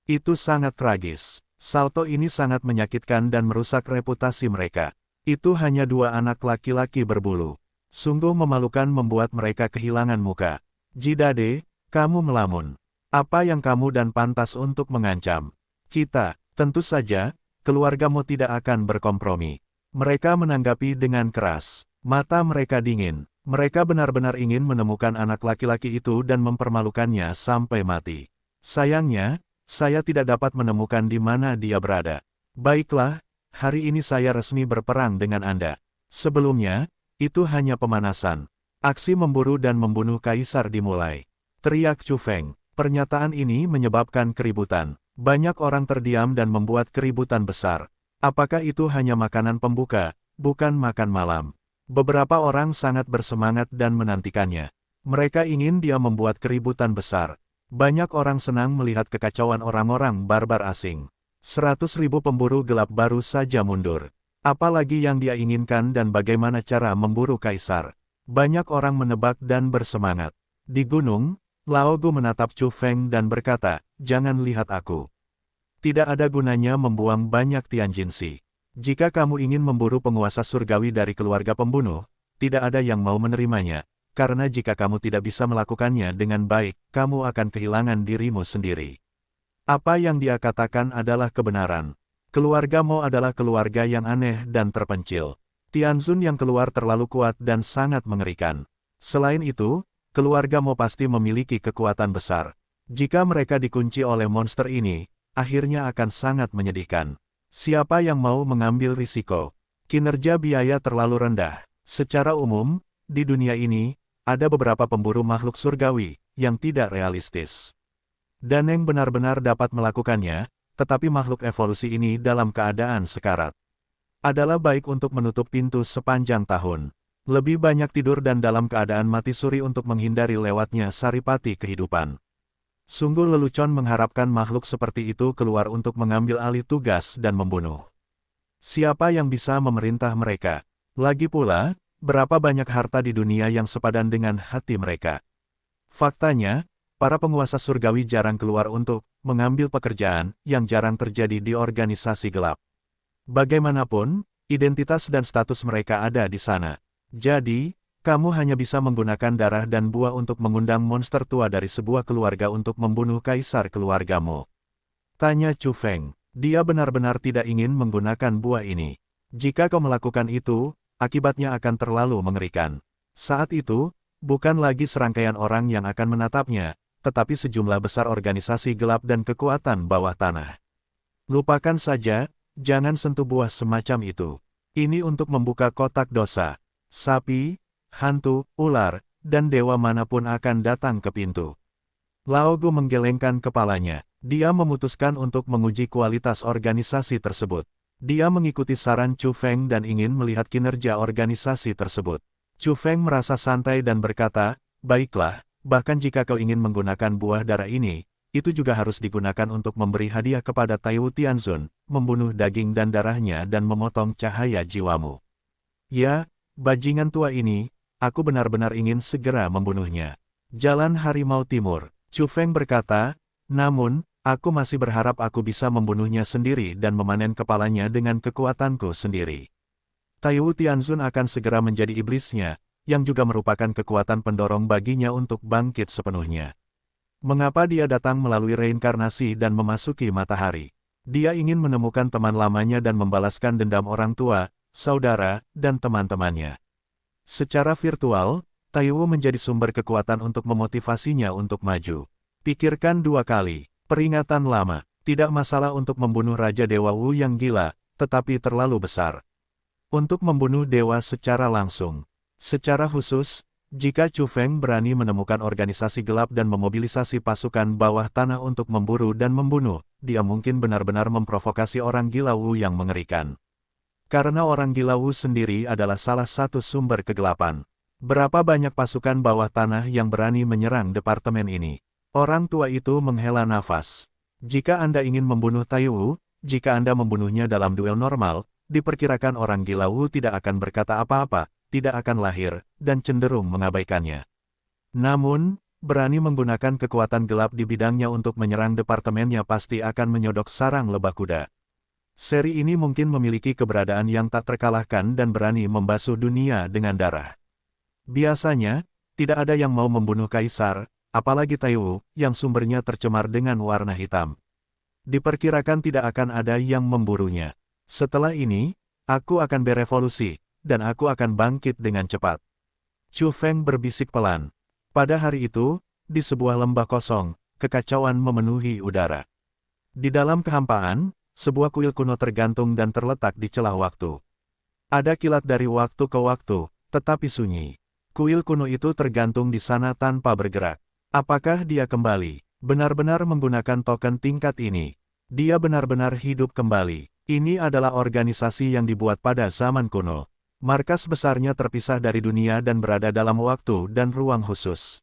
Itu sangat tragis. Salto ini sangat menyakitkan dan merusak reputasi mereka. Itu hanya dua anak laki-laki berbulu. Sungguh memalukan membuat mereka kehilangan muka. Jidade, kamu melamun. Apa yang kamu dan pantas untuk mengancam? Kita, tentu saja, keluargamu tidak akan berkompromi. Mereka menanggapi dengan keras. Mata mereka dingin. Mereka benar-benar ingin menemukan anak laki-laki itu dan mempermalukannya sampai mati. Sayangnya, saya tidak dapat menemukan di mana dia berada. Baiklah, hari ini saya resmi berperang dengan Anda. Sebelumnya, itu hanya pemanasan. Aksi memburu dan membunuh kaisar dimulai. Teriak Chu Feng. Pernyataan ini menyebabkan keributan. Banyak orang terdiam dan membuat keributan besar. Apakah itu hanya makanan pembuka, bukan makan malam? Beberapa orang sangat bersemangat dan menantikannya. Mereka ingin dia membuat keributan besar. Banyak orang senang melihat kekacauan orang-orang barbar asing. 100.000 pemburu gelap baru saja mundur. Apalagi yang dia inginkan dan bagaimana cara memburu kaisar. Banyak orang menebak dan bersemangat. Di gunung, Lao Gu menatap Chu Feng dan berkata, jangan lihat aku. Tidak ada gunanya membuang banyak Tianjinsi. Jika kamu ingin memburu penguasa surgawi dari keluarga pembunuh, tidak ada yang mau menerimanya, karena jika kamu tidak bisa melakukannya dengan baik, kamu akan kehilangan dirimu sendiri. Apa yang dia katakan adalah kebenaran. Keluarga Mo adalah keluarga yang aneh dan terpencil. Tianzun yang keluar terlalu kuat dan sangat mengerikan. Selain itu, keluarga Mo pasti memiliki kekuatan besar. Jika mereka dikunci oleh monster ini, akhirnya akan sangat menyedihkan. Siapa yang mau mengambil risiko? Kinerja biaya terlalu rendah. Secara umum, di dunia ini, ada beberapa pemburu makhluk surgawi yang tidak realistis. Dan yang benar-benar dapat melakukannya, tetapi makhluk evolusi ini dalam keadaan sekarat. Adalah baik untuk menutup pintu sepanjang tahun. Lebih banyak tidur dan dalam keadaan mati suri untuk menghindari lewatnya saripati kehidupan. Sungguh lelucon mengharapkan makhluk seperti itu keluar untuk mengambil alih tugas dan membunuh. Siapa yang bisa memerintah mereka? Lagi pula, berapa banyak harta di dunia yang sepadan dengan hati mereka? Faktanya, para penguasa surgawi jarang keluar untuk mengambil pekerjaan yang jarang terjadi di organisasi gelap. Bagaimanapun, identitas dan status mereka ada di sana. Jadi, Kamu hanya bisa menggunakan darah dan buah untuk mengundang monster tua dari sebuah keluarga untuk membunuh kaisar keluargamu. Tanya Chu Feng. Dia benar-benar tidak ingin menggunakan buah ini. Jika kau melakukan itu, akibatnya akan terlalu mengerikan. Saat itu, bukan lagi serangkaian orang yang akan menatapnya, tetapi sejumlah besar organisasi gelap dan kekuatan bawah tanah. Lupakan saja, jangan sentuh buah semacam itu. Ini untuk membuka kotak dosa. Sapi, hantu, ular, dan dewa manapun akan datang ke pintu. Lao Gu menggelengkan kepalanya. Dia memutuskan untuk menguji kualitas organisasi tersebut. Dia mengikuti saran Chu Feng dan ingin melihat kinerja organisasi tersebut. Chu Feng merasa santai dan berkata, baiklah, bahkan jika kau ingin menggunakan buah darah ini, itu juga harus digunakan untuk memberi hadiah kepada Taiwu Tianzun, membunuh daging dan darahnya dan memotong cahaya jiwamu. Ya, bajingan tua ini, aku benar-benar ingin segera membunuhnya. Jalan Harimau Timur, Chu Feng berkata, namun, aku masih berharap aku bisa membunuhnya sendiri dan memanen kepalanya dengan kekuatanku sendiri. Taiwu Tianzun akan segera menjadi iblisnya, yang juga merupakan kekuatan pendorong baginya untuk bangkit sepenuhnya. Mengapa dia datang melalui reinkarnasi dan memasuki matahari? Dia ingin menemukan teman lamanya dan membalaskan dendam orang tua, saudara, dan teman-temannya. Secara virtual, Taiwu menjadi sumber kekuatan untuk memotivasinya untuk maju. Pikirkan 2 kali. Peringatan lama. Tidak masalah untuk membunuh Raja Dewa Wu yang gila, tetapi terlalu besar. Untuk membunuh dewa secara langsung. Secara khusus, jika Chu Feng berani menemukan organisasi gelap dan memobilisasi pasukan bawah tanah untuk memburu dan membunuh, dia mungkin benar-benar memprovokasi orang gila Wu yang mengerikan. Karena orang gila Wu sendiri adalah salah satu sumber kegelapan. Berapa banyak pasukan bawah tanah yang berani menyerang departemen ini? Orang tua itu menghela nafas. Jika Anda ingin membunuh Taiwu, jika Anda membunuhnya dalam duel normal, diperkirakan orang gila Wu tidak akan berkata apa-apa, tidak akan lahir, dan cenderung mengabaikannya. Namun, berani menggunakan kekuatan gelap di bidangnya untuk menyerang departemennya pasti akan menyodok sarang lebah kuda. Seri ini mungkin memiliki keberadaan yang tak terkalahkan dan berani membasuh dunia dengan darah. Biasanya, tidak ada yang mau membunuh kaisar, apalagi Taiwu, yang sumbernya tercemar dengan warna hitam. Diperkirakan tidak akan ada yang memburunya. Setelah ini, aku akan berevolusi, dan aku akan bangkit dengan cepat. Chu Feng berbisik pelan. Pada hari itu, di sebuah lembah kosong, kekacauan memenuhi udara. Di dalam kehampaan, sebuah kuil kuno tergantung dan terletak di celah waktu. Ada kilat dari waktu ke waktu, tetapi sunyi. Kuil kuno itu tergantung di sana tanpa bergerak. Apakah dia kembali? Benar-benar menggunakan token tingkat ini. Dia benar-benar hidup kembali. Ini adalah organisasi yang dibuat pada zaman kuno. Markas besarnya terpisah dari dunia dan berada dalam waktu dan ruang khusus.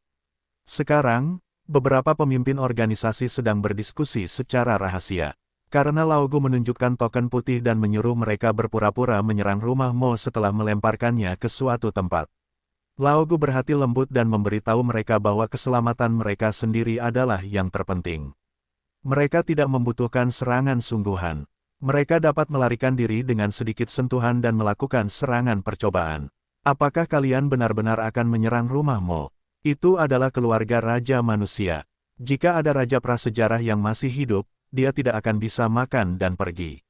Sekarang, beberapa pemimpin organisasi sedang berdiskusi secara rahasia. Karena Lao Gu menunjukkan token putih dan menyuruh mereka berpura-pura menyerang rumah Mo setelah melemparkannya ke suatu tempat. Lao Gu berhati lembut dan memberitahu mereka bahwa keselamatan mereka sendiri adalah yang terpenting. Mereka tidak membutuhkan serangan sungguhan. Mereka dapat melarikan diri dengan sedikit sentuhan dan melakukan serangan percobaan. Apakah kalian benar-benar akan menyerang rumah Mo? Itu adalah keluarga Raja Manusia. Jika ada Raja Prasejarah yang masih hidup, dia tidak akan bisa makan dan pergi.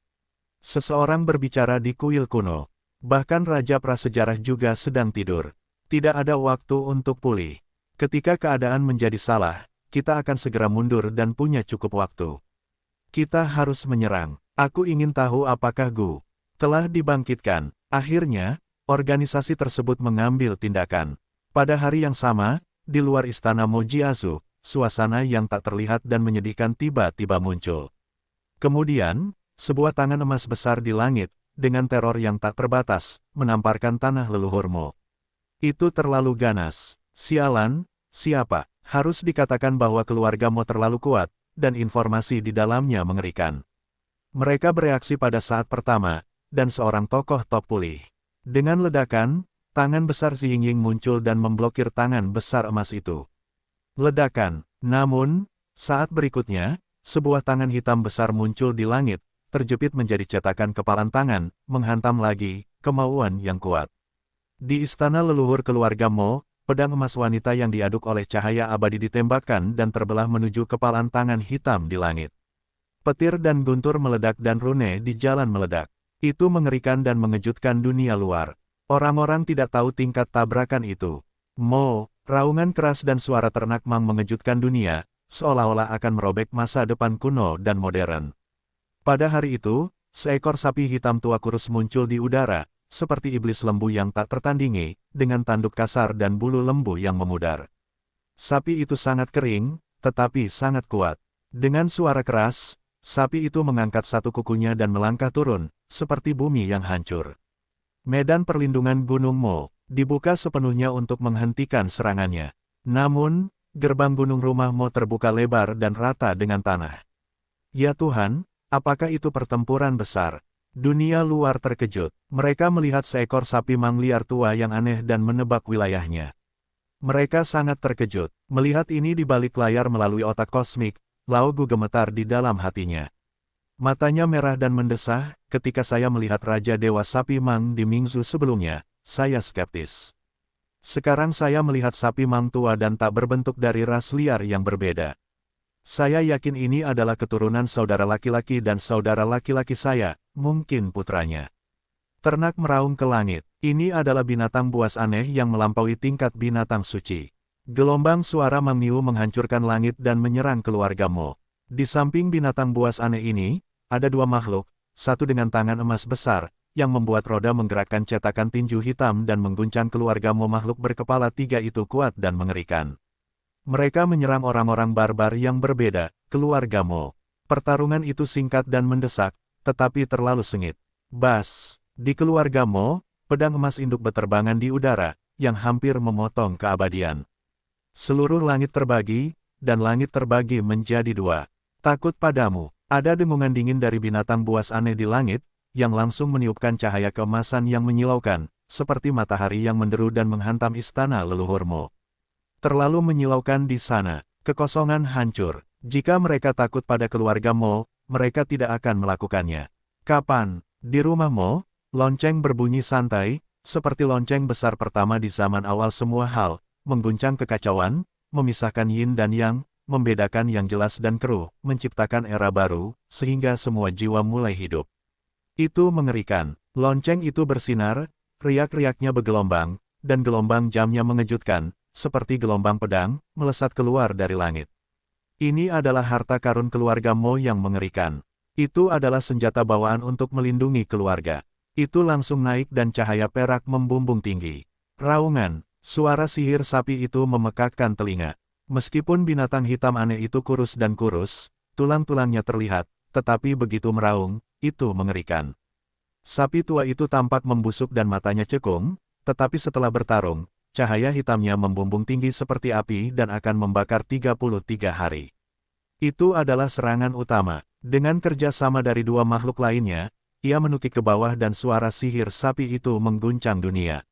Seseorang berbicara di kuil kuno. Bahkan Raja Prasejarah juga sedang tidur. Tidak ada waktu untuk pulih. Ketika keadaan menjadi salah, kita akan segera mundur dan punya cukup waktu. Kita harus menyerang. Aku ingin tahu apakah Gu telah dibangkitkan. Akhirnya, organisasi tersebut mengambil tindakan. Pada hari yang sama, di luar istana Mojiazu, suasana yang tak terlihat dan menyedihkan tiba-tiba muncul. Kemudian, sebuah tangan emas besar di langit, dengan teror yang tak terbatas, menamparkan tanah leluhurmu. Itu terlalu ganas. Sialan, siapa? Harus dikatakan bahwa keluargamu terlalu kuat, dan informasi di dalamnya mengerikan. Mereka bereaksi pada saat pertama, dan seorang tokoh top pulih. Dengan ledakan, tangan besar Xi Yingying muncul dan memblokir tangan besar emas itu. Ledakan. Namun, saat berikutnya, sebuah tangan hitam besar muncul di langit, terjepit menjadi cetakan kepalan tangan, menghantam lagi, kemauan yang kuat. Di istana leluhur keluarga Mo, pedang emas wanita yang diaduk oleh cahaya abadi ditembakkan dan terbelah menuju kepalan tangan hitam di langit. Petir dan guntur meledak dan rune di jalan meledak. Itu mengerikan dan mengejutkan dunia luar. Orang-orang tidak tahu tingkat tabrakan itu. Mo, raungan keras dan suara ternak Mang mengejutkan dunia, seolah-olah akan merobek masa depan kuno dan modern. Pada hari itu, seekor sapi hitam tua kurus muncul di udara, seperti iblis lembu yang tak tertandingi, dengan tanduk kasar dan bulu lembu yang memudar. Sapi itu sangat kering, tetapi sangat kuat. Dengan suara keras, sapi itu mengangkat satu kukunya dan melangkah turun, seperti bumi yang hancur. Medan perlindungan Gunung Mo dibuka sepenuhnya untuk menghentikan serangannya. Namun, gerbang gunung rumah Mo terbuka lebar dan rata dengan tanah. Ya Tuhan, apakah itu pertempuran besar? Dunia luar terkejut. Mereka melihat seekor sapi Mang liar tua yang aneh dan menebak wilayahnya. Mereka sangat terkejut. Melihat ini di balik layar melalui otak kosmik, Lao Gu gemetar di dalam hatinya. Matanya merah dan mendesah, ketika saya melihat Raja Dewa Sapi Mang di Mingzu sebelumnya, saya skeptis. Sekarang saya melihat sapi Mang tua dan tak berbentuk dari ras liar yang berbeda. Saya yakin ini adalah keturunan saudara laki-laki dan saudara laki-laki saya, mungkin putranya. Ternak meraung ke langit. Ini adalah binatang buas aneh yang melampaui tingkat binatang suci. Gelombang suara Mang Niu menghancurkan langit dan menyerang keluarga Mo. Di samping binatang buas aneh ini, ada dua makhluk, satu dengan tangan emas besar, yang membuat roda menggerakkan cetakan tinju hitam dan mengguncang keluarga Mo. Makhluk berkepala tiga itu kuat dan mengerikan. Mereka menyerang orang-orang barbar yang berbeda, keluarga Mo. Pertarungan itu singkat dan mendesak, tetapi terlalu sengit. Bas, di keluarga Mo, pedang emas induk beterbangan di udara, yang hampir memotong keabadian. Seluruh langit terbagi, dan langit terbagi menjadi dua. Takut padamu, ada dengungan dingin dari binatang buas aneh di langit, yang langsung meniupkan cahaya keemasan yang menyilaukan, seperti matahari yang menderu dan menghantam istana leluhur Mo. Terlalu menyilaukan di sana, kekosongan hancur. Jika mereka takut pada keluarga Mo, mereka tidak akan melakukannya. Kapan? Di rumah Mo, lonceng berbunyi santai, seperti lonceng besar pertama di zaman awal. Semua hal, mengguncang kekacauan, memisahkan yin dan yang, membedakan yang jelas dan keruh, menciptakan era baru, sehingga semua jiwa mulai hidup. Itu mengerikan. Lonceng itu bersinar, riak-riaknya bergelombang, dan gelombang jamnya mengejutkan, seperti gelombang pedang, melesat keluar dari langit. Ini adalah harta karun keluarga Mo yang mengerikan. Itu adalah senjata bawaan untuk melindungi keluarga. Itu langsung naik dan cahaya perak membumbung tinggi. Raungan, suara sihir sapi itu memekakkan telinga. Meskipun binatang hitam aneh itu kurus dan kurus, tulang-tulangnya terlihat, tetapi begitu meraung, itu mengerikan. Sapi tua itu tampak membusuk dan matanya cekung, tetapi setelah bertarung, cahaya hitamnya membumbung tinggi seperti api dan akan membakar 33 hari. Itu adalah serangan utama. Dengan kerja sama dari dua makhluk lainnya, ia menukik ke bawah dan suara sihir sapi itu mengguncang dunia.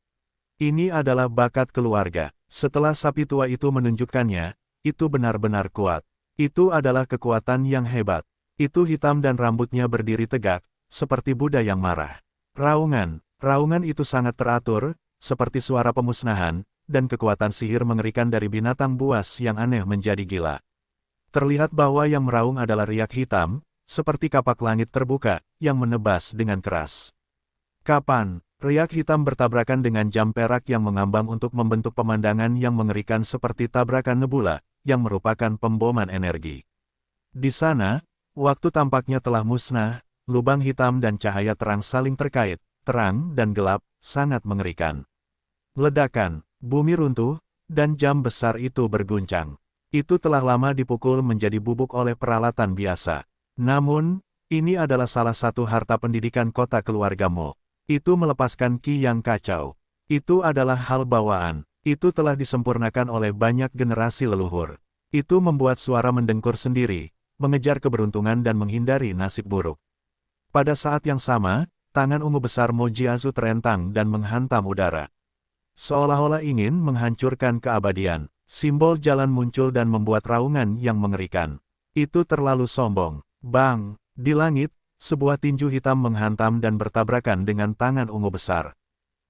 Ini adalah bakat keluarga. Setelah sapi tua itu menunjukkannya, itu benar-benar kuat. Itu adalah kekuatan yang hebat. Itu hitam dan rambutnya berdiri tegak, seperti Buddha yang marah. Raungan itu sangat teratur, seperti suara pemusnahan, dan kekuatan sihir mengerikan dari binatang buas yang aneh menjadi gila. Terlihat bahwa yang meraung adalah riak hitam, seperti kapak langit terbuka, yang menebas dengan keras. Kapan? Riak hitam bertabrakan dengan jam perak yang mengambang untuk membentuk pemandangan yang mengerikan seperti tabrakan nebula, yang merupakan pemboman energi. Di sana, waktu tampaknya telah musnah, lubang hitam dan cahaya terang saling terkait, terang dan gelap, sangat mengerikan. Ledakan, bumi runtuh, dan jam besar itu berguncang. Itu telah lama dipukul menjadi bubuk oleh peralatan biasa. Namun, ini adalah salah satu harta pendidikan kota keluarga Mo. Itu melepaskan ki yang kacau. Itu adalah hal bawaan. Itu telah disempurnakan oleh banyak generasi leluhur. Itu membuat suara mendengkur sendiri, mengejar keberuntungan dan menghindari nasib buruk. Pada saat yang sama, tangan ungu besar Mo Jiazu terentang dan menghantam udara. Seolah-olah ingin menghancurkan keabadian. Simbol jalan muncul dan membuat raungan yang mengerikan. Itu terlalu sombong. Bang! Di langit, sebuah tinju hitam menghantam dan bertabrakan dengan tangan ungu besar.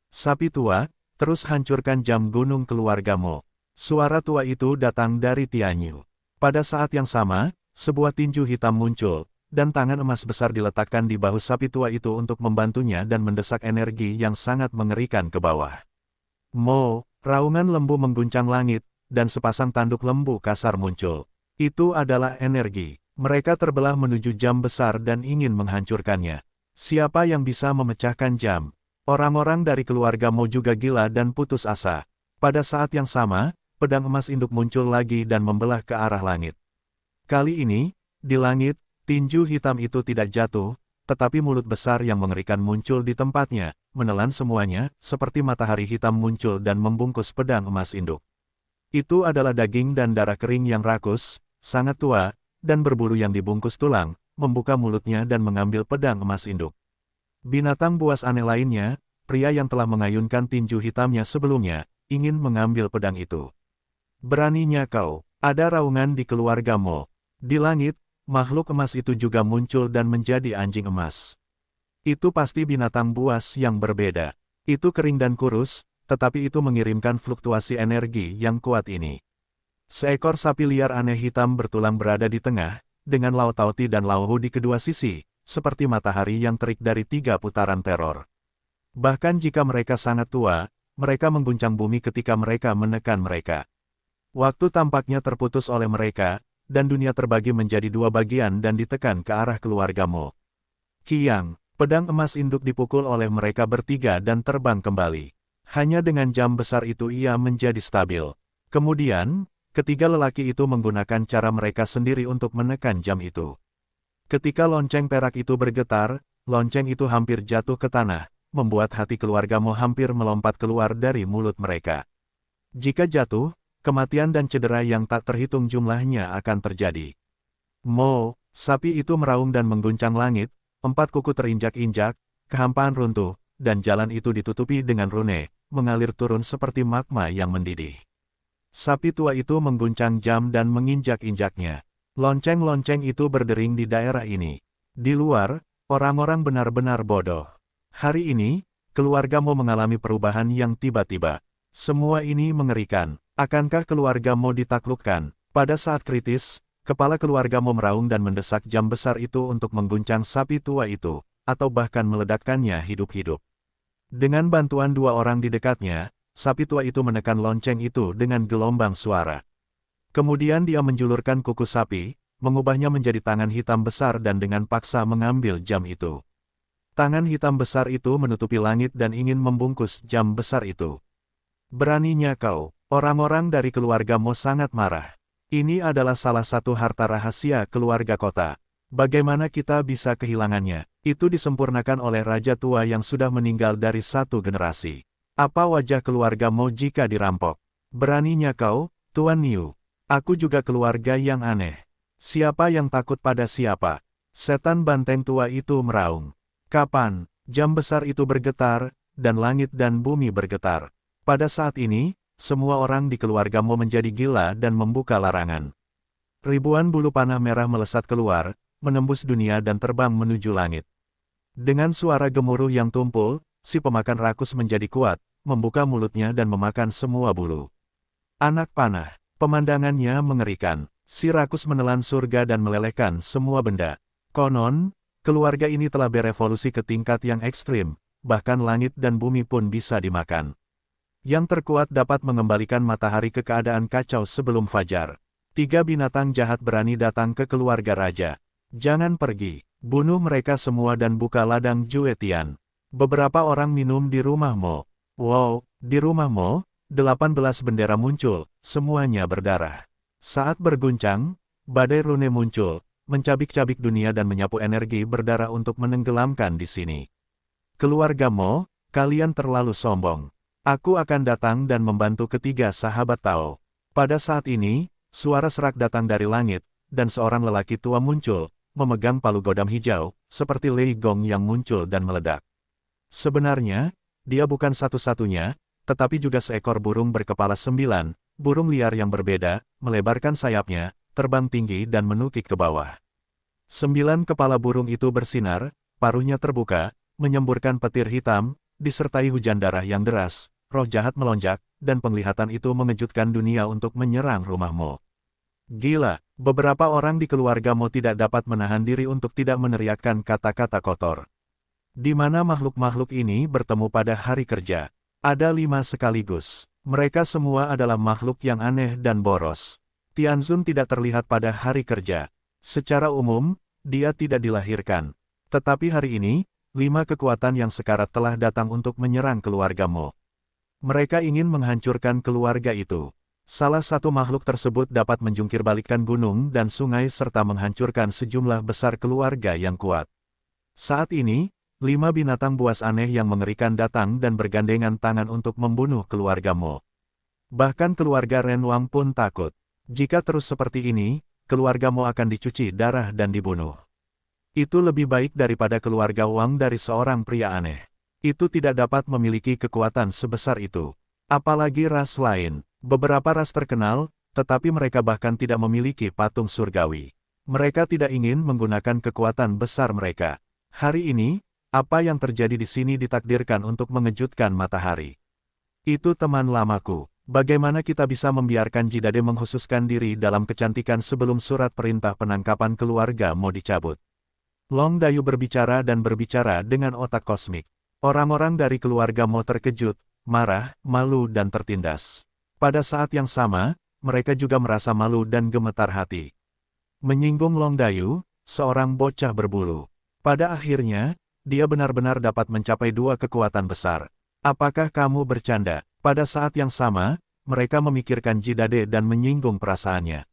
Sapi tua, terus hancurkan jam gunung keluarga Mo. Suara tua itu datang dari Tianyu. Pada saat yang sama, sebuah tinju hitam muncul, dan tangan emas besar diletakkan di bahu sapi tua itu untuk membantunya dan mendesak energi yang sangat mengerikan ke bawah. Mo, raungan lembu mengguncang langit, dan sepasang tanduk lembu kasar muncul. Itu adalah energi. Mereka terbelah menuju jam besar dan ingin menghancurkannya. Siapa yang bisa memecahkan jam? Orang-orang dari keluarga Mo juga gila dan putus asa. Pada saat yang sama, pedang emas induk muncul lagi dan membelah ke arah langit. Kali ini, di langit, tinju hitam itu tidak jatuh, tetapi mulut besar yang mengerikan muncul di tempatnya, menelan semuanya, seperti matahari hitam muncul dan membungkus pedang emas induk. Itu adalah daging dan darah kering yang rakus, sangat tua, dan berbulu yang dibungkus tulang, membuka mulutnya dan mengambil pedang emas induk. Binatang buas aneh lainnya, pria yang telah mengayunkan tinju hitamnya sebelumnya, ingin mengambil pedang itu. Beraninya kau, ada raungan di keluarga Mo. Di langit, makhluk emas itu juga muncul dan menjadi anjing emas. Itu pasti binatang buas yang berbeda. Itu kering dan kurus, tetapi itu mengirimkan fluktuasi energi yang kuat ini. Seekor sapi liar aneh hitam bertulang berada di tengah, dengan Lao Tauti dan Lao Hu di kedua sisi, seperti matahari yang terik dari 3 putaran teror. Bahkan jika mereka sangat tua, mereka mengguncang bumi ketika mereka menekan mereka. Waktu tampaknya terputus oleh mereka, dan dunia terbagi menjadi 2 bagian dan ditekan ke arah keluarga Mo. Kiang, pedang emas induk dipukul oleh mereka bertiga dan terbang kembali. Hanya dengan jam besar itu ia menjadi stabil. Kemudian, ketiga lelaki itu menggunakan cara mereka sendiri untuk menekan jam itu. Ketika lonceng perak itu bergetar, lonceng itu hampir jatuh ke tanah, membuat hati keluarga Mo hampir melompat keluar dari mulut mereka. Jika jatuh, kematian dan cedera yang tak terhitung jumlahnya akan terjadi. Mo, sapi itu meraung dan mengguncang langit, 4 kuku terinjak-injak, kehampaan runtuh, dan jalan itu ditutupi dengan rune, mengalir turun seperti magma yang mendidih. Sapi tua itu mengguncang jam dan menginjak-injaknya. Lonceng-lonceng itu berdering di daerah ini. Di luar, orang-orang benar-benar bodoh. Hari ini, keluarga Mo mengalami perubahan yang tiba-tiba. Semua ini mengerikan. Akankah keluarga Mo ditaklukkan? Pada saat kritis, kepala keluarga Mo meraung dan mendesak jam besar itu untuk mengguncang sapi tua itu, atau bahkan meledakkannya hidup-hidup. Dengan bantuan 2 orang di dekatnya, sapi tua itu menekan lonceng itu dengan gelombang suara. Kemudian dia menjulurkan kuku sapi, mengubahnya menjadi tangan hitam besar dan dengan paksa mengambil jam itu. Tangan hitam besar itu menutupi langit dan ingin membungkus jam besar itu. Beraninya kau, orang-orang dari keluarga Mo sangat marah. Ini adalah salah satu harta rahasia keluarga kota. Bagaimana kita bisa kehilangannya? Itu disempurnakan oleh raja tua yang sudah meninggal dari 1 generasi. Apa wajah keluarga Mo jika dirampok? Beraninya kau, Tuan Niu. Aku juga keluarga yang aneh. Siapa yang takut pada siapa? Setan banteng tua itu meraung. Kapan? Jam besar itu bergetar, dan langit dan bumi bergetar. Pada saat ini, semua orang di keluarga Mo menjadi gila dan membuka larangan. Ribuan bulu panah merah melesat keluar, menembus dunia dan terbang menuju langit. Dengan suara gemuruh yang tumpul, si pemakan rakus menjadi kuat, membuka mulutnya dan memakan semua bulu. Anak panah, pemandangannya mengerikan. Si rakus menelan surga dan melelehkan semua benda. Konon, keluarga ini telah berevolusi ke tingkat yang ekstrim, bahkan langit dan bumi pun bisa dimakan. Yang terkuat dapat mengembalikan matahari ke keadaan kacau sebelum fajar. 3 binatang jahat berani datang ke keluarga raja. Jangan pergi, bunuh mereka semua dan buka ladang Juetian. Beberapa orang minum di rumah Mo. Wow, di rumah Mo, 18 bendera muncul, semuanya berdarah. Saat berguncang, badai rune muncul, mencabik-cabik dunia dan menyapu energi berdarah untuk menenggelamkan di sini. Keluarga Mo, kalian terlalu sombong. Aku akan datang dan membantu ketiga sahabat Tao. Pada saat ini, suara serak datang dari langit, dan seorang lelaki tua muncul, memegang palu godam hijau, seperti Lei Gong yang muncul dan meledak. Sebenarnya, dia bukan satu-satunya, tetapi juga seekor burung berkepala 9, burung liar yang berbeda, melebarkan sayapnya, terbang tinggi dan menukik ke bawah. 9 kepala burung itu bersinar, paruhnya terbuka, menyemburkan petir hitam, disertai hujan darah yang deras, roh jahat melonjak, dan penglihatan itu mengejutkan dunia untuk menyerang rumah Mo. Gila, beberapa orang di keluarga Mo tidak dapat menahan diri untuk tidak meneriakkan kata-kata kotor. Di mana makhluk-makhluk ini bertemu pada hari kerja? Ada 5 sekaligus. Mereka semua adalah makhluk yang aneh dan boros. Tianzun tidak terlihat pada hari kerja. Secara umum, dia tidak dilahirkan. Tetapi hari ini, 5 kekuatan yang sekarat telah datang untuk menyerang keluarga Mo. Mereka ingin menghancurkan keluarga itu. Salah satu makhluk tersebut dapat menjungkirbalikkan gunung dan sungai serta menghancurkan sejumlah besar keluarga yang kuat. Saat ini, 5 binatang buas aneh yang mengerikan datang dan bergandengan tangan untuk membunuh keluarga Mo. Bahkan keluarga Ren Wang pun takut. Jika terus seperti ini, keluarga Mo akan dicuci darah dan dibunuh. Itu lebih baik daripada keluarga Wang dari seorang pria aneh. Itu tidak dapat memiliki kekuatan sebesar itu. Apalagi ras lain. Beberapa ras terkenal, tetapi mereka bahkan tidak memiliki patung surgawi. Mereka tidak ingin menggunakan kekuatan besar mereka. Hari ini, apa yang terjadi di sini ditakdirkan untuk mengejutkan matahari. Itu teman lamaku. Bagaimana kita bisa membiarkan Jidade menghususkan diri dalam kecantikan sebelum surat perintah penangkapan keluarga Mo dicabut? Long Dayu berbicara dan berbicara dengan otak kosmik. Orang-orang dari keluarga Mo terkejut, marah, malu dan tertindas. Pada saat yang sama, mereka juga merasa malu dan gemetar hati. Menyinggung Long Dayu, seorang bocah berbulu. Pada akhirnya, dia benar-benar dapat mencapai 2 kekuatan besar. Apakah kamu bercanda? Pada saat yang sama, mereka memikirkan Jidade dan menyinggung perasaannya.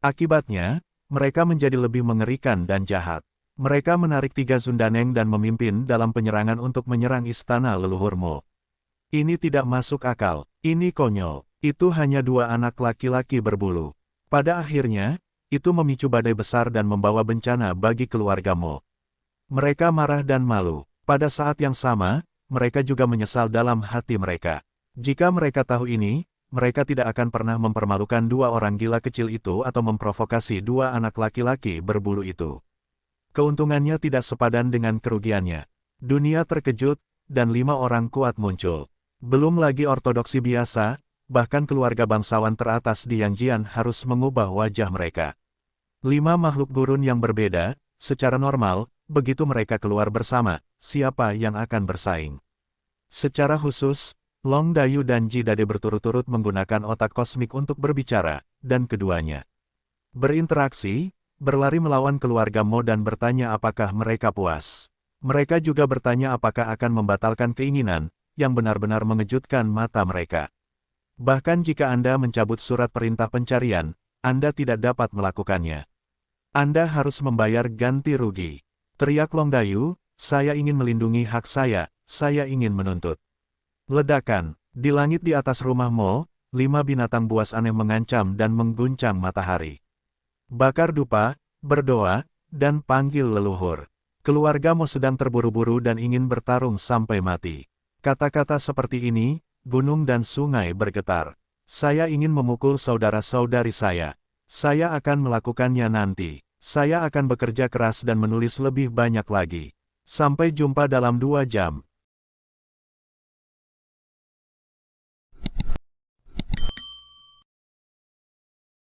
Akibatnya, mereka menjadi lebih mengerikan dan jahat. Mereka menarik 3 Zundaneng dan memimpin dalam penyerangan untuk menyerang istana leluhur Mo. Ini tidak masuk akal, ini konyol. Itu hanya 2 anak laki-laki berbulu. Pada akhirnya, itu memicu badai besar dan membawa bencana bagi keluarga Mo. Mereka marah dan malu. Pada saat yang sama, mereka juga menyesal dalam hati mereka. Jika mereka tahu ini, mereka tidak akan pernah mempermalukan 2 orang gila kecil itu atau memprovokasi 2 anak laki-laki berbulu itu. Keuntungannya tidak sepadan dengan kerugiannya. Dunia terkejut, dan 5 orang kuat muncul. Belum lagi ortodoksi biasa, bahkan keluarga bangsawan teratas di Yangjian harus mengubah wajah mereka. 5 makhluk gurun yang berbeda, secara normal, begitu mereka keluar bersama, siapa yang akan bersaing? Secara khusus, Long Dayu dan Jidade berturut-turut menggunakan otak kosmik untuk berbicara, dan keduanya berinteraksi, berlari melawan keluarga Mo dan bertanya apakah mereka puas. Mereka juga bertanya apakah akan membatalkan keinginan, yang benar-benar mengejutkan mata mereka. Bahkan jika Anda mencabut surat perintah pencarian, Anda tidak dapat melakukannya. Anda harus membayar ganti rugi. Teriak Long Dayu, saya ingin melindungi hak saya ingin menuntut. Ledakan, di langit di atas rumah Mo, 5 binatang buas aneh mengancam dan mengguncang matahari. Bakar dupa, berdoa, dan panggil leluhur. Keluarga Mo sedang terburu-buru dan ingin bertarung sampai mati. Kata-kata seperti ini, gunung dan sungai bergetar. Saya ingin memukul saudara-saudari saya. Saya akan melakukannya nanti. Saya akan bekerja keras dan menulis lebih banyak lagi. Sampai jumpa dalam 2 jam.